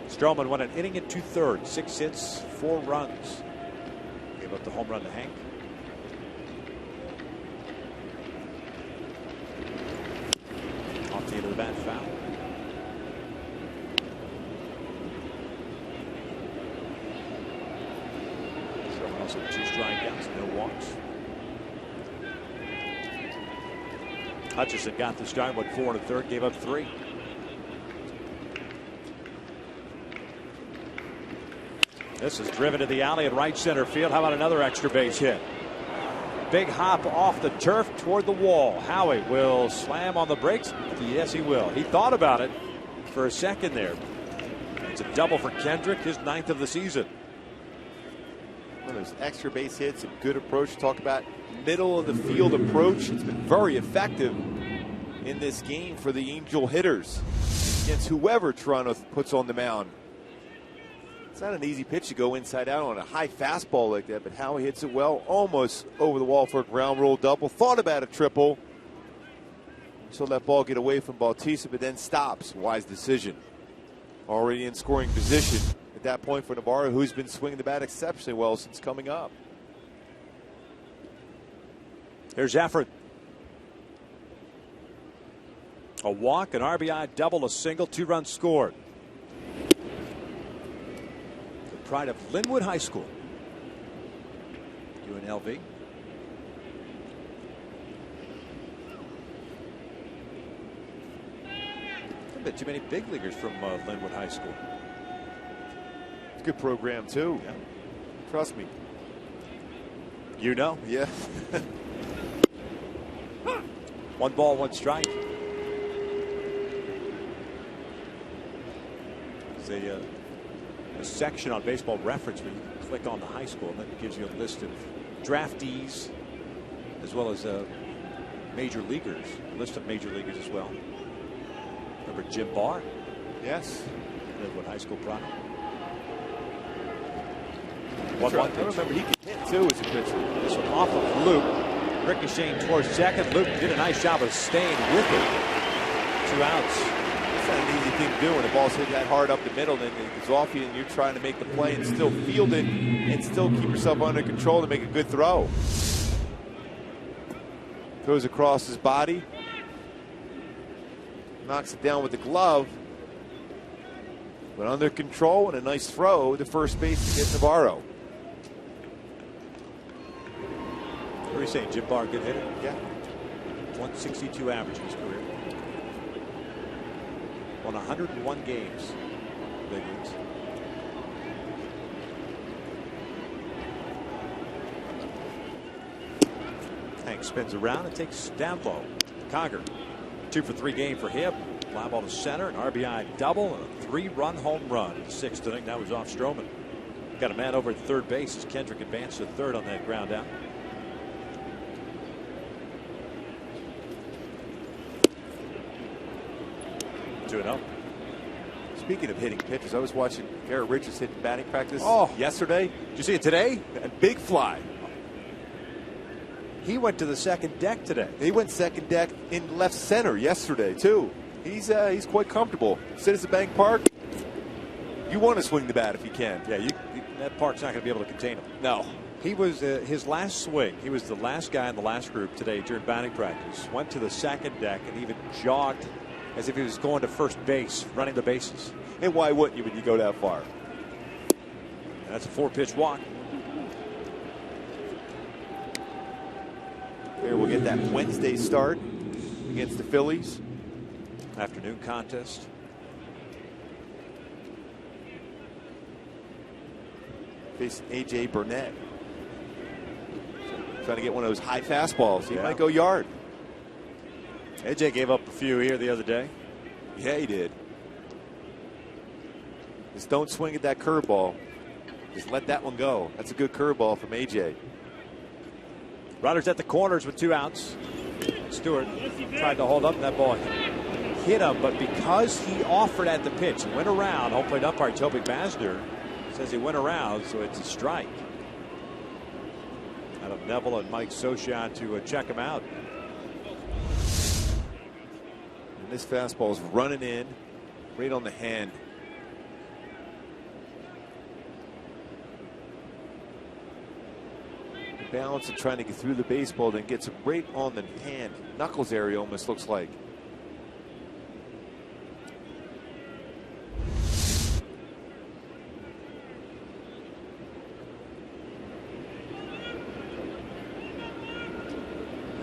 Stroman went an inning and 2/3, 6 hits, 4 runs. Gave up the home run to Hank. Off the end of the bat, foul. Also 2 strikeouts, no walks. Hutchinson got the start, went 4 1/3, gave up 3. This is driven to the alley at right center field. How about another extra base hit? Big hop off the turf toward the wall. Howie will slam on the brakes. Yes, he will. He thought about it for a second there. It's a double for Kendrick, his 9th of the season. One of those extra base hits, a good approach. Talk about middle of the field approach. It's been very effective in this game for the Angel hitters against whoever Toronto puts on the mound. It's not an easy pitch to go inside out on a high fastball like that, but Howie hits it well, almost over the wall for a ground rule double. Thought about a triple. So that ball get away from Bautista, but then stops. Wise decision. Already in scoring position at that point for Navarro, who's been swinging the bat exceptionally well since coming up. Here's Effort. A walk, an RBI double, a single, 2 runs scored. The pride of Linwood High School. UNLV. haven't been too many big leaguers from Linwood High School. It's a good program, too. Yeah. Trust me. You know? Yeah. 1 ball, 1 strike. There's a section on Baseball Reference where you click on the high school, and then it gives you a list of draftees as well as major leaguers, a list of major leaguers as well. Remember Jim Barr? Yes. Linwood High School product. Right. I remember he could hit too as a pitcher. This one off of Luke. Ricocheting towards second. Luke did a nice job of staying with it. 2 outs. It's not an easy thing to do when the ball's hit that hard up the middle and it's off you and you're trying to make the play and still field it and still keep yourself under control to make a good throw. Throws across his body. Knocks it down with the glove. But under control and a nice throw to first base to get Navarro. What are you saying? Jim Barr, good hitter? Yeah. 162 average in his career. Won 101 games. Big leagues. Hank spins around and takes down low. Conger, 2 for 3 game for him. Fly ball to center, an RBI double, and a 3-run home run in the 6th inning. That was off Stroman. Got a man over at third base as Kendrick advanced to third on that ground out. Speaking of hitting pitchers, I was watching Garrett Richards hitting batting practice yesterday. Did you see it today? A big fly. He went to the second deck today. He went second deck in left center yesterday too. He's quite comfortable. Citizen Bank Park. You want to swing the bat if you can. Yeah, that park's not going to be able to contain him. No. He was his last swing. He was the last guy in the last group today during batting practice. Went to the second deck and even jogged as if he was going to first base, running the bases. And why wouldn't you when you go that far? And that's a 4-pitch walk. There we'll get that Wednesday start against the Phillies. Afternoon contest. Facing A.J. Burnett. Trying to get one of those high fastballs. He might go yard. AJ gave up a few here the other day. Yeah, he did. Just don't swing at that curveball. Just let that one go. That's a good curveball from AJ. Runners at the corners with 2 outs. Stewart tried to hold up that ball. Hit him, but because he offered at the pitch and went around, home plate umpire Toby Basner says he went around, so it's a strike. Adam Neville and Mike Soshan to check him out. And this fastball's running in right on the hand. The balance of trying to get through the baseball, then gets it right on the hand. Knuckles area almost looks like.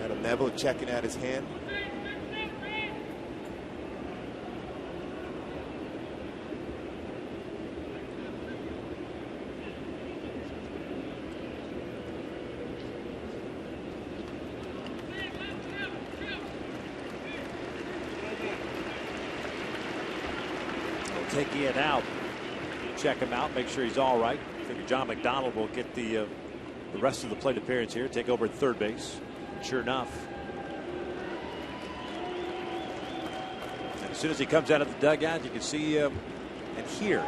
Adam Neville checking out his hand. Take Ian out. Check him out. Make sure he's all right. I figure John McDonald will get the rest of the plate appearance here. Take over at third base. And sure enough. And as soon as he comes out of the dugout, you can see and hear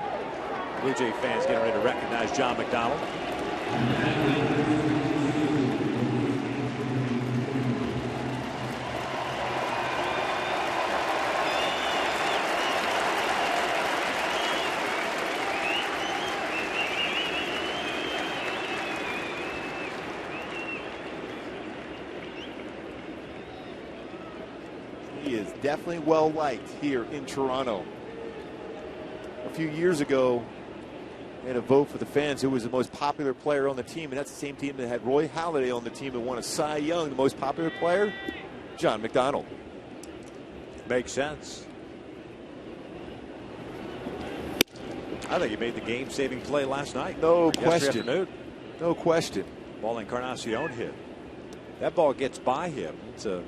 Blue Jay fans getting ready to recognize John McDonald. Definitely well liked here in Toronto. A few years ago, they had a vote for the fans who was the most popular player on the team, and that's the same team that had Roy Halladay on the team and won a Cy Young. The most popular player, John McDonald. Makes sense. I think he made the game-saving play last night. No yesterday question. Afternoon. No question. Ball Encarnacion hit. That ball gets by him. I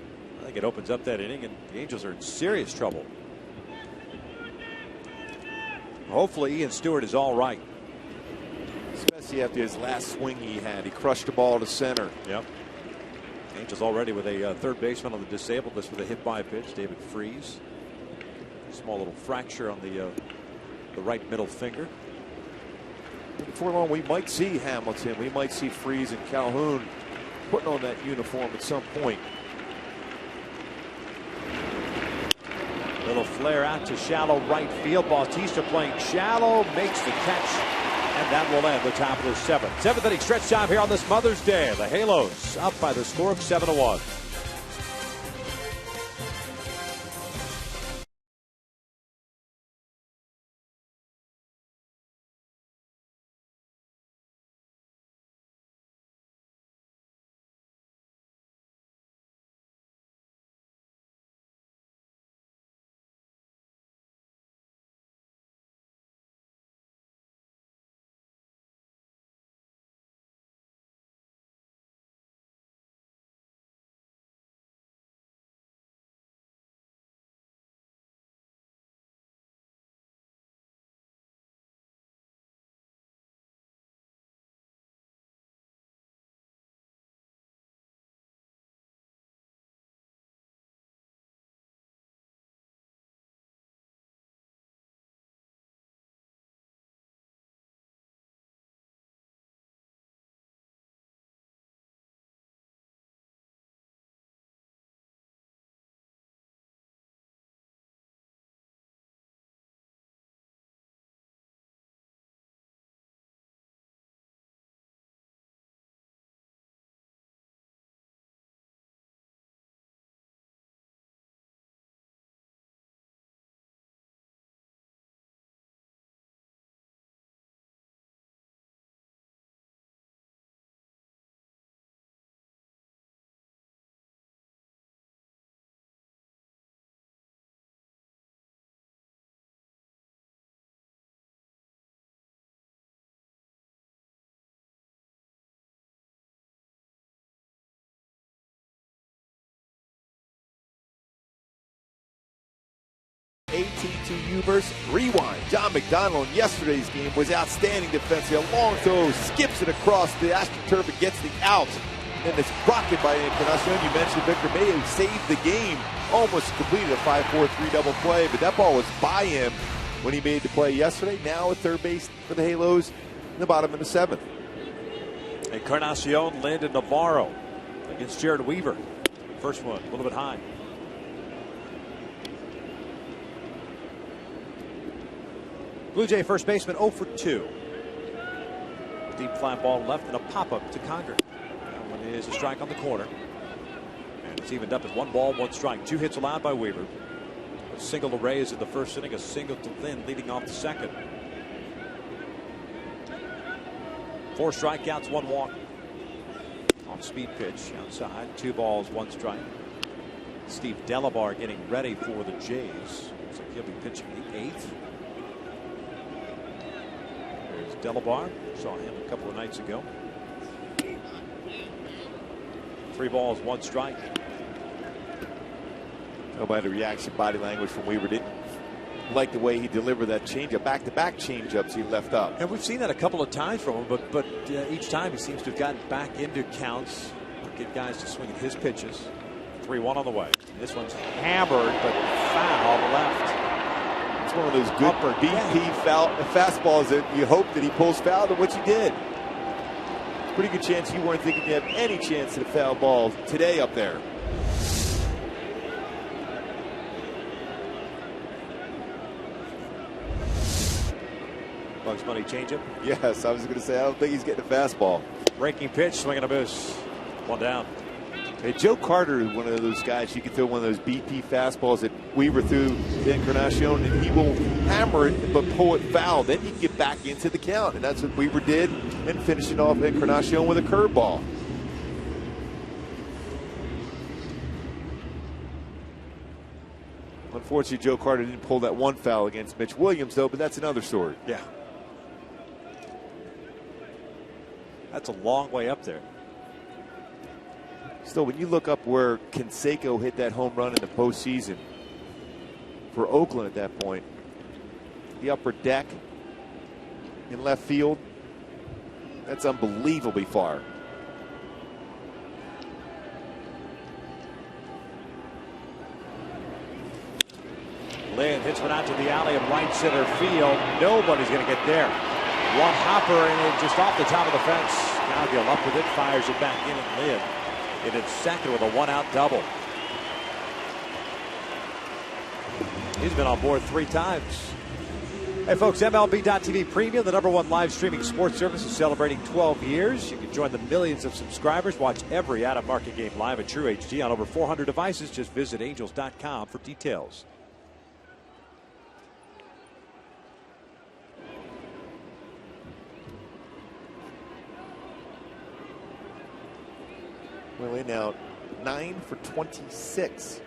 think it opens up that inning, and the Angels are in serious trouble. Hopefully Ian Stewart is all right. Especially after his last swing he had. He crushed the ball to center. Yep. Angels already with a third baseman on the disabled list with a hit by pitch, David Freese. Small little fracture on the right middle finger. Before long, we might see Hamilton. We might see Freese and Calhoun putting on that uniform at some point. Little flare out to shallow right field. Bautista playing shallow, makes the catch, and that will end the top of the seventh. Seventh inning stretch time here on this Mother's Day. The Halos up by the score of 7-1. AT Ubers rewind. John McDonald in yesterday's game was outstanding defensively. A long throw, skips it across the AstroTurf and gets the out. And it's rocketed by Encarnacion. You mentioned Victor Mayo saved the game. Almost completed a 5-4-3 double play, but that ball was by him when he made the play yesterday. Now at third base for the Halos in the bottom of the seventh. Encarnacion, Landon Navarro against Jared Weaver. First one, a little bit high. Blue Jay first baseman 0 for 2. Deep fly ball left and a pop-up to Conger. That one is a strike on the corner. And it's evened up as 1 ball, 1 strike. 2 hits allowed by Weaver. A single to Reyes in the first inning, a single to Lynn leading off the second. 4 strikeouts, 1 walk. On speed pitch outside, 2 balls, 1 strike. Steve Delabar getting ready for the Jays. Looks like he'll be pitching the 8th. There's Delabar. Saw him a couple of nights ago. 3 balls, 1 strike. Nobody reaction, body language from Weaver. Didn't like the way he delivered that changeup, back-to-back changeups he left up. And we've seen that a couple of times from him, but each time he seems to have gotten back into counts, get guys to swing at his pitches. 3-1 on the way. This one's hammered, but foul left. It's one of those good BP fastballs that you hope that he pulls foul, to which he did. Pretty good chance you weren't thinking you had any chance at a foul ball today up there. Bugs Bunny changeup. Yes, I was going to say I don't think he's getting a fastball. Breaking pitch, swing and a miss. 1 down. Hey, Joe Carter is one of those guys. You can throw one of those BP fastballs that Weaver threw to Encarnacion, and he will hammer it but pull it foul. Then you can get back into the count, and that's what Weaver did, and finishing off Encarnacion with a curveball. Unfortunately, Joe Carter didn't pull that 1 foul against Mitch Williams, though, but that's another story. Yeah. That's a long way up there. Still, when you look up where Canseco hit that home run in the postseason for Oakland at that point, the upper deck in left field, that's unbelievably far. Lynn hits one out to the alley of right center field. Nobody's going to get there. One hopper and just off the top of the fence. Cowgill up with it, fires it back in, and Lynn in its second with a 1-out double. He's been on board 3 times. Hey folks, MLB.TV Premium, the #1 live streaming sports service, is celebrating 12 years. You can join the millions of subscribers. Watch every out-of-market game live at True HD on over 400 devices. Just visit Angels.com for details. Well, in out 9 for 26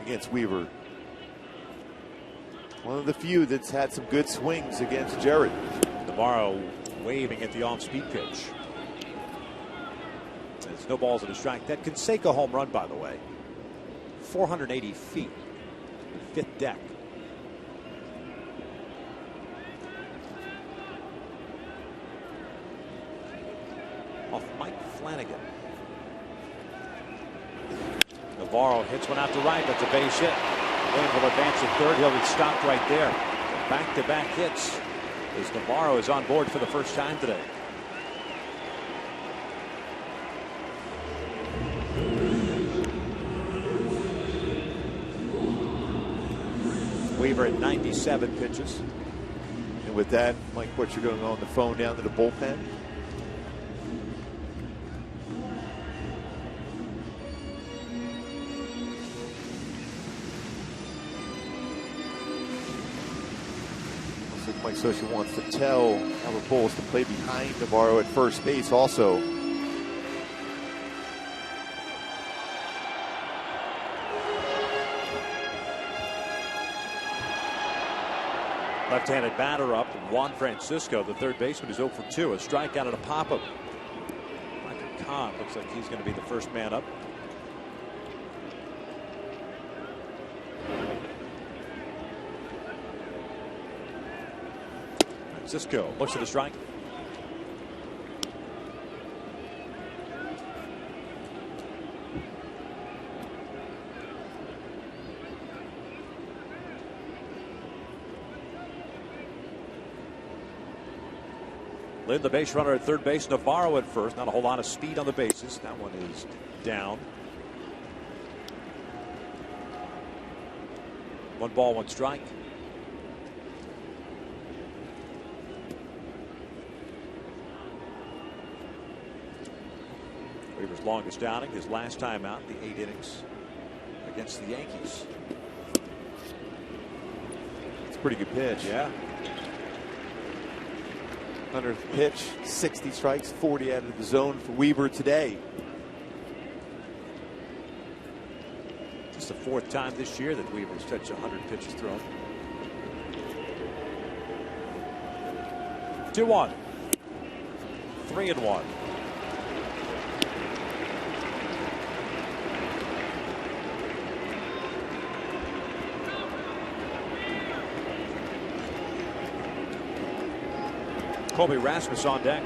against Weaver. One of the few that's had some good swings against Jared. Navarro waving at the off-speed pitch. There's no balls at a strike. That Canseco home run, by the way, 480 feet, 5th deck. Off Mike Flanagan. Navarro hits one out to right. That's a base hit. Williams will advance to third. He'll be stopped right there. Back-to-back hits as Navarro is on board for the first time today. Weaver at 97 pitches. And with that, Mike, what, you're going to go on the phone down to the bullpen? Mike Scioscia wants to tell Albert Pujols to play behind Navarro at first base also. Left-handed batter up, Juan Francisco, the third baseman, is 0 for 2. A strikeout and a pop-up. Michael Kahn looks like he's going to be the first man up. Francisco looks at the strike. Lynn, the base runner at third base. Navarro at first. Not a whole lot of speed on the bases. That one is down. 1 ball, 1 strike. Weaver's longest outing, his last time out, the 8 innings against the Yankees. It's a pretty good pitch. Yeah. 100th pitch, 60 strikes, 40 out of the zone for Weaver today. It's the 4th time this year that Weaver's touched 100 pitches thrown. 2-1. 3-1. Colby Rasmus on deck.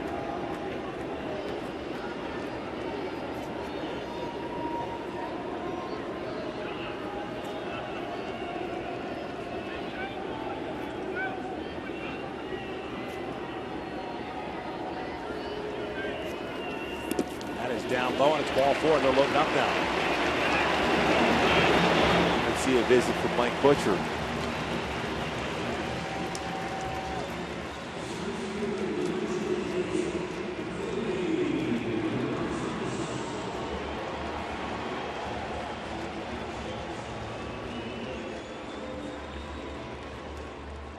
That is down low, and it's ball 4, and they're loading up now. Let's see a visit from Mike Butcher.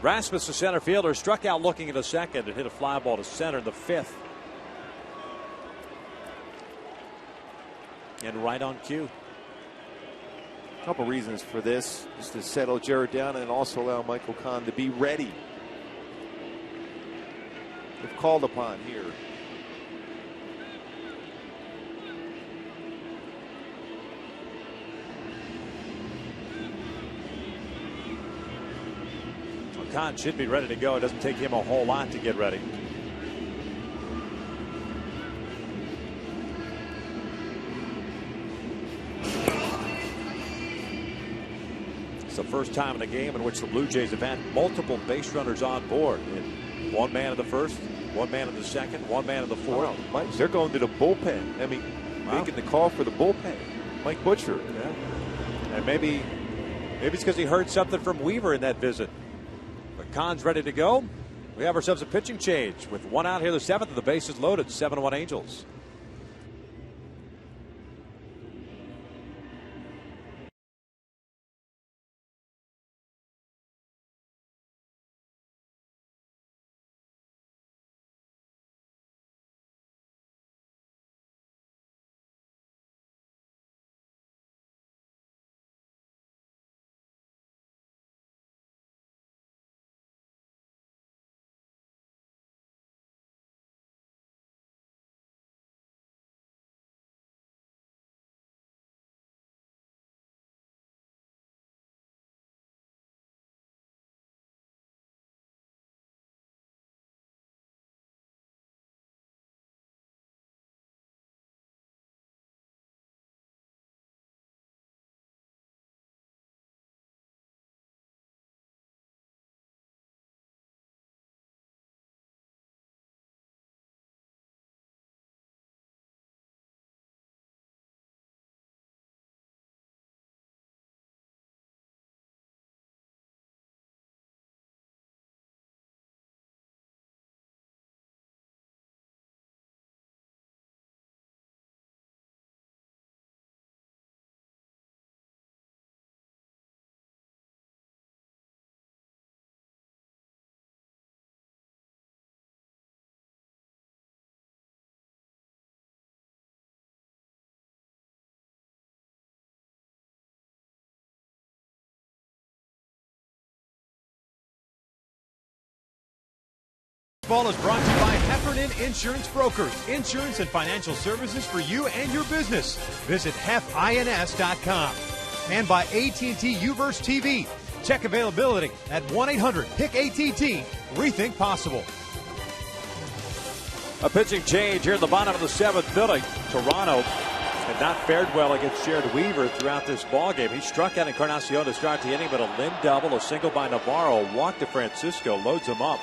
Rasmus, the center fielder, struck out looking at a second and hit a fly ball to center in the 5th. And right on cue. A couple reasons for this, just to settle Jared down and also allow Michael Kahn to be ready if called upon here. Kahn should be ready to go. It doesn't take him a whole lot to get ready. It's the first time in the game in which the Blue Jays have had multiple base runners on board. One man in the first, one man in the second, one man in the fourth. Wow. They're going to the bullpen. I mean, making the call for the bullpen. Mike Butcher. Yeah. And maybe it's because he heard something from Weaver in that visit. But Kahn's ready to go. We have ourselves a pitching change with one out here, the seventh, and the bases loaded. 7-1 Angels. Baseball is brought to you by Heffernan Insurance Brokers. Insurance and financial services for you and your business. Visit hefins.com. And by AT&T Uverse TV. Check availability at 1-800-PIC-ATT. Rethink possible. A pitching change here in the bottom of the seventh inning. Toronto had not fared well against Jared Weaver throughout this ballgame. He struck out Encarnacion to start the inning, but a limb double, a single by Navarro, walk to Francisco, loads him up.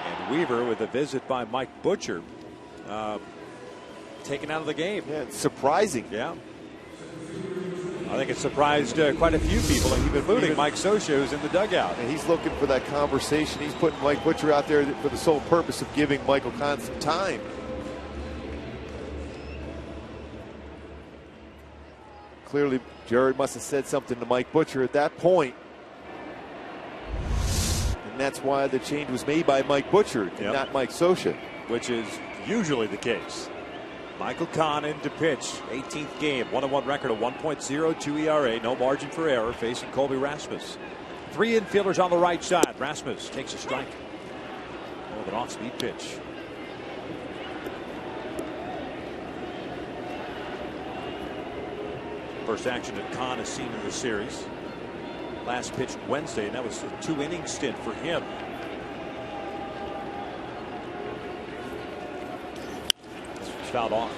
And Weaver, with a visit by Mike Butcher, taken out of the game. Yeah, it's surprising. Yeah. I think it surprised quite a few people, including Mike Scioscia, who's in the dugout. And he's looking for that conversation. He's putting Mike Butcher out there for the sole purpose of giving Michael Kahn some time. Clearly, Jared must have said something to Mike Butcher at that point. And that's why the change was made by Mike Butcher, and not Mike Scioscia. Which is usually the case. Michael Kahn in to pitch. 18th game. 1-1 record, a 1.02 ERA. No margin for error. Facing Colby Rasmus. Three infielders on the right side. Rasmus takes a strike. Oh, with an off-speed pitch. First action that Kahn has seen in the series. Last pitched Wednesday, and that was a 2-inning stint for him. Fouled off.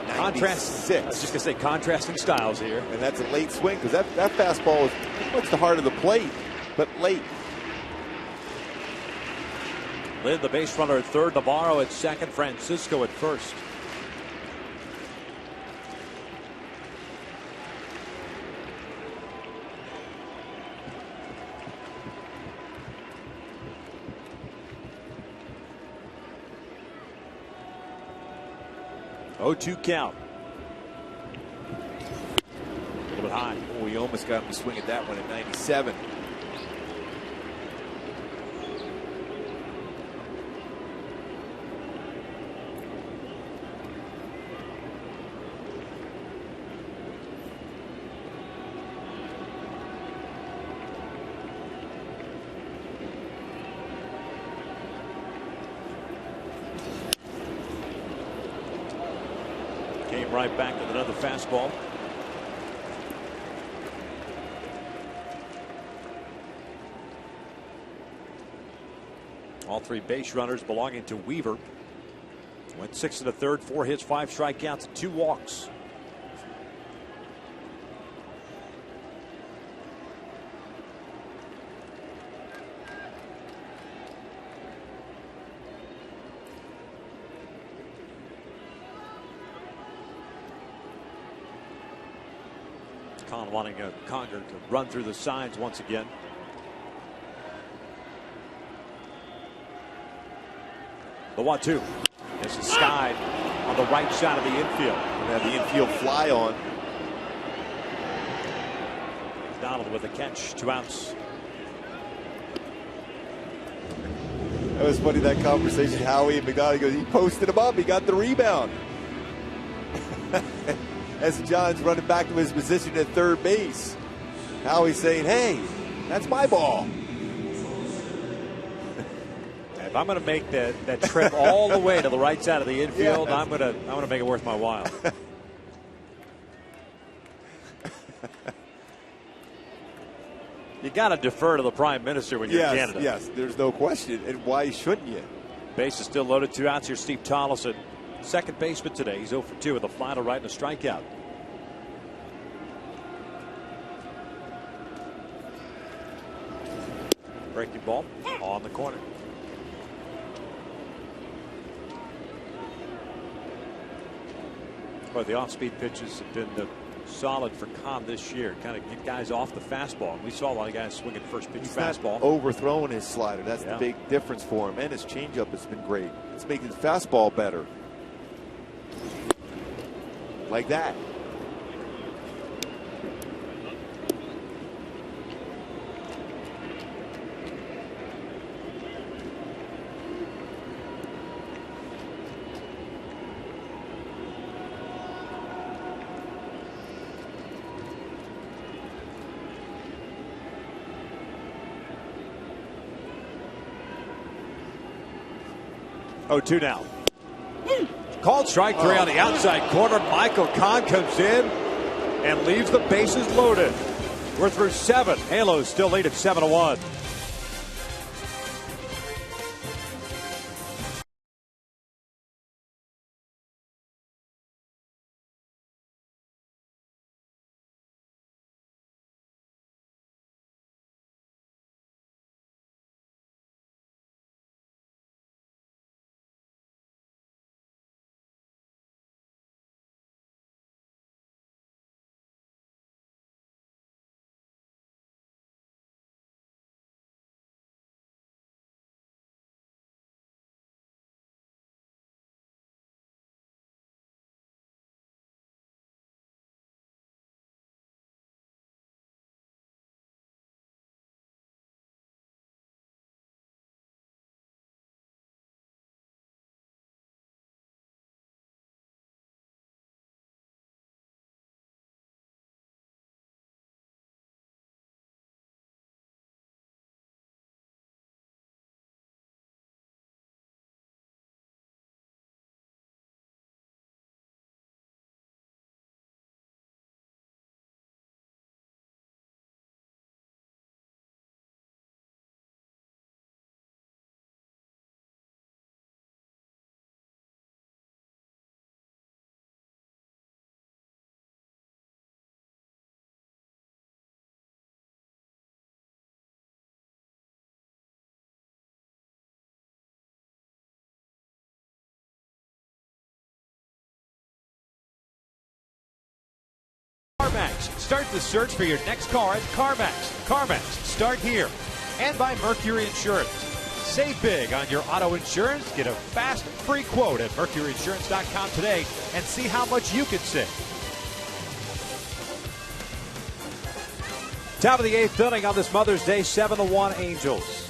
Contrast. I was just going to say contrasting styles here. And that's a late swing because that fastball is pretty much the heart of the plate, but late. Lynn, the base runner at third, Navarro at second, Francisco at first. Oh, 2 count. A little bit high. Oh, he almost got him to swing at that one at 97. Right back with another fastball. All three base runners belonging to Weaver. Went 6 1/3, 4 hits, 5 strikeouts, and 2 walks. Con wanting Conger to run through the signs once again. The 1-2. This is skied on the right side of the infield. And have the infield fly on. Donald with a catch, 2 outs. That was funny, that conversation. Howie and McDonald goes, he posted him up, he got the rebound. As John's running back to his position at third base. Howie's saying, hey, that's my ball. If I'm going to make that trip all the way to the right side of the infield, I'm going to make it worth my while. You got to defer to the Prime Minister when you're in Canada. Yes, there's no question. And why shouldn't you? Base is still loaded, 2 outs here. Steve Tolleson, second baseman today. He's 0 for 2 with a fly to right and a strikeout. Breaking ball on the corner. But the off-speed pitches have been solid for Con this year. Kind of get guys off the fastball. And we saw a lot of guys swinging first pitch fastball. Not overthrowing his slider. That's the big difference for him. And his changeup has been great. It's making his fastball better. Like that. Oh, 2 now. Called strike 3 on the outside corner. Michael Kahn comes in and leaves the bases loaded. We're through 7. Halos still lead at 7-1. CarMax. Start the search for your next car at CarMax. CarMax. Start here. And by Mercury Insurance. Save big on your auto insurance. Get a fast, free quote at MercuryInsurance.com today and see how much you can save. Top of the 8th inning on this Mother's Day, 7-1 Angels.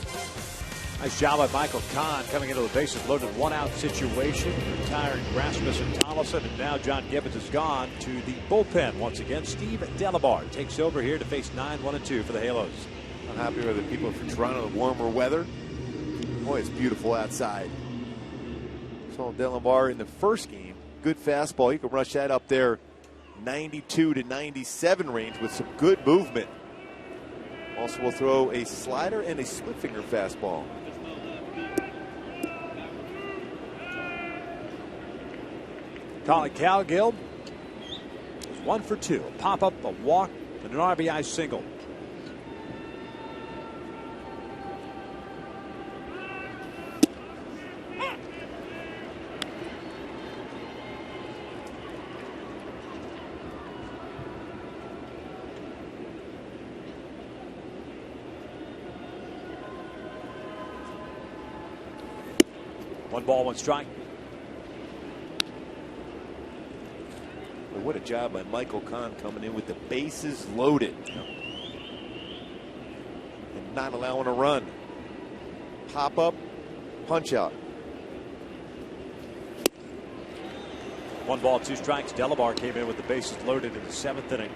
Nice job by Michael Kahn coming into the bases loaded 1-out situation. Retiring Rasmus and Tolleson, and now John Gibbons has gone to the bullpen once again. Steve Delabar takes over here to face 9-1-2 for the Halos. I'm happy with the people from Toronto, the warmer weather. Boy, it's beautiful outside. Saw Delabar in the first game. Good fastball. He can rush that up there 92 to 97 range with some good movement. Also will throw a slider and a split finger fastball. Colin Cowgill is 1 for 2. A pop up, a walk, and an RBI single. One ball, one strike. Well, what a job by Michael Kahn coming in with the bases loaded. And not allowing a run. Pop up, punch out. 1 ball, 2 strikes. Delabar came in with the bases loaded in the 7th inning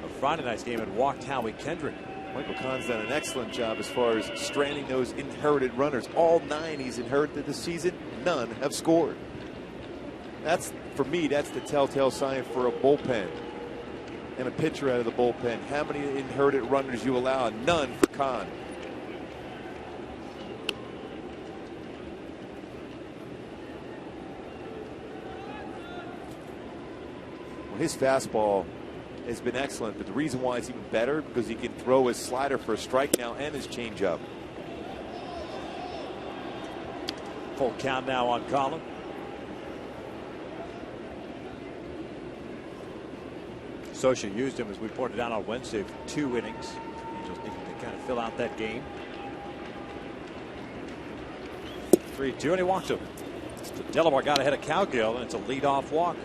of Friday night's game and walked Howie Kendrick. Michael Kahn's done an excellent job as far as stranding those inherited runners. All 9 he's inherited this season, none have scored. That's, for me, that's the telltale sign for a bullpen and a pitcher out of the bullpen. How many inherited runners you allow? None for Kahn. Well, his fastball has been excellent, but the reason why it's even better because he can throw his slider for a strike now and his changeup. Full count now on Colin. Scioscia used him, as we pointed out on Wednesday, for 2 innings. Angels needed to kind of fill out that game. 3-2, and he walked him. Delabar got ahead of Cowgill, and it's a leadoff walk.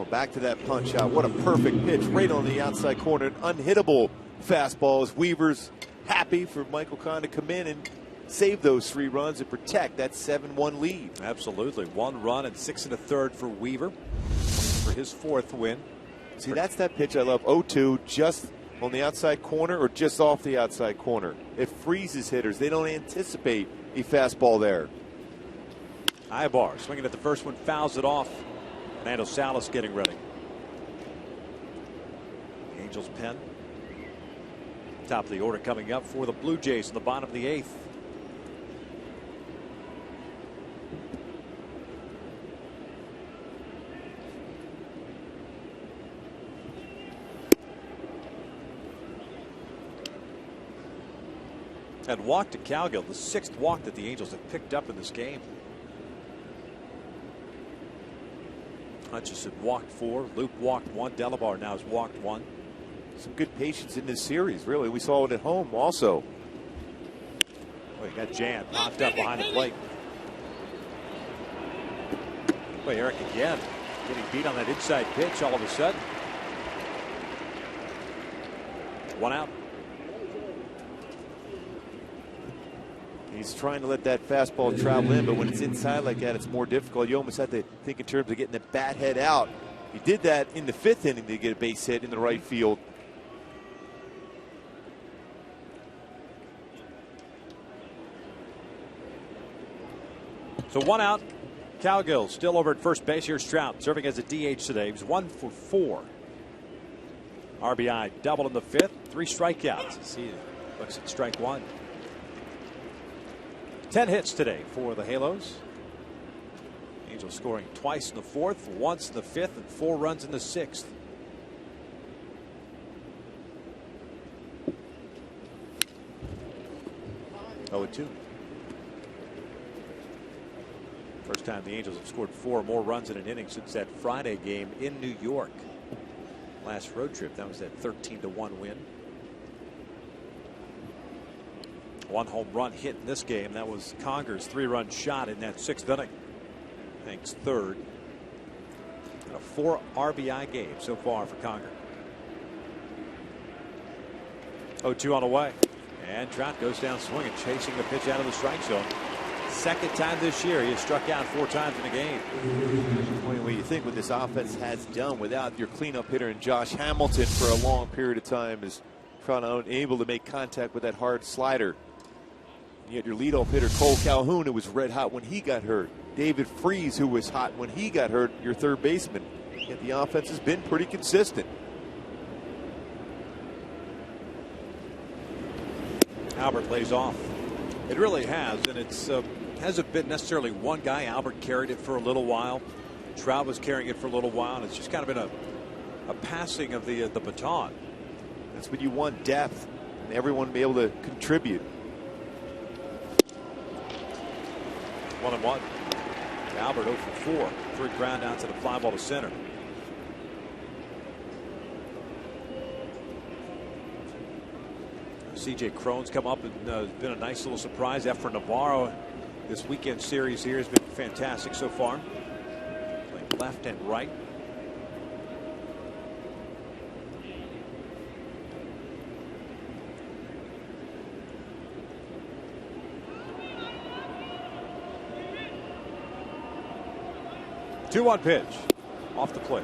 Back to that punch out. What a perfect pitch right on the outside corner. An unhittable fastball as Weaver's happy for Michael Kahn to come in and save those 3 runs and protect that 7-1 lead. Absolutely. 1 run and 6 1/3 for Weaver for his 4th win. See, that's that pitch I love. 0-2 just on the outside corner or just off the outside corner. It freezes hitters. They don't anticipate a fastball there. Ibar swinging at the first one, fouls it off. Nando Salas getting ready. Angels pen. Top of the order coming up for the Blue Jays in the bottom of the 8th. And walk to Cowgill, the 6th walk that the Angels have picked up in this game. Hutchison walked 4, Luke walked 1, Delabar now has walked 1. Some good patience in this series, really. We saw it at home also. Well, he got Jan knocked up behind the plate. Well, Eric again getting beat on that inside pitch all of a sudden. 1 out. He's trying to let that fastball travel in, but when it's inside like that, it's more difficult. You almost have to think in terms of getting the bat head out. He did that in the 5th inning to get a base hit in the right field. So 1 out. Cowgill still over at first base. Here's Trout serving as a DH today. He was 1 for 4. RBI double in the 5th. 3 strikeouts. See, looks at strike 1. 10 hits today for the Halos. Angels scoring twice in the 4th, once in the 5th, and 4 runs in the 6th. Oh, 2. First time the Angels have scored 4 more runs in an inning since that Friday game in New York. Last road trip, that was that 13-1 win. 1 home run hit in this game. That was Conger's 3-run shot in that 6th inning. Hanks 3rd. And a 4 RBI game so far for Conger. 0-2 on the way. And Trout goes down swinging, chasing the pitch out of the strike zone. 2nd time this year he has struck out 4 times in a game. When you think what this offense has done without your cleanup hitter and Josh Hamilton for a long period of time, is Trout unable to make contact with that hard slider. You had your leadoff hitter Cole Calhoun, who was red hot when he got hurt. David Freese, who was hot when he got hurt, your 3rd baseman. Yet the offense has been pretty consistent. Albert plays off. It really has, and it's hasn't been necessarily one guy. Albert carried it for a little while. Trout was carrying it for a little while. And it's just kind of been a passing of the baton. That's when you want depth and everyone be able to contribute. 1-1. Albert 0 for 4. 3 ground outs and a fly ball to center. C.J. Cron's come up and been a nice little surprise. After Navarro, this weekend series here has been fantastic so far. Playing left and right. Two-one pitch off the plate.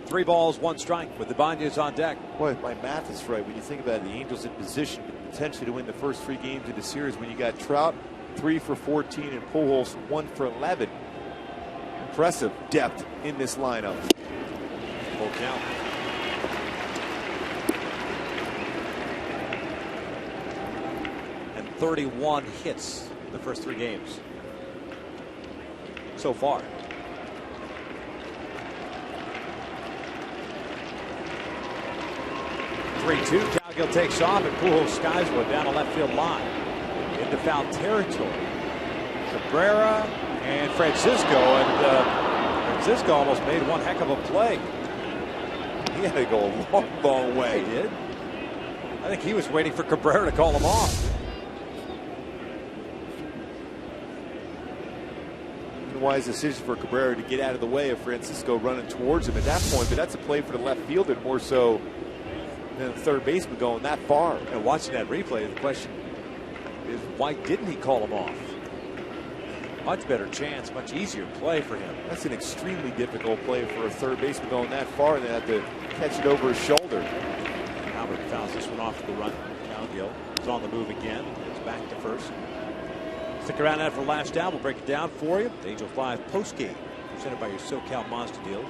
3 balls, 1 strike with Ibanez on deck. Boy, if my math is right, when you think about it, the Angels in position potentially to win the first 3 games of the series when you got Trout 3 for 14 and Pujols 1 for 11. Impressive depth in this lineup. Full count. And 31 hits in the first 3 games so far. 3-2. Cowgill takes off and Pujols skies one down the left field line into foul territory. Cabrera and Francisco, and Francisco almost made one heck of a play. He had to go a long, long way. He did. I think he was waiting for Cabrera to call him off. Wise decision for Cabrera to get out of the way of Francisco running towards him at that point, but that's a play for the left fielder more so than the third baseman going that far. And watching that replay, the question is, why didn't he call him off? Much better chance, much easier play for him. That's an extremely difficult play for a third baseman going that far and they have to catch it over his shoulder. Albert fouls this one off to the right. Cowgill is on the move again. It's back to first. Stick around after the last down. We'll break it down for you. The Angel 5 postgame presented by your SoCal Mazda dealers.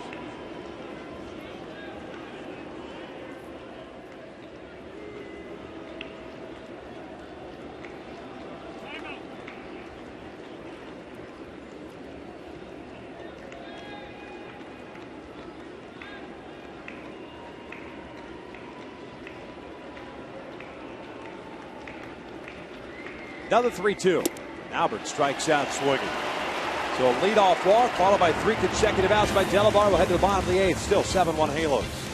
Another 3-2. Albert strikes out swinging. So a leadoff walk followed by 3 consecutive outs by Delabar. We'll head to the bottom of the 8th. Still 7-1 Halos.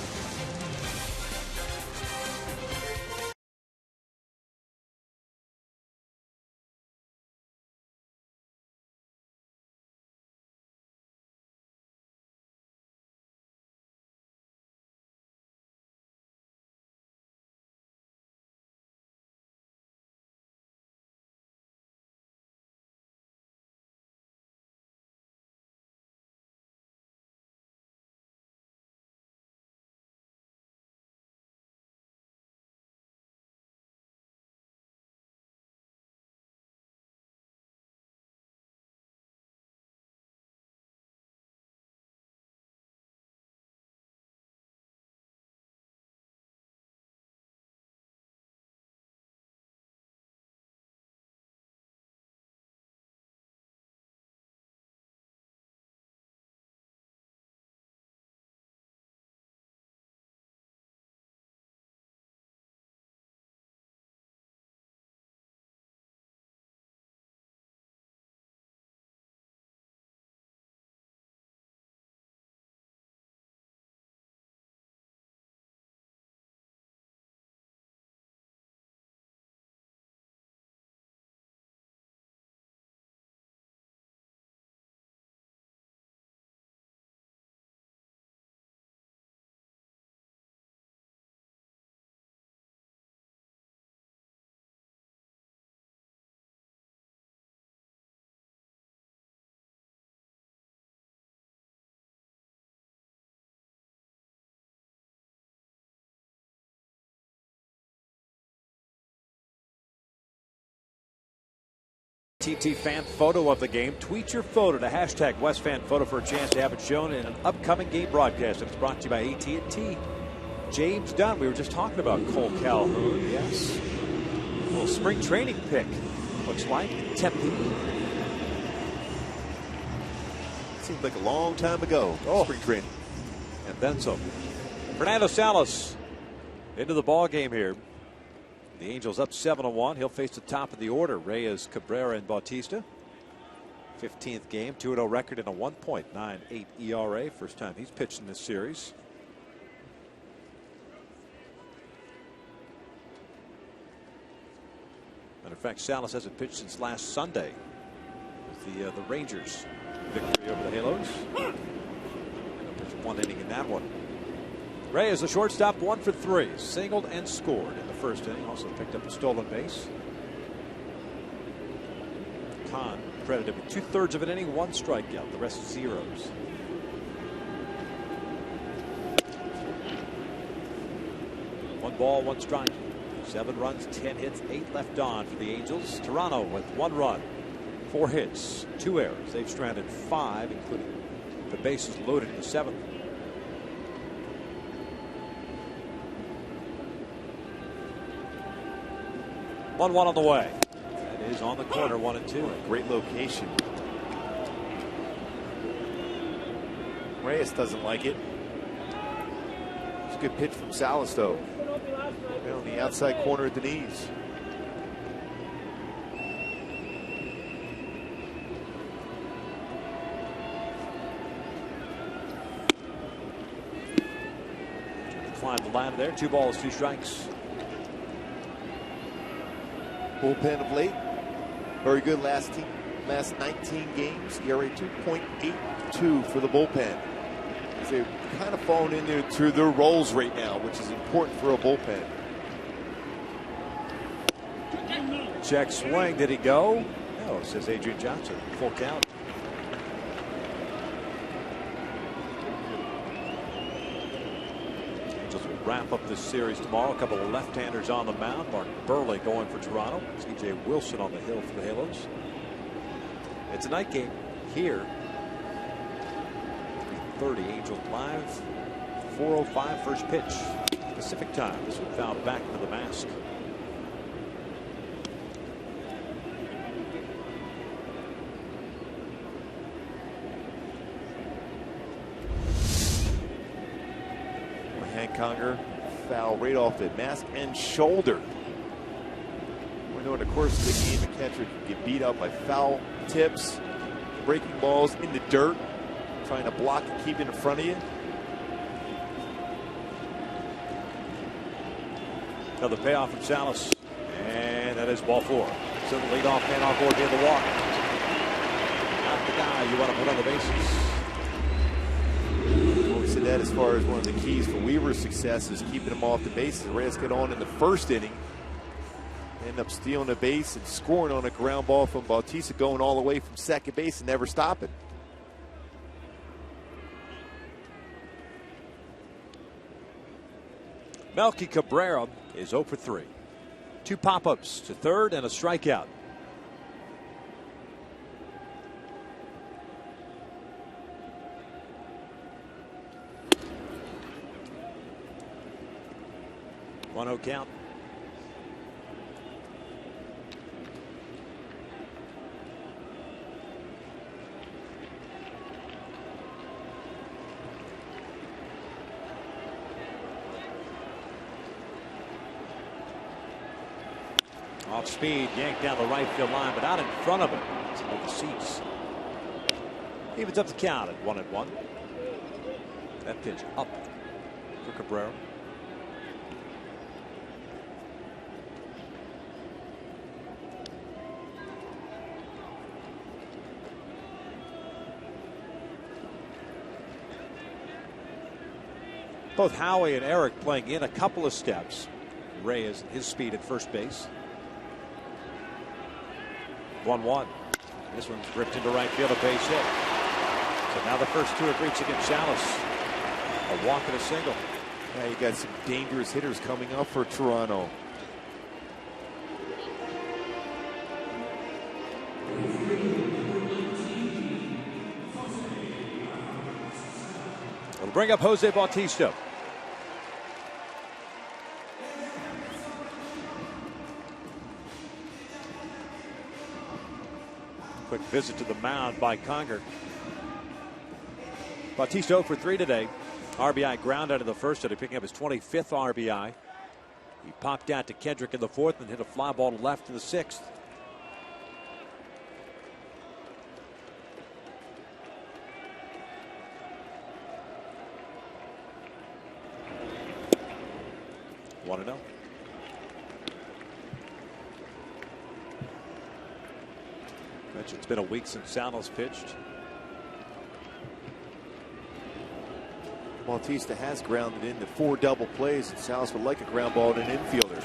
TT fan photo of the game. Tweet your photo to hashtag WestFanPhoto for a chance to have it shown in an upcoming game broadcast. And it's brought to you by AT. James Dunn. We were just talking about Cole Calhoun. Yes. little spring training pick, looks like. Tempe. Seemed like a long time ago. Spring training. And then some. Fernando Salas into the ball game here. The Angels up 7-1. He'll face the top of the order. Reyes, Cabrera, and Bautista. 15th game, 2-0 record and a 1.98 ERA. First time he's pitched in this series. Matter of fact, Salas hasn't pitched since last Sunday with the Rangers victory over the Halos. Pitched 1 inning in that one. Reyes, the shortstop, 1 for 3, singled and scored in the first inning. Also picked up a stolen base. Kahn credited with 2/3 of an inning, 1 strikeout, the rest zeros. One ball, 1 strike. 7 runs, 10 hits, 8 left on for the Angels. Toronto with 1 run, 4 hits, 2 errors. They've stranded 5, including the bases loaded in the 7th. One on the way. That is on the corner, 1-2. Great location. Reyes doesn't like it. It's a good pitch from Salas, though. On the outside corner at the knees. Climb the line there. 2 balls, 2 strikes. Bullpen of late, very good last 19 games. ERA 2.82 for the bullpen. They've kind of fallen into their roles right now, which is important for a bullpen. Check swing. Did he go? No, says Adrian Johnson. Full count. Angels will wrap up this series tomorrow. A couple of left-handers on the mound. Mark Burley going for Toronto. C.J. Wilson on the hill for the Halos. It's a night game here. 3:30 Angels live. 4:05 first pitch. Pacific time. This one fouled back into the mask. Conger foul right off the mask and shoulder. We know in the course of the game, a catcher can get beat up by foul tips, breaking balls in the dirt, trying to block and keep it in front of you. Another payoff from Salas, and that is ball 4. So the leadoff man on board here, the walk. Not the guy you want to put on the bases. That as far as one of the keys for Weaver's success is keeping him off the bases. Reyes got on in the first inning, end up stealing a base and scoring on a ground ball from Bautista, going all the way from second base and never stopping. Melky Cabrera is 0 for 3. 2 pop-ups to third and a strikeout. One-0 count. Off speed, yanked down the right field line, but out in front of it. It's into the seats. Evens up the count at 1-1. That pitch up for Cabrera. Both Howie and Eric playing in a couple of steps. Reyes and his speed at first base. 1-1. This one's ripped into right field, a base hit. So now the first 2 have reached against Salas. A walk and a single. Yeah, you got some dangerous hitters coming up for Toronto. We'll bring up Jose Bautista. Quick visit to the mound by Conger. Bautista 0 for 3 today. RBI ground out of the first inning, picking up his 25th RBI. He popped out to Kendrick in the fourth and hit a fly ball to left in the sixth. Want to know? It's been a week since Salas pitched. Bautista has grounded into 4 double plays, and Salas would like a ground ball to an infielder.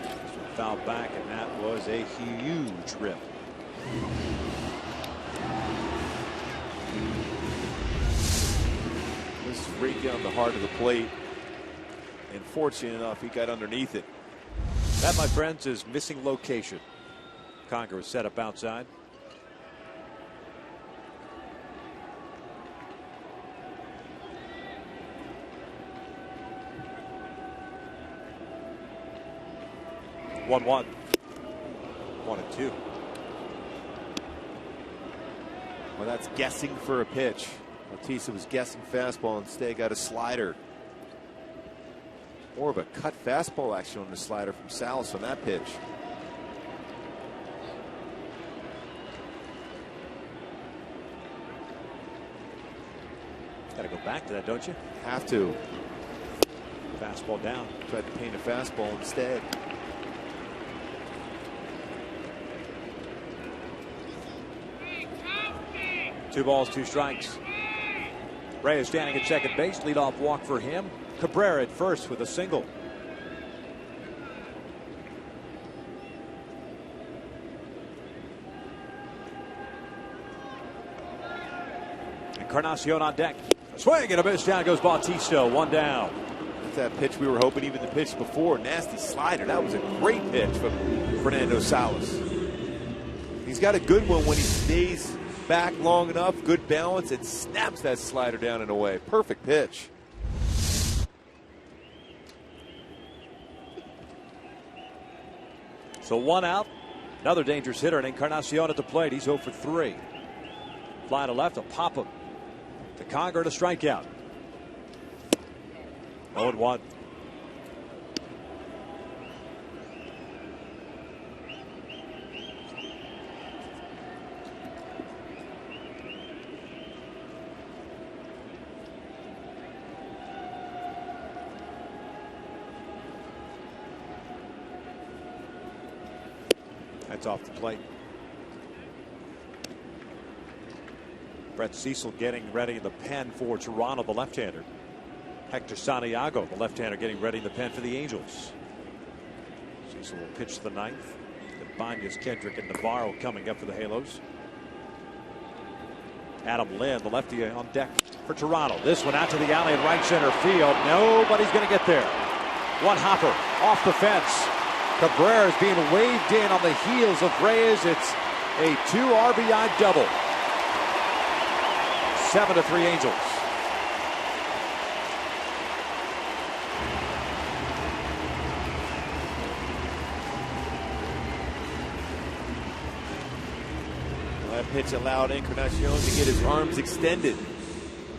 Fouled back, and that was a huge rip. This is right down the heart of the plate, and fortunate enough, he got underneath it. That, my friends, is missing location. Conger was set up outside. One, 1-2. Well, that's guessing for a pitch. Bautista was guessing fastball, instead got a slider. More of a cut fastball action on the slider from Salas on that pitch. Got to go back to that, don't you? Have to. Fastball down. Tried to paint a fastball instead. Two balls, 2 strikes. Reyes standing at second base. Leadoff walk for him. Cabrera at first with a single. Encarnacion on deck. A swing and a miss. Down goes Bautista. 1 down. That's that pitch we were hoping, even the pitch before. Nasty slider. That was a great pitch from Fernando Salas. He's got a good one when he stays back long enough, good balance, and snaps that slider down and away. Perfect pitch. So 1 out. Another dangerous hitter, and Encarnacion at the plate. He's 0 for 3. Fly to left, a pop him. To Conger to strikeout. 0-1. That's off the plate. Brett Cecil getting ready in the pen for Toronto, the left-hander. Hector Santiago, the left-hander, getting ready in the pen for the Angels. Cecil will pitch the 9th. Ibanez, Kendrick, and Navarro coming up for the Halos. Adam Lynn, the lefty, on deck for Toronto. This one out to the alley in right center field. Nobody's going to get there. One hopper off the fence. Cabrera is being waved in on the heels of Reyes. It's a 2 RBI double. 7-3 Angels. Well, that pitch allowed Encarnacion to get his arms extended.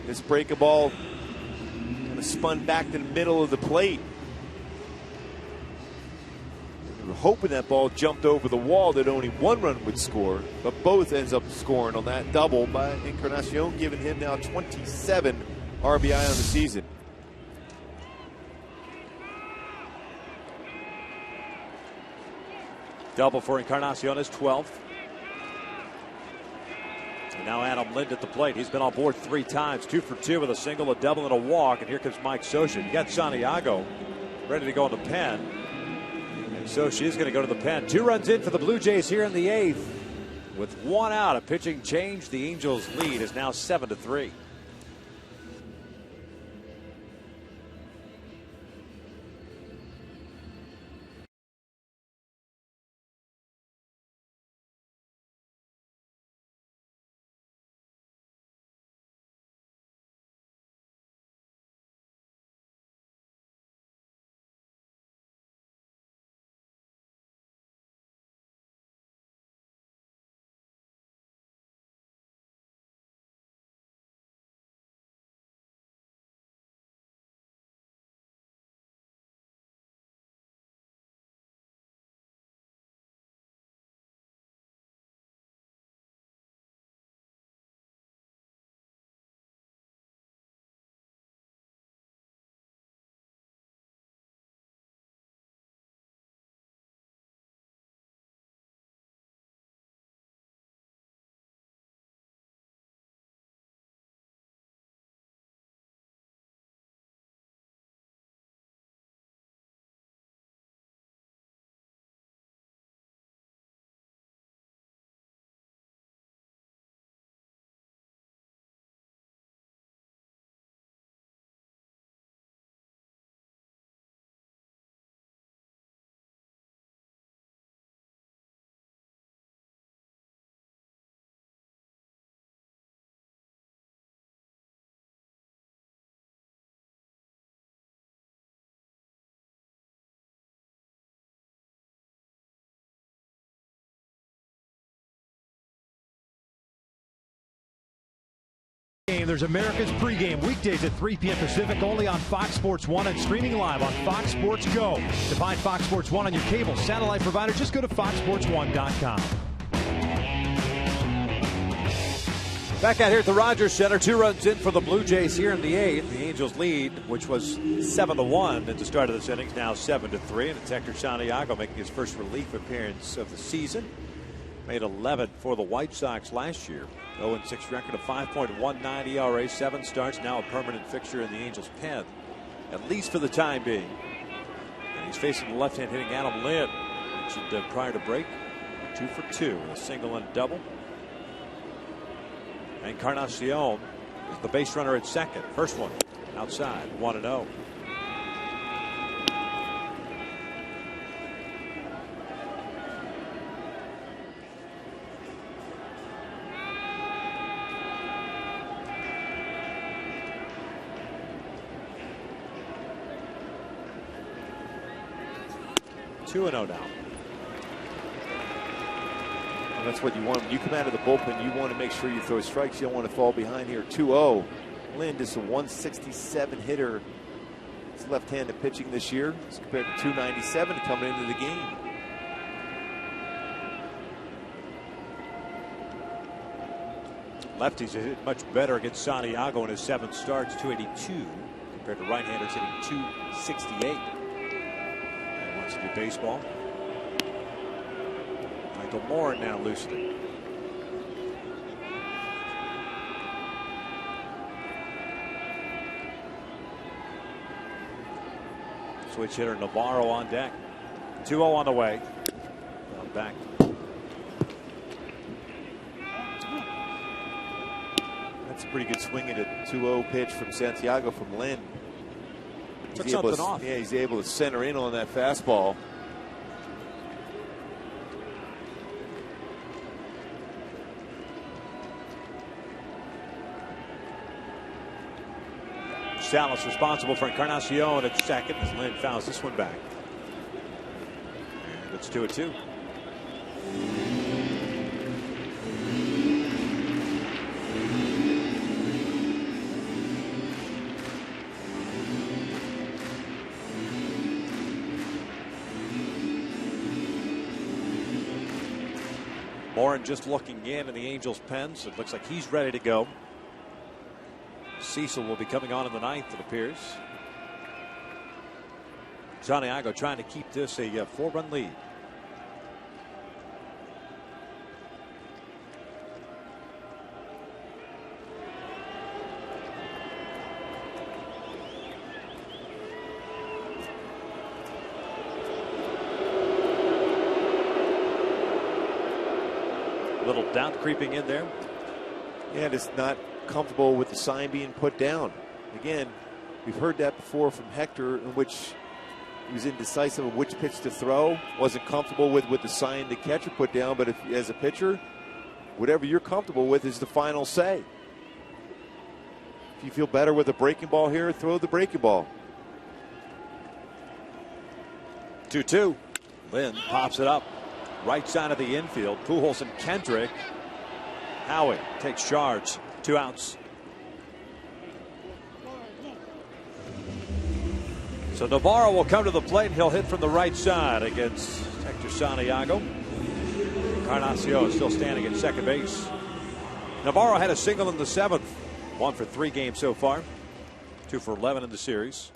This breaking ball kind of spun back to the middle of the plate. We were hoping that ball jumped over the wall, that only 1 run would score, but both ends up scoring on that double by Encarnacion, giving him now 27 RBI on the season. Double for Encarnacion, his 12th. And now Adam Lind at the plate. He's been on board 3 times, 2 for 2 with a single, a double, and a walk. And here comes Mike Socha. You got Santiago ready to go in the pen. So she's going to go to the pen. 2 runs in for the Blue Jays here in the 8th. With 1 out, a pitching change. The Angels' lead is now 7-3. game, there's America's pregame, weekdays at 3 p.m. Pacific, only on Fox Sports 1 and streaming live on Fox Sports Go. To find Fox Sports 1 on your cable satellite provider, just go to foxsports1.com. Back out here at the Rogers Center, 2 runs in for the Blue Jays here in the 8th. The Angels lead, which was 7-1 at the start of this innings, now 7-3. And it's Hector Santiago making his first relief appearance of the season. Made 11 for the White Sox last year. 0-6 record, a 5.19 ERA, 7 starts, now a permanent fixture in the Angels' pen, at least for the time being. And he's facing the left-hand hitting Adam Lind, mentioned prior to break. 2 for 2, a single and a double. Encarnacion is the base runner at second. First one outside, 1-0. Two and 0 now. And that's what you want. When you come out of the bullpen, you want to make sure you throw strikes. You don't want to fall behind here. 2-0. Lind is a 167 hitter. He's left-handed pitching this year. It's compared to 297 coming into the game. Lefties hit much better against Santiago in his 7 starts, 282, compared to right-handers hitting 268. And wants to do baseball. Michael Moore now loosening. Switch hitter Navarro on deck. 2-0 on the way. Well, back. That's a pretty good swing at a 2-0 pitch from Santiago from Lind. Took something off. Yeah, he's able to center in on that fastball. Salas responsible for Encarnacion at second as Lind fouls this one back. And it's 2-2. Morin just looking in the Angels' pen, so it looks like he's ready to go. Cecil will be coming on in the 9th, it appears. Santiago trying to keep this a 4-run lead. Little doubt creeping in there. Yeah, it's not comfortable with the sign being put down. Again, we've heard that before from Hector, in which he was indecisive of which pitch to throw, wasn't comfortable with the sign the catcher put down. But if, as a pitcher, whatever you're comfortable with is the final say. If you feel better with a breaking ball here, throw the breaking ball. 2-2. Lind pops it up. Right side of the infield. Pujols and Kendrick. Howie takes charge. 2 outs. So Navarro will come to the plate. He'll hit from the right side against Hector Santiago. Encarnacion is still standing at second base. Navarro had a single in the 7th. 1 for 3 games so far. 2 for 11 in the series.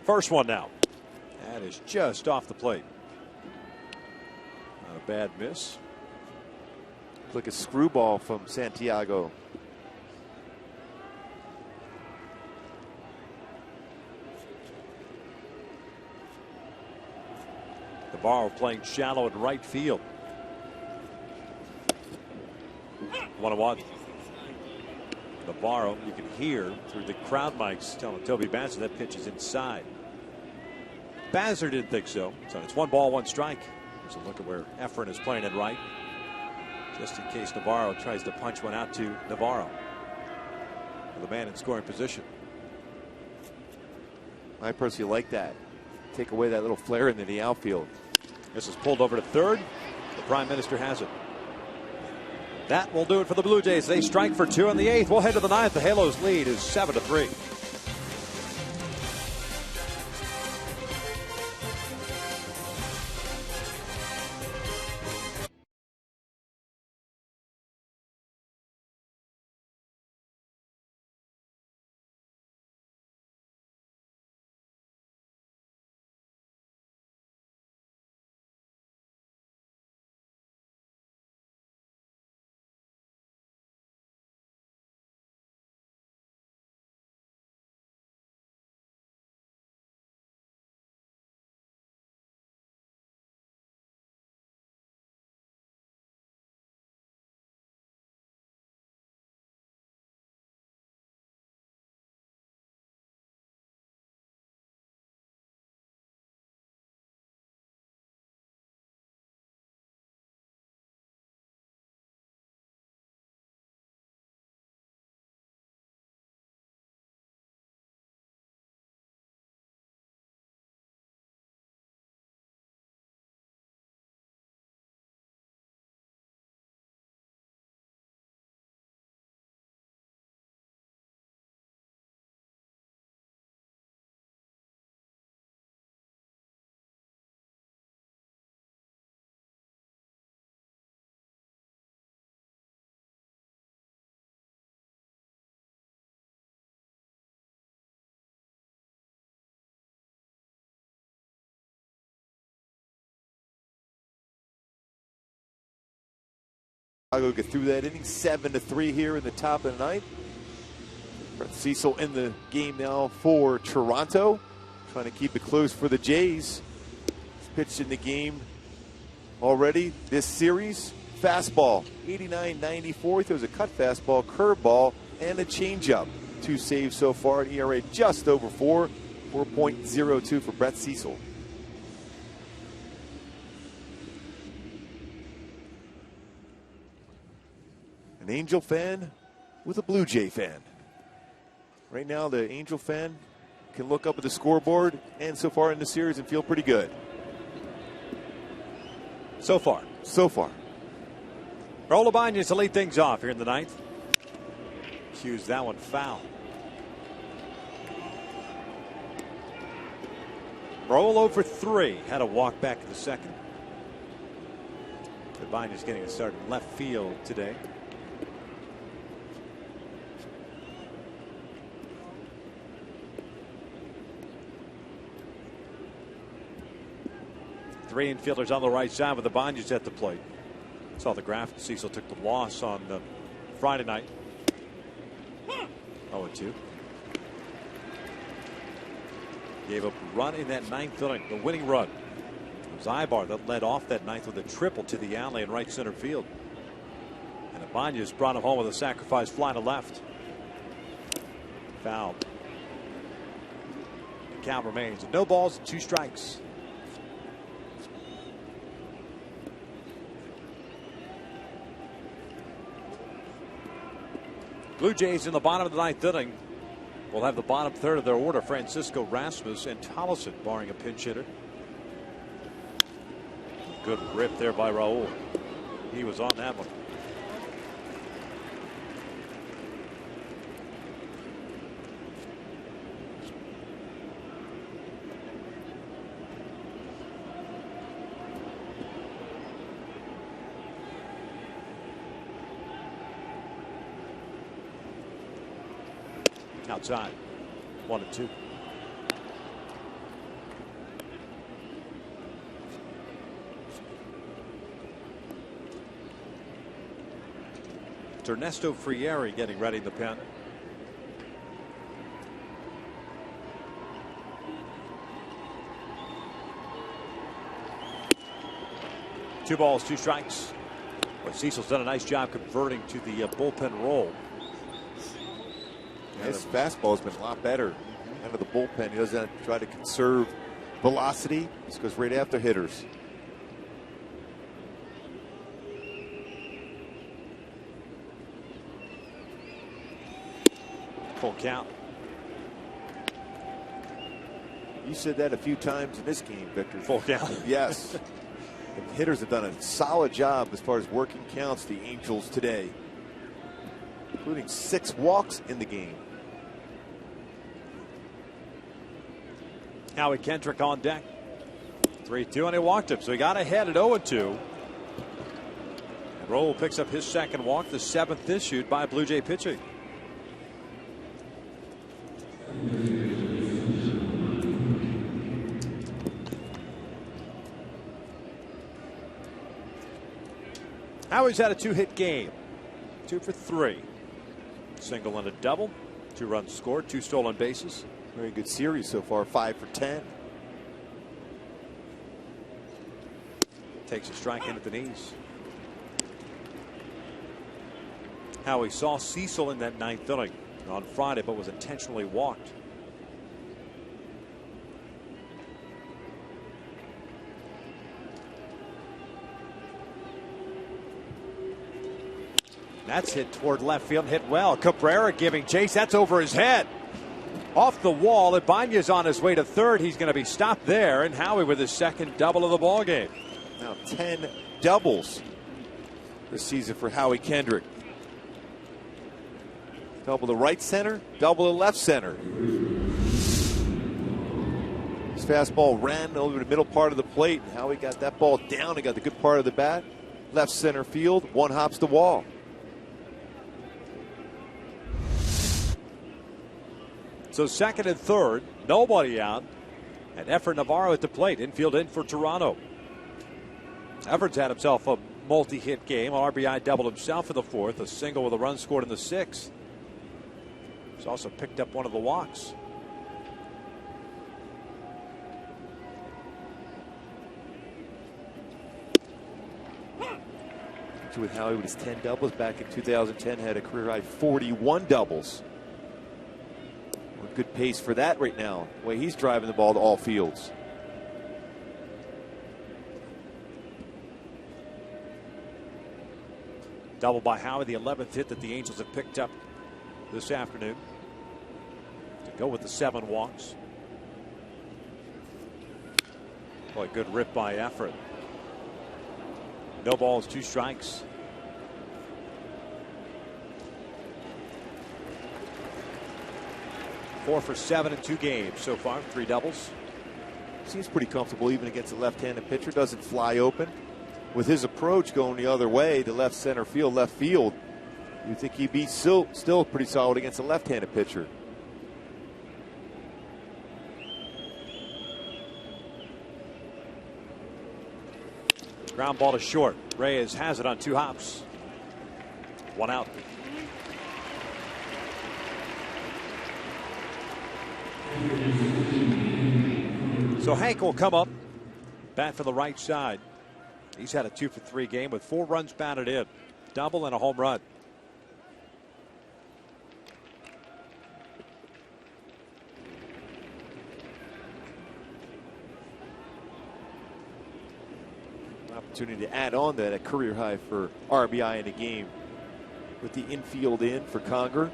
First one now. That is just off the plate. Not a bad miss. Like a screwball from Santiago. Navarro playing shallow at right field. 1-1. Navarro, you can hear through the crowd mics telling Toby Bassett that pitch is inside. Bazzer didn't think so. So it's 1 ball, 1 strike. There's a look at where Efren is playing it right. just in case Navarro tries to punch one out to Navarro, the man in scoring position. I personally like that. Take away that little flare into the outfield. This is pulled over to third. The Prime Minister has it. That will do it for the Blue Jays. They strike for 2 in the 8th. We'll head to the 9th. The Halos lead is 7-3. Chicago get through that inning, 7-3 here in the top of the 9th. Brett Cecil in the game now for Toronto, trying to keep it close for the Jays. He's pitched in the game already this series. Fastball, 89-94. He throws a cut fastball, curveball, and a changeup. 2 saves so far, an ERA just over 4, 4.02 for Brett Cecil. An Angel fan with a Blue Jay fan. Right now, the Angel fan can look up at the scoreboard and so far in the series and feel pretty good. So far. So far. Raul Ibanez to lead things off here in the 9th. Cues that one foul. Raul 0 for 3. Had a walk back in the 2nd. Ibanez getting a start in left field today. Three infielders on the right side with Ibanez at the plate. Saw the graphic. Cecil took the loss on Friday night. 0-2. Gave up a run in that 9th inning, the winning run. It was Ibar that led off that 9th with a triple to the alley in right center field. And Ibanez brought him home with a sacrifice fly to left. Foul. The count remains no balls, 2 strikes. Blue Jays in the bottom of the 9th inning will have the bottom third of their order. Francisco Rasmus and Tollison barring a pinch hitter. Good rip there by Raul. He was on that one. Outside. 1-2. Ernesto Frieri getting ready in the pen. Two balls, 2 strikes. Well, Cecil's done a nice job converting to the bullpen role. His fastball has been a lot better out of the bullpen. He doesn't have to try to conserve velocity. Just goes right after hitters. Full count. You said that a few times in this game, Victor. Full count. Yes. The hitters have done a solid job as far as working counts, the Angels today, including 6 walks in the game. Howie Kendrick on deck. 3-2, and he walked him, so he got ahead at 0-2. And Roll picks up his second walk, the 7th issued by Blue Jay pitching. Howie's had a 2-hit game. 2 for 3. Single and a double. 2 runs scored, 2 stolen bases. Very good series so far, 5 for 10. Takes a strike in at the knees. Howie saw Cecil in that 9th inning on Friday, but was intentionally walked. That's hit toward left field, hit well. Cabrera giving chase. That's over his head. Off the wall. Ibanez on his way to third. He's going to be stopped there. And Howie with his second double of the ball game. Now 10 doubles this season for Howie Kendrick. Double to right center, double to left center. His fastball ran over the middle part of the plate. And Howie got that ball down and got the good part of the bat. Left center field, 1 hops the wall. So second and third, nobody out. And Efren Navarro at the plate. Infield in for Toronto. Efren's had himself a multi-hit game. RBI doubled himself in the 4th. A single with a run scored in the 6th. He's also picked up one of the walks. With Howie with his 10 doubles back in 2010, had a career high 41 doubles. Good pace for that right now, the way he's driving the ball to all fields. Double by Howie, the 11th hit that the Angels have picked up this afternoon. To go with the 7 walks. Boy, good rip by Efren. No balls, 2 strikes. Four for 7 in 2 games so far, 3 doubles. Seems pretty comfortable even against a left-handed pitcher. Doesn't fly open. With his approach going the other way, the left center field, left field, you think he'd be still pretty solid against a left-handed pitcher. Ground ball to short. Reyes has it on 2 hops. 1 out. So Hank will come up, bat for the right side. He's had a 2 for 3 game with 4 runs batted in, double and a home run. Opportunity to add on that, a career high for RBI in a game with the infield in for Conger.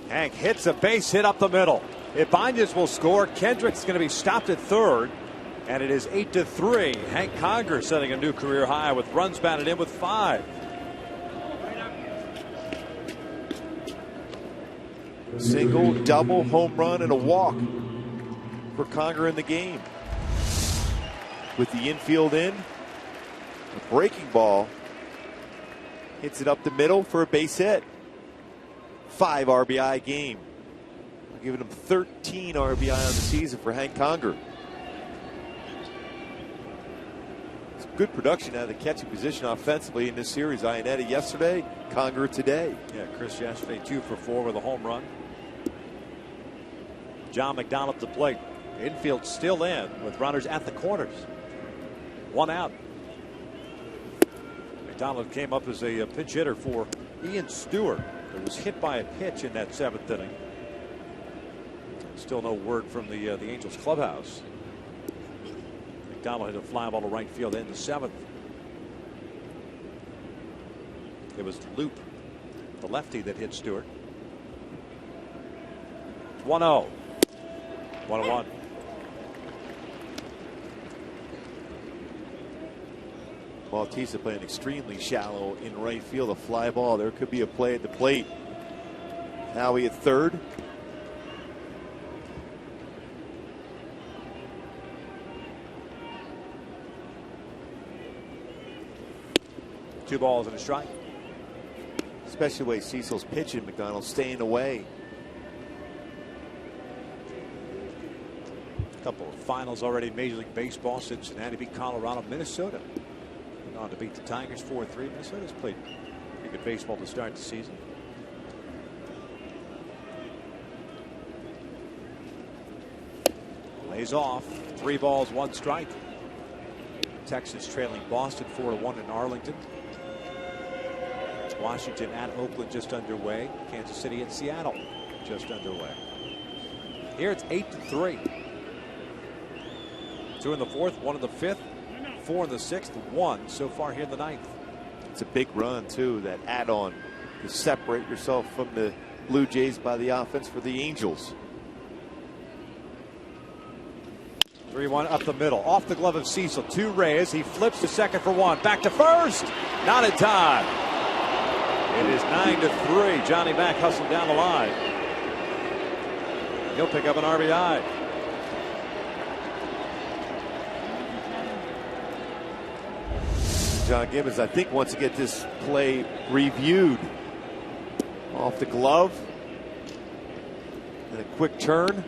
Hank hits a base hit up the middle. Ibanez will score. Kendrick's going to be stopped at third. And it is 8-3. Hank Conger setting a new career high with runs batted in with 5. Single, double, home run, and a walk for Conger in the game. With the infield in, a breaking ball hits it up the middle for a base hit. 5 RBI game. Giving him 13 RBI on the season for Hank Conger. It's good production out of the catching position offensively in this series. Iannetta yesterday, Conger today. Yeah, Chris yesterday 2 for 4 with a home run. John McDonald at the plate. Infield still in with runners at the corners. 1 out. McDonald came up as a pinch hitter for Ian Stewart, who was hit by a pitch in that 7th inning. Still no word from the Angels clubhouse. McDonald hit a fly ball to right field in the 7th. It was Loop, the lefty, that hit Stewart. 1-0. 1-1. Bautista playing extremely shallow in right field. A fly ball. There could be a play at the plate. Howie at third. Two balls and a strike. Especially the way Cecil's pitching. McDonald staying away. A couple of finals already in Major League Baseball. Cincinnati beat Colorado. Minnesota went on to beat the Tigers 4-3. Minnesota's played pretty good baseball to start the season. Lays off. 3 balls, 1 strike. Texas trailing Boston 4-1 in Arlington. Washington at Oakland just underway. Kansas City at Seattle just underway. Here it's 8-3. 2 in the 4th, 1 in the 5th, 4 in the 6th, 1 so far here in the 9th. It's a big run, too, that add-on to separate yourself from the Blue Jays by the offense for the Angels. 3-1 up the middle. Off the glove of Cecil. 2 Reyes. He flips to second for 1. Back to first. Not in time. It is 9-3. Johnny Mack hustled down the line. He'll pick up an RBI. John Gibbons, I think, wants to get this play reviewed. Off the glove. And a quick turn.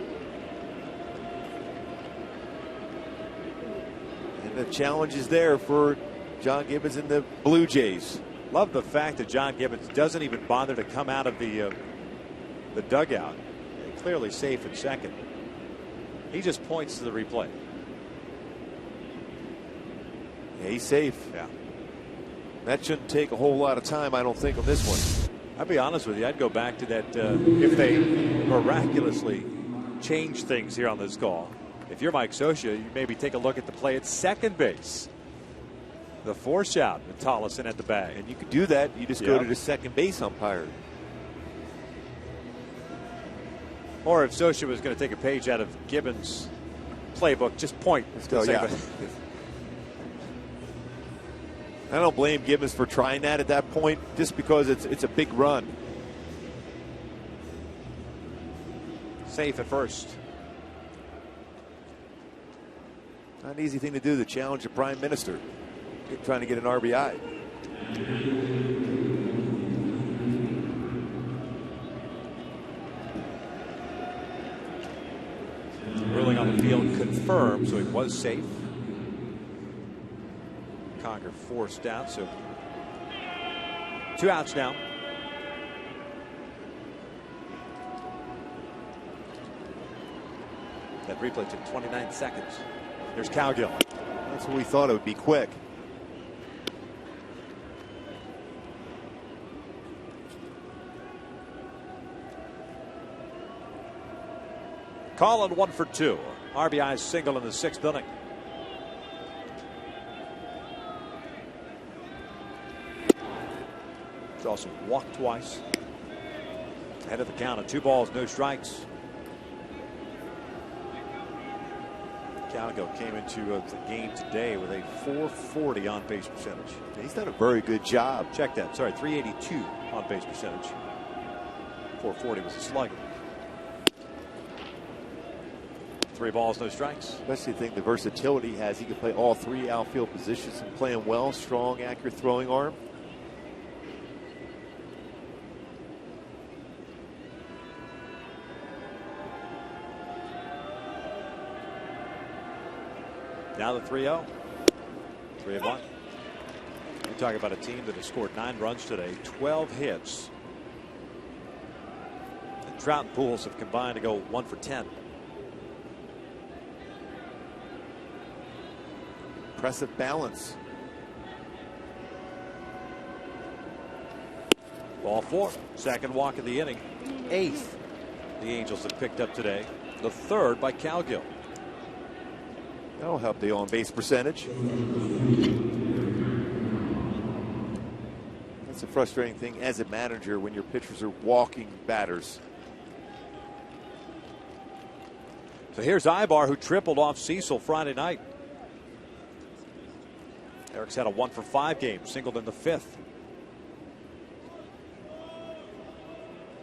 And the challenge is there for John Gibbons and the Blue Jays. Love the fact that John Gibbons doesn't even bother to come out of the dugout. Clearly safe at second. He just points to the replay. Yeah, he's safe. Yeah. That shouldn't take a whole lot of time, I don't think, on this one. I'll be honest with you. I'd go back to that if they miraculously change things here on this call. If you're Mike Scioscia, you maybe take a look at the play at second base. The force out with Tollison at the bag. And you could do that. You just go to the second base umpire. Or if Scioscia was going to take a page out of Gibbons' playbook, just point. I don't blame Gibbons for trying that at that point, just because it's a big run. Safe at first. Not an easy thing to do to challenge the Prime Minister. Trying to get an RBI. Ruling on the field confirmed, so he was safe. Conger forced out, so 2 outs now. That replay took 29 seconds. There's Cowgill. That's what we thought it would be quick. Colin 1 for 2. RBI single in the 6th inning. He's also walked twice. Ahead of the count of 2 balls, no strikes. Cowgill came into the game today with a .440 on base percentage. He's done a very good job. Check that. Sorry, .382 on base percentage. .440 was a slugger. 3 balls, no strikes. Especially think the versatility he has. He can play all 3 outfield positions and playing well. Strong, accurate throwing arm. Now the 3-0. 3-1. We talk about a team that has scored 9 runs today, 12 hits. And Trout and Pujols have combined to go 1 for 10. Impressive balance. Ball 4. Second walk of the inning. 8th the Angels have picked up today. The 3rd by Cowgill. That'll help the on-base percentage. That's a frustrating thing as a manager when your pitchers are walking batters. So here's Ibar, who tripled off Cecil Friday night. Eric's had a 1-for-5 game, singled in the 5th.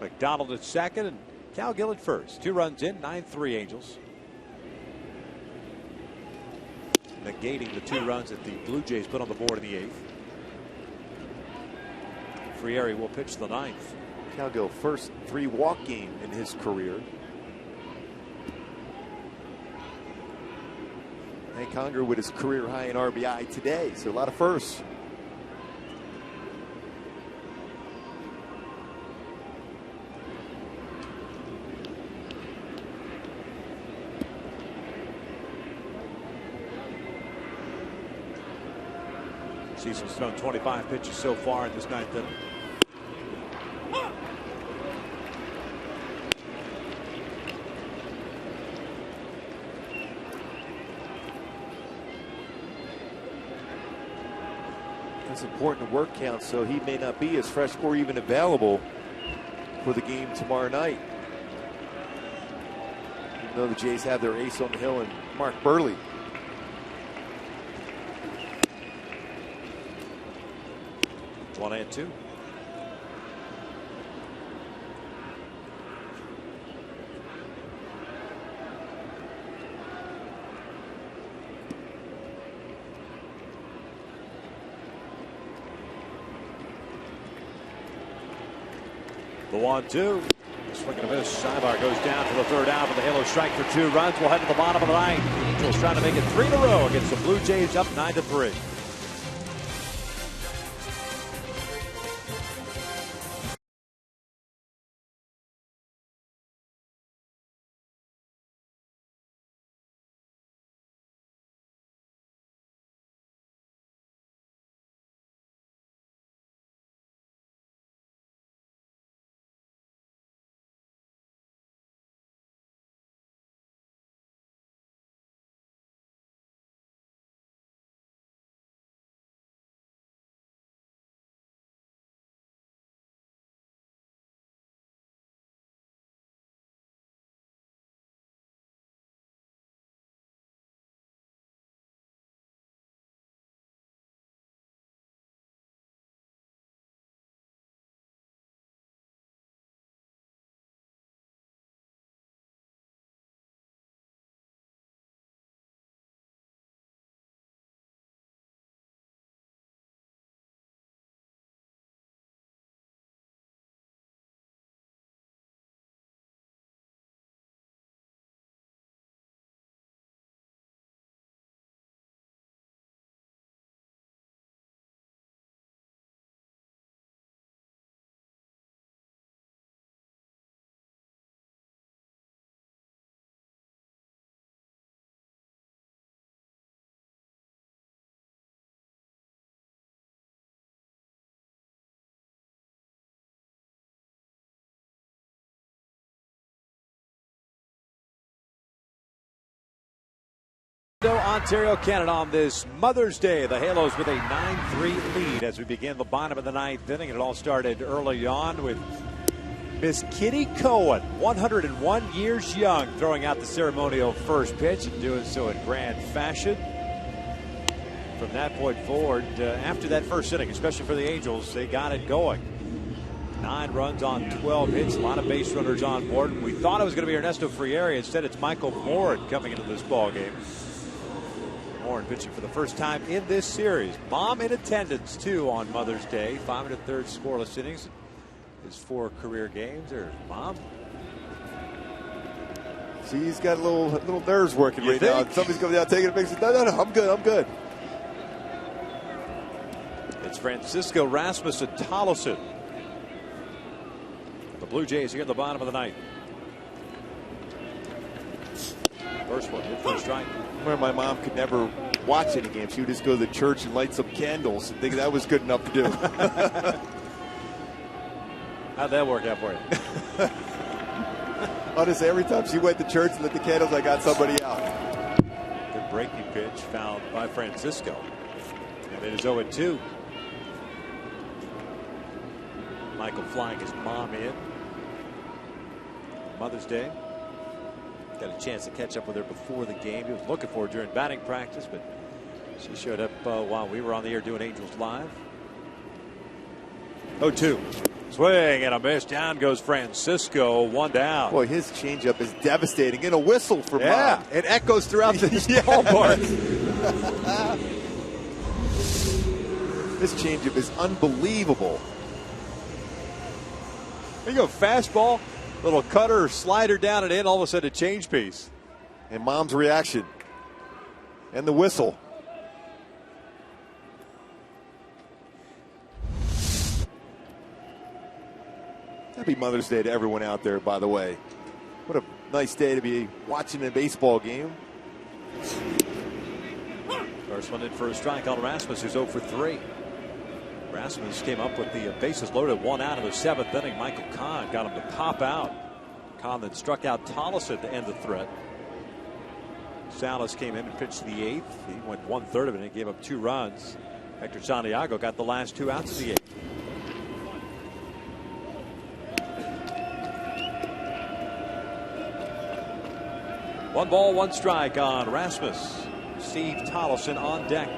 McDonald at second and Cal Gill at first. 2 runs in, 9-3 Angels. Negating the 2 runs that the Blue Jays put on the board in the 8th. Frieri will pitch the 9th. Cal Gill, first 3-walk game in his career. And Conger with his career high in RBI today, so a lot of firsts. Cecil's thrown 25 pitches so far in this 9th inning. It's important to work count, so he may not be as fresh or even available for the game tomorrow night. Even though the Jays have their ace on the hill and Mark Burley. One and 2. The 1-2. Swing and a miss. Ibar goes down for the 3rd out with a halo strike for 2 runs. We'll head to the bottom of the 9th. The Angels trying to make it 3 in a row against the Blue Jays, up 9-3. Ontario, Canada on this Mother's Day. The Halos with a 9-3 lead as we begin the bottom of the 9th inning. It all started early on with Miss Kitty Cohen, 101 years young, throwing out the ceremonial first pitch and doing so in grand fashion. From that point forward, after that first inning, especially for the Angels, they got it going. 9 runs on 12 hits, a lot of base runners on board. We thought it was going to be Ernesto Frieri. Instead, it's Michael Morin coming into this ball game. Morin pitching for the first time in this series. Mom in attendance, too, on Mother's Day. 5 1/3 scoreless innings. His 4 career games. There's Mom. See, he's got a little nerves working You right think? now. Somebody's coming out taking a big. No, I'm good. It's Francisco Rasmussen Tollison. The Blue Jays here in the bottom of the 9th. First one, hit for a strike. I remember my mom could never watch any games. She would just go to the church and light some candles and think that was good enough to do. How'd that work out for you? Honestly, every time she went to church and lit the candles, I got somebody out. Good breaking pitch found by Francisco. And it is 0-2. Michael flying his mom in. Mother's Day. Got a chance to catch up with her before the game. He was looking for her during batting practice, but she showed up while we were on the air doing Angels Live. 0-2. Swing and a miss. Down goes Francisco. One down. Boy, his changeup is devastating. And a whistle for Mom. It echoes throughout the ballpark. This changeup is unbelievable. There you go, fastball, little cutter, slider down and in, all of a sudden a change piece. And Mom's reaction. And the whistle. Happy Mother's Day to everyone out there, by the way. What a nice day to be watching a baseball game. First one in for a strike on Rasmus, who's 0 for 3. Rasmus came up with the bases loaded, 1 out in the 7th inning. Michael Kahn got him to pop out. Kahn then struck out Tolleson to end the threat. Salas came in and pitched the 8th. He went 1/3 of it and gave up 2 runs. Hector Santiago got the last 2 outs of the 8th. One ball, 1 strike on Rasmus. Steve Tolleson on deck.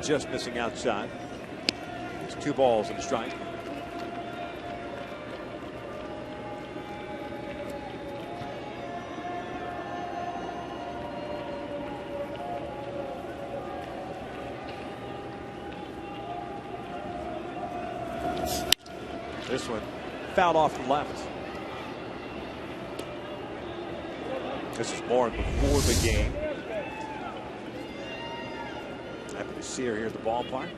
Just missing outside. It's 2 balls and a strike. This one fouled off the left. This is Bourne before the game. Happy to see her here at the ballpark.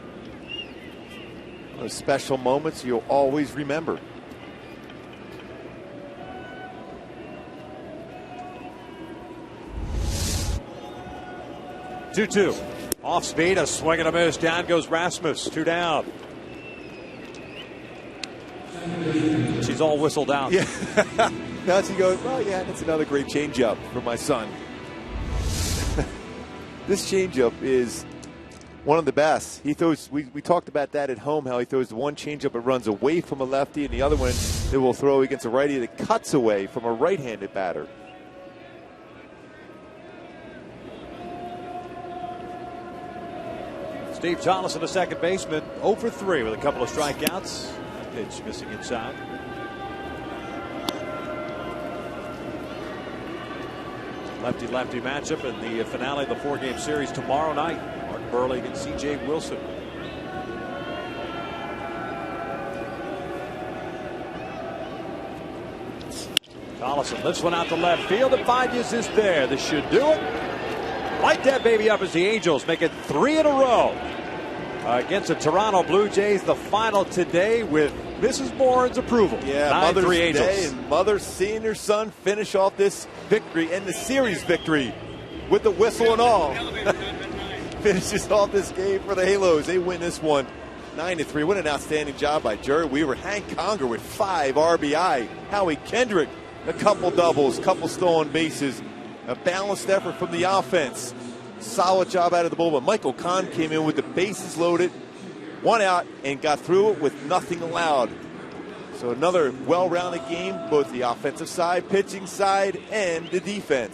Those special moments you'll always remember. Two. Off speed, a swing and a miss. Down goes Rasmus. 2 down. She's all whistled out. Yeah. Now she goes, oh yeah, that's another great changeup for my son. This changeup is one of the best. He throws. We talked about that at home. How he throws the one changeup that runs away from a lefty, and the other one that will throw against a righty that cuts away from a right-handed batter. Steve Tolleson, the second baseman, 0 for 3 with a couple of strikeouts. Pitch missing inside. Lefty-lefty matchup in the finale of the 4-game series tomorrow night. Mark Burley against C.J. Wilson. Tolleson lifts one out to left field. And Baez is there. This should do it. Light that baby up as the Angels make it 3 in a row against the Toronto Blue Jays. The final today with Mrs. Bourne's approval. Yeah, Mother's Day, and Mother seeing her son finish off this victory and the series victory with the whistle and all. Finishes off this game for the Halos. They win this one 9-3. What an outstanding job by Jerry Weaver. Hank Conger with 5 RBI. Howie Kendrick, a couple doubles, couple stolen bases. A balanced effort from the offense. Solid job out of the bullpen. Michael Kahn came in with the bases loaded, 1 out, and got through it with nothing allowed. So another well-rounded game, both the offensive side, pitching side, and the defense.